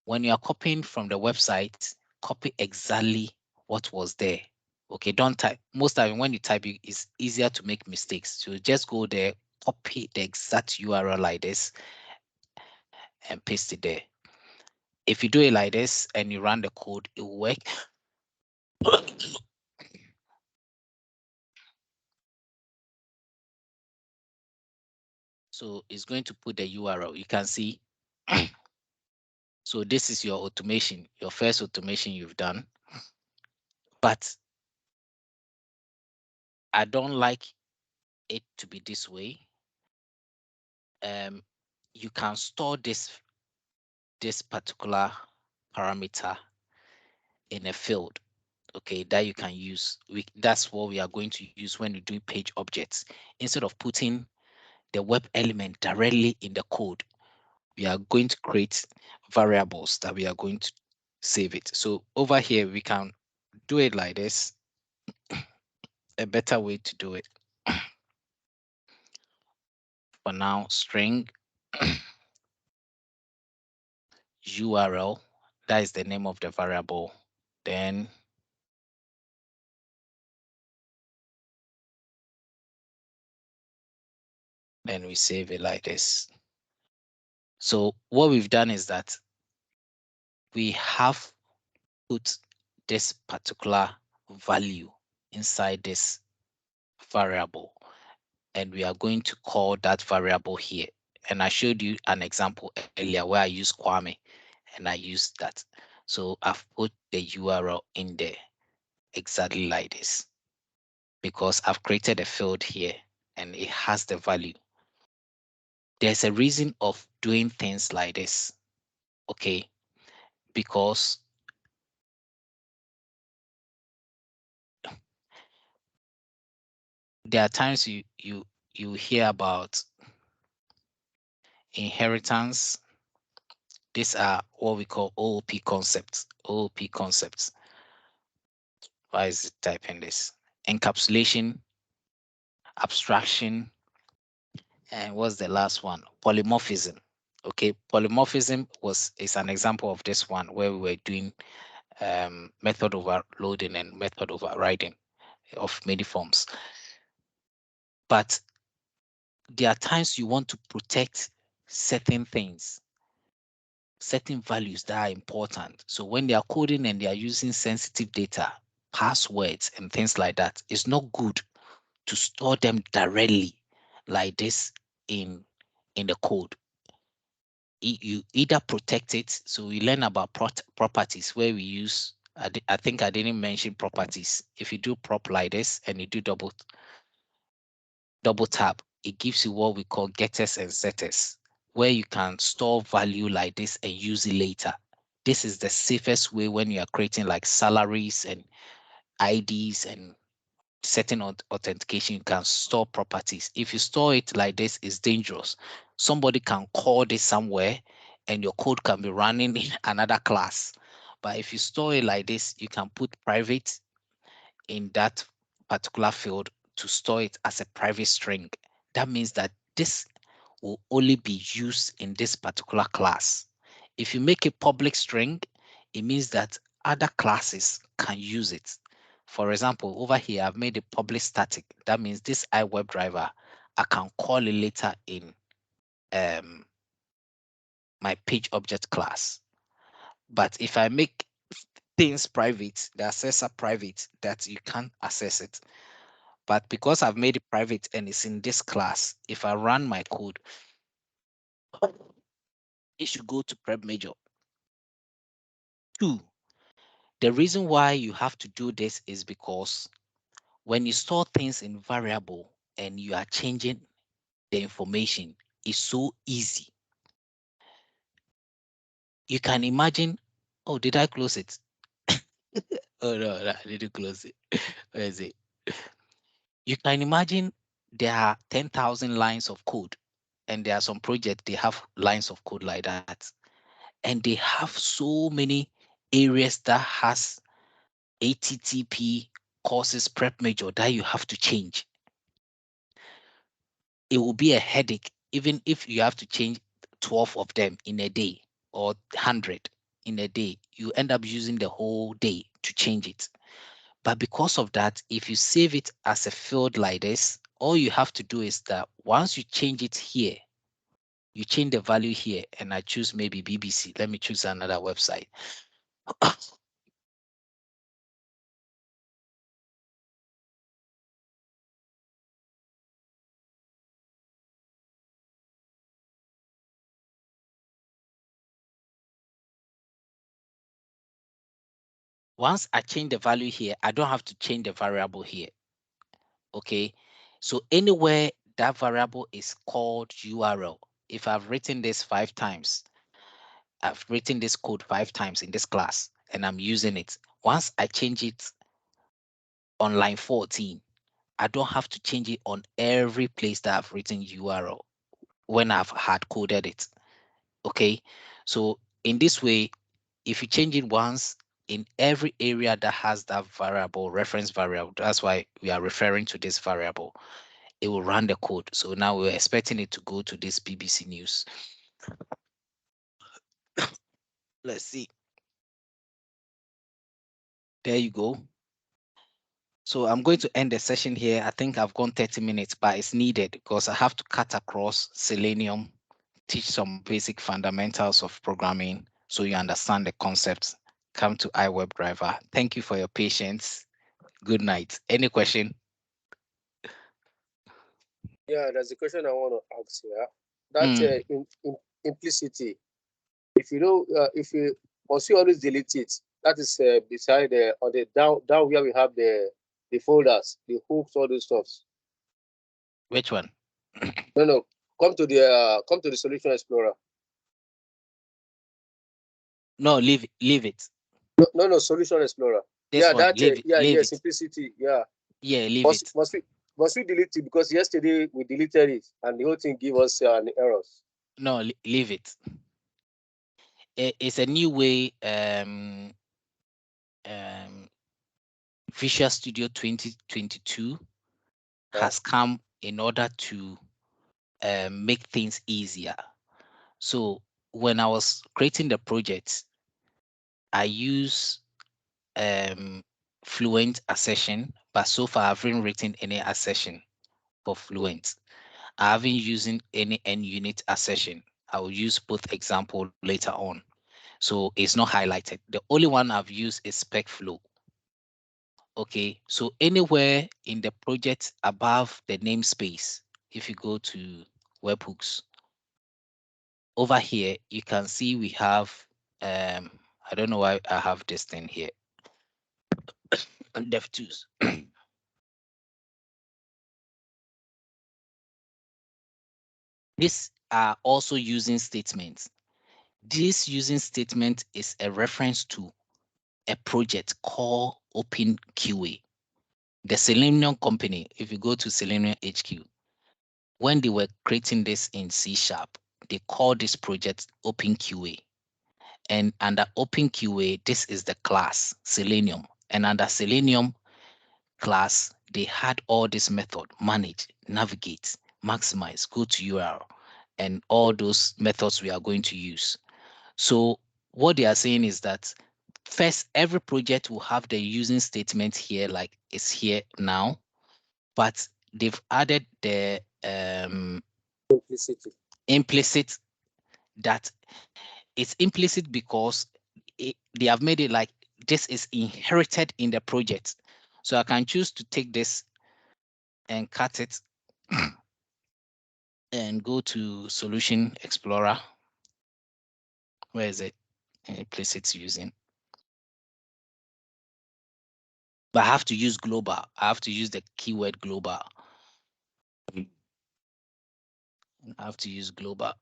When you are copying from the website, copy exactly what was there. Okay, don't type. Most time when you type, it's easier to make mistakes. So just go there, copy the exact URL like this, and paste it there. If you do it like this and you run the code, it will work. So it's going to put the URL. You can see. So this is your automation, your first automation you've done. But I don't like it to be this way. You can store this particular parameter in a field, okay, that you can use. That's what we are going to use when you do page objects. Instead of putting the web element directly in the code, we are going to create variables that we are going to save it. So over here, we can do it like this. A better way to do it. For now, string URL, that is the name of the variable. Then we save it like this. So what we've done is that we have put this particular value inside this variable, and we are going to call that variable here. And I showed you an example earlier where I used Kwame and I used that. So I've put the URL in there exactly like this because I've created a field here and it has the value. There's a reason of doing things like this, okay? Because there are times you hear about inheritance. These are what we call OOP concepts. OOP concepts. Why is it typing this? Encapsulation, abstraction, and what's the last one? Polymorphism. Okay, polymorphism is an example of this one where we were doing method overloading and method overriding of many forms. But there are times you want to protect certain things. certain values that are important. So when they are coding and they are using sensitive data, passwords and things like that, it's not good to store them directly like this in the code. You either protect it. So we learn about properties where we use. I think I didn't mention properties. If you do prop like this and you do double tap, it gives you what we call getters and setters, where you can store value like this and use it later. This is the safest way when you are creating like salaries and IDs and setting authentication. You can store properties. If you store it like this, it's dangerous. Somebody can call this somewhere and your code can be running in another class. But if you store it like this, you can put private in that particular field to store it as a private string. That means that this will only be used in this particular class. If you make a public string, it means that other classes can use it. For example, over here, I've made a public static. That means this iWebdriver, I can call it later in um, my page object class. But if I make things private, the accessor private, that you can't access it. But because I've made it private and it's in this class, if I run my code, it should go to prep major. Two, the reason why you have to do this is because when you store things in variable and you are changing the information, it's so easy. You can imagine, oh, did I close it? Oh no, I didn't close it. Where is it? You can imagine there are 10,000 lines of code, and there are some projects they have lines of code like that, and they have so many areas that has ATTP courses prep major that you have to change. It will be a headache even if you have to change 12 of them in a day or 100 in a day. You end up using the whole day to change it. But because of that, if you save it as a field like this, all you have to do is that once you change it here, you change the value here, and I choose maybe BBC. Let me choose another website. Once I change the value here, I don't have to change the variable here. Okay. So anywhere that variable is called URL, if I've written this 5 times, I've written this code 5 times in this class and I'm using it. Once I change it on line 14, I don't have to change it on every place that I've written URL when I've hard coded it. Okay. So in this way, if you change it once in every area that has that variable, reference variable, that's why we are referring to this variable, it will run the code. So now we're expecting it to go to this BBC News. Let's see. There you go. So I'm going to end the session here. I think I've gone 30 minutes, but it's needed because I have to cut across Selenium, teach some basic fundamentals of programming so you understand the concepts. Come to iWebdriver. Thank you for your patience. Good night. Any question? Yeah, that's the question I want to ask here. That Mm, implicity. If you know, if you must you always delete it. That is beside on the down where we have the folders, the hooks, all those stuffs. which one? No, no. Come to the Solution Explorer. No, leave it. No, no, no, Solution Explorer. This Yeah, one, that leave it, yeah, leave yeah, it. simplicity. Yeah, Yeah, leave must it. must we must we delete it because yesterday we deleted it and the whole thing gave us an errors. No, leave it. It's a new way. Um, Visual Studio 2022 Yeah. has come in order to make things easier. So when I was creating the project, I use Fluent accession, but so far I haven't written any accession for Fluent. I haven't using any NUnit accession. I will use both example later on. so it's not highlighted. The only one I've used is spec flow. Okay, so anywhere in the project above the namespace, if you go to webhooks, over here you can see we have I don't know why I have this thing here on dev tools. These are also using statements. This using statement is a reference to a project called OpenQA. The Selenium company, if you go to Selenium HQ, when they were creating this in C#, they called this project OpenQA. And under OpenQA, this is the class Selenium. And under Selenium class, they had all this method: manage, navigate, maximize, go to URL, and all those methods we are going to use. So what they are saying is that first, every project will have the using statement here, like it's here now, but they've added the Simplicity. implicit, that it's implicit because they have made it like this is inherited in the project. So I can choose to take this and cut it and go to Solution Explorer. Where is it? Implicit using. But I have to use global. I have to use the keyword global. I have to use global.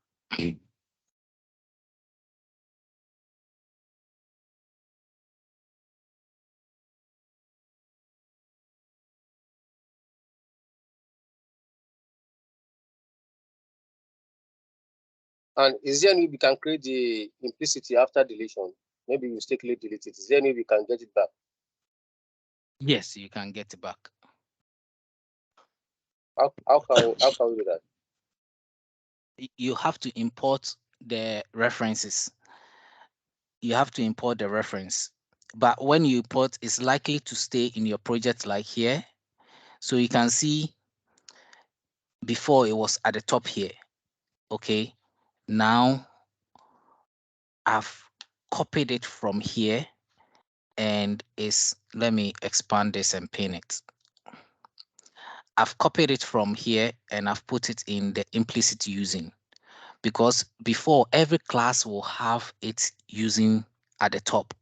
And is there any way we can create the implicity after deletion? Maybe you mistakenly delete it. Is there any way we can get it back? Yes, you can get it back. How can we do that? You have to import the references. You have to import the reference. But when you import, it's likely to stay in your project like here. So you can see before it was at the top here. Okay. Now I've copied it from here and let me expand this and pin it. I've copied it from here and I've put it in the implicit using, because before every class will have its using at the top.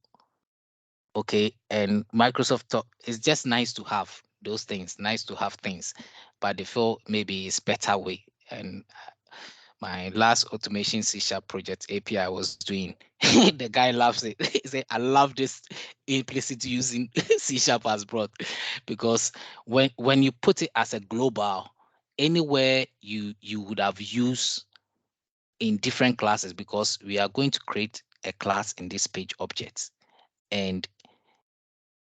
Okay, and Microsoft it's just nice to have those things, nice to have things, but they feel maybe it's better way. And my last automation C# project API I was doing, the guy loves it. He said, I love this implicit using C# has brought, because when you put it as a global, anywhere you would have used in different classes, because we are going to create a class in this page object. And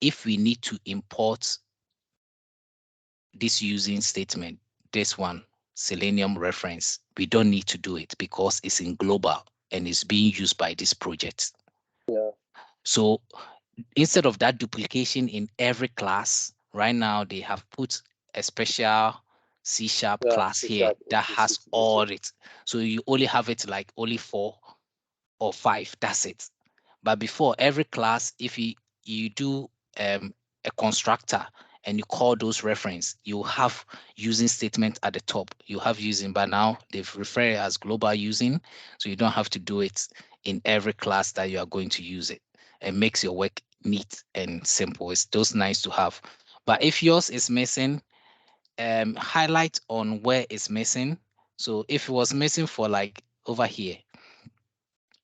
if we need to import this using statement, this one, Selenium reference, we don't need to do it because it's in global and it's being used by this project. Yeah. So instead of that duplication in every class, right now they have put a special C# class C# here that has implicit all using. it. So you only have it like only 4 or 5, that's it. But before, every class, if you do a constructor and you call those reference, you have using statement at the top. You have using, but now they've referred it as global using, so you don't have to do it in every class that you are going to use it. It makes your work neat and simple. It's those nice to have. But if yours is missing, highlight on where it's missing. So if it was missing for like over here,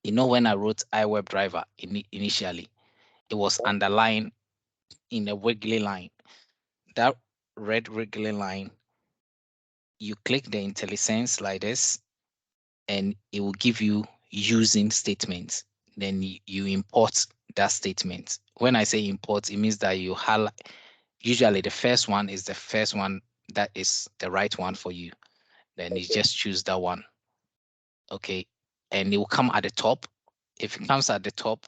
when I wrote iWebdriver initially, it was underlined in a wiggly line. That red wiggly line, you click the IntelliSense like this, and it will give you using statements. Then you import that statement. When I say import, it means that you highlight. Usually, the first one is the first one that is the right one for you. Then you just choose that one. Okay, and it will come at the top. If it comes at the top,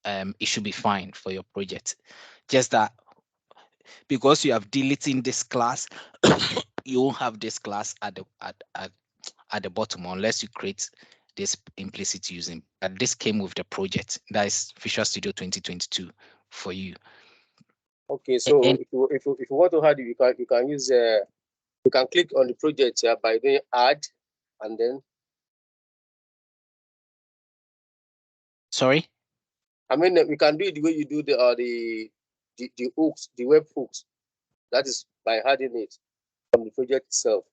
it should be fine for your project. Just that because you have deleting this class, you won't have this class at the bottom unless you create this implicit using. But this came with the project. That is Visual Studio 2022 for you. Okay, so And if you want to add, you can use you can click on the project here by doing add, and then sorry. I mean we can do it the way you do the hooks, the web hooks. That is by adding it from the project itself.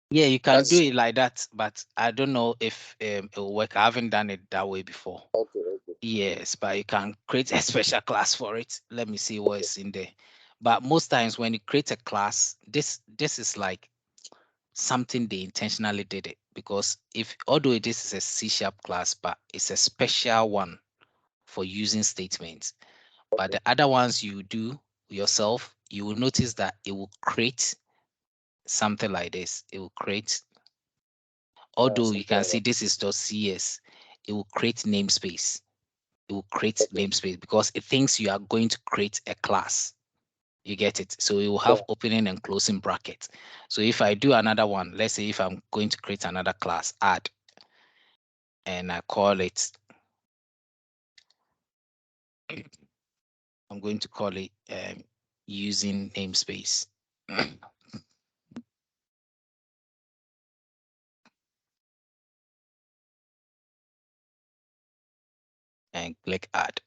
Yeah, you can do That's it like that, but I don't know if it will work. I haven't done it that way before. okay. Okay. Yes, but you can create a special class for it. Let me see what is in there. But most times when you create a class, this is like something they intentionally did it, because if although this is a C# class, but it's a special one for using statements. But the other ones you do yourself, you will notice that it will create something like this. It will create, although you Something can like see that. this is .cs, it will create namespace. It will create Okay. namespace because it thinks you are going to create a class. You get it? So it will Yeah. have opening and closing brackets. So if I do another one, let's say if I'm going to create another class, add, and I call it, I'm going to call it using namespace. And click add.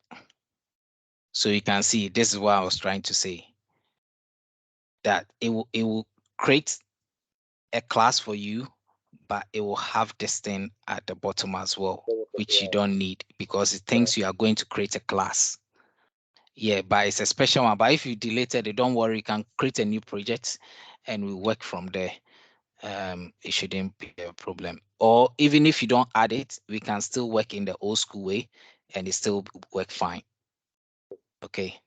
So you can see this is what I was trying to say, that it will create a class for you, but it will have this thing at the bottom as well, which you Yeah. don't need because it Yeah. thinks you are going to create a class. Yeah, but it's a special one. But if you deleted it, don't worry, you can create a new project and we work from there. It shouldn't be a problem. Or even if you don't add it, we can still work in the old school way and it still work fine. Okay.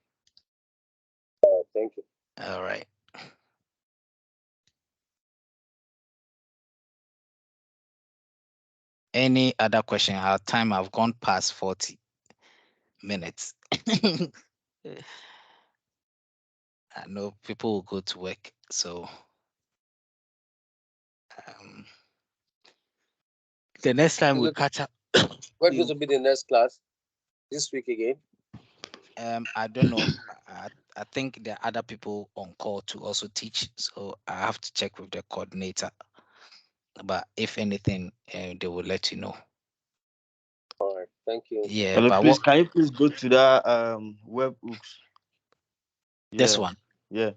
Thank you. All right. Any other question? Our time have gone past 40 minutes. I know people will go to work, so um, the next time we catch up, What we going to be the next class this week again? I don't know. I think there are other people on call to also teach, so I have to check with the coordinator. But if anything, they will let you know. All right. Thank you. Yeah, Hello, but please, what can you please go to that web hooks? this Yeah, one? yeah.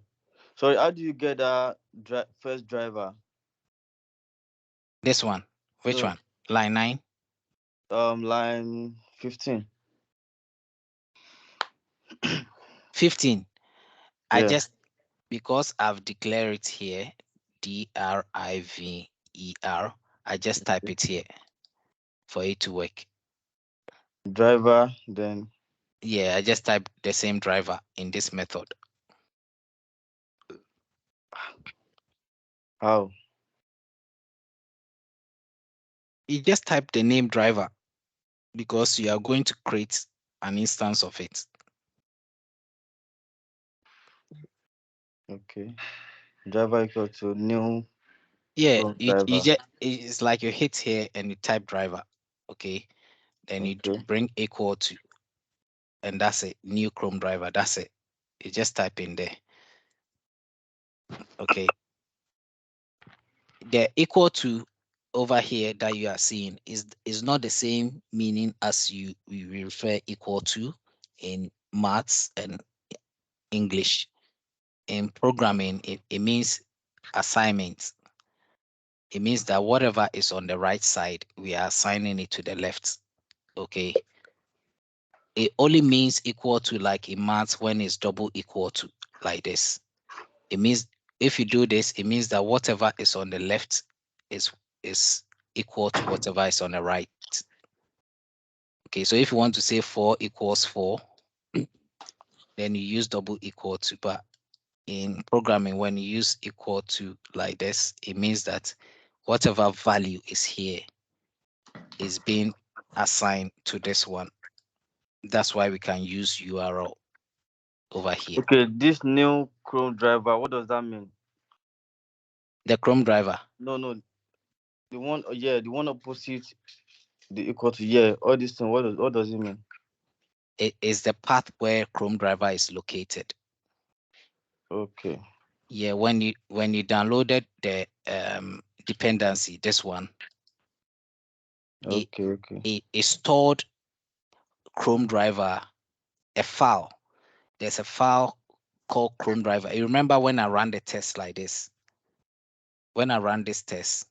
Sorry, how do you get that first driver? This one? Which No, one? Line 9? line 15. 15. I Yeah, just, because I've declared it here, DRIVER, I just type it here for it to work. driver, then Yeah, I just type the same driver in this method. how? You just type the name driver because you are going to create an instance of it. Okay. Driver equal to new Yeah, Chrome you driver. just, it's like you hit here and you type driver. Okay, then you Okay. bring equal to, and that's it. New Chrome driver. That's it. You just type in there. Okay, the equal to over here that you are seeing is not the same meaning as we refer equal to in maths and English. In programming, it means assignment. It means that whatever is on the right side, we are assigning it to the left. Okay. It only means equal to, like in maths, when it's double equal to, like this. It means if you do this, it means that whatever is on the left is is equal to whatever is on the right. Okay, so if you want to say 4 equals 4, then you use double equal to. But in programming, when you use equal to like this, it means that whatever value is here is being assigned to this one. That's why we can use URL over here. Okay, this new Chrome driver, what does that mean? The Chrome driver. No, no. The one, yeah, the one opposite the equal to, yeah. All this thing. What does it mean? It is the path where Chrome driver is located. Okay. Yeah, when you downloaded the dependency, this one, it Okay. Okay. it stored Chrome driver, a file. There's a file called Chrome driver. You remember when I ran the test like this? When I ran this test,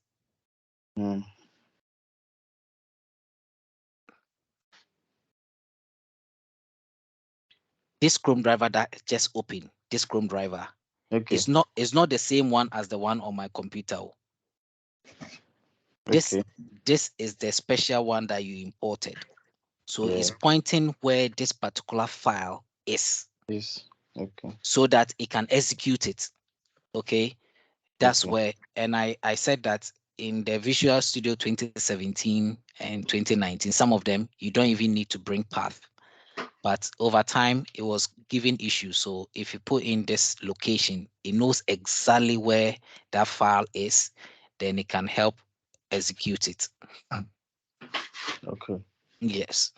Hmm. this Chrome driver that just opened, this Chrome driver, Okay. is not the same one as the one on my computer. This Okay. this is the special one that you imported. So Yeah. it's pointing where this particular file is Yes. Okay. so that it can execute it. Okay. That's Okay. where, and I said that in the Visual Studio 2017 and 2019, some of them you don't even need to bring path. But over time, it was giving issues. So if you put in this location, it knows exactly where that file is, then it can help execute it. Okay. Yes.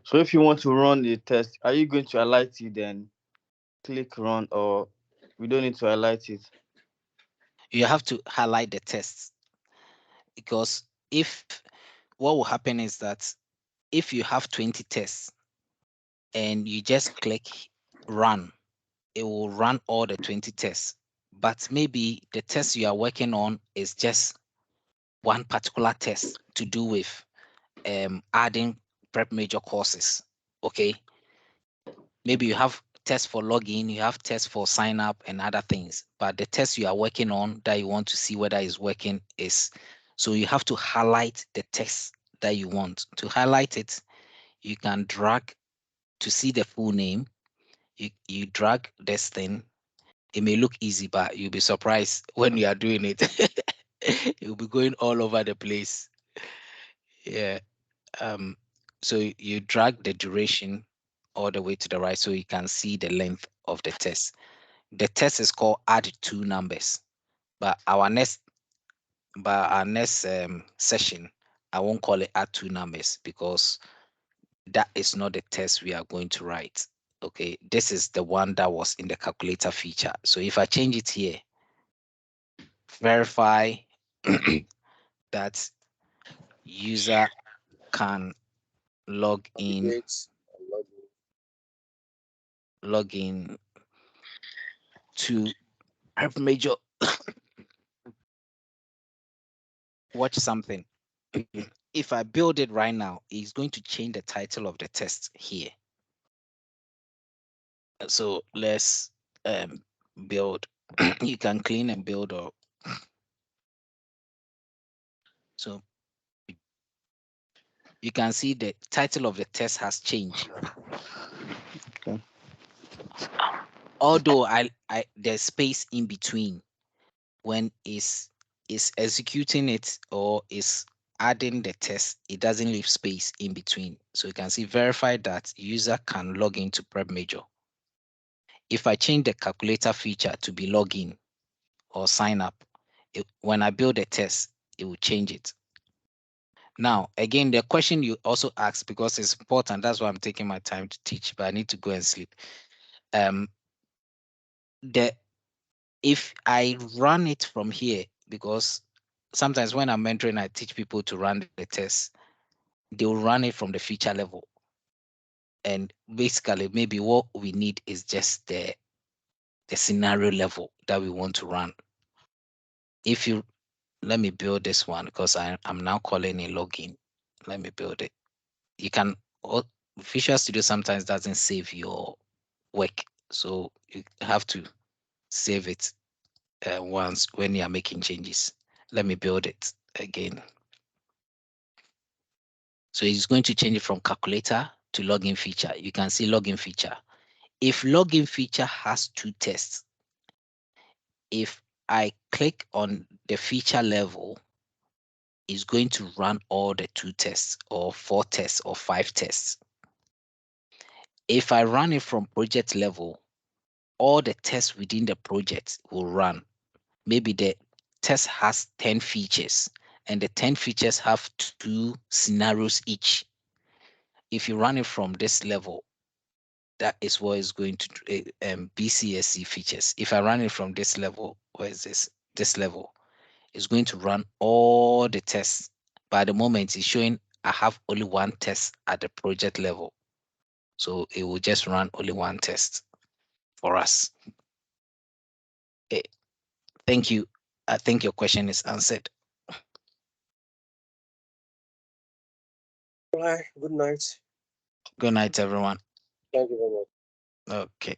So if you want to run the test, are you going to highlight it then click run, or we don't need to highlight it? You have to highlight the tests, because if what will happen is that if you have 20 tests and you just click run, it will run all the 20 tests. But maybe the test you are working on is just one particular test to do with adding prep major courses. Okay. Maybe you have tests for login, you have tests for sign up and other things, but the test you are working on that you want to see whether it's working is, so you have to highlight the text that you want. To highlight it, you can drag to see the full name. You drag this thing. It may look easy, but you'll be surprised when you are doing it. It will be going all over the place. Yeah. Um, so you drag the duration all the way to the right so you can see the length of the test. The test is called add two numbers, but our next session, I won't call it add two numbers because that is not the test we are going to write. Okay, this is the one that was in the calculator feature. So if I change it here, verify that user can log in Navigate and log in. log in to have major watch something. If I build it right now, it's going to change the title of the test here. So let's build. You can clean and build, or so you can see the title of the test has changed. Okay. Although there's space in between when is executing it or is adding the test, it doesn't leave space in between. So you can see verify that user can log into Prep Major. If I change the calculator feature to be login or sign up, when I build a test, it will change it. Now, again, the question you also asked, because it's important, that's why I'm taking my time to teach, but I need to go and sleep. Um, the if I run it from here, because sometimes when I'm mentoring, I teach people to run the test, they'll run it from the feature level. And basically, maybe what we need is just the scenario level that we want to run. If you let me build this one because I'm now calling it login. Let me build it. You can Visual Studio sometimes doesn't save your work, so you have to save it once when you are making changes. Let me build it again. So it's going to change it from calculator to login feature. You can see login feature. If login feature has two tests, if I click on the feature level, it's going to run all the two tests or four tests or five tests. If I run it from project level, all the tests within the project will run. Maybe the test has 10 features, and the 10 features have 2 scenarios each. If you run it from this level, that is what is going to BCSC features. If I run it from this level, where is this? This level is going to run all the tests. By the moment, it's showing I have only one test at the project level. So it will just run only one test for us. Eh, thank you. I think your question is answered. Bye. Good night. Good night, everyone. Thank you very much. Okay.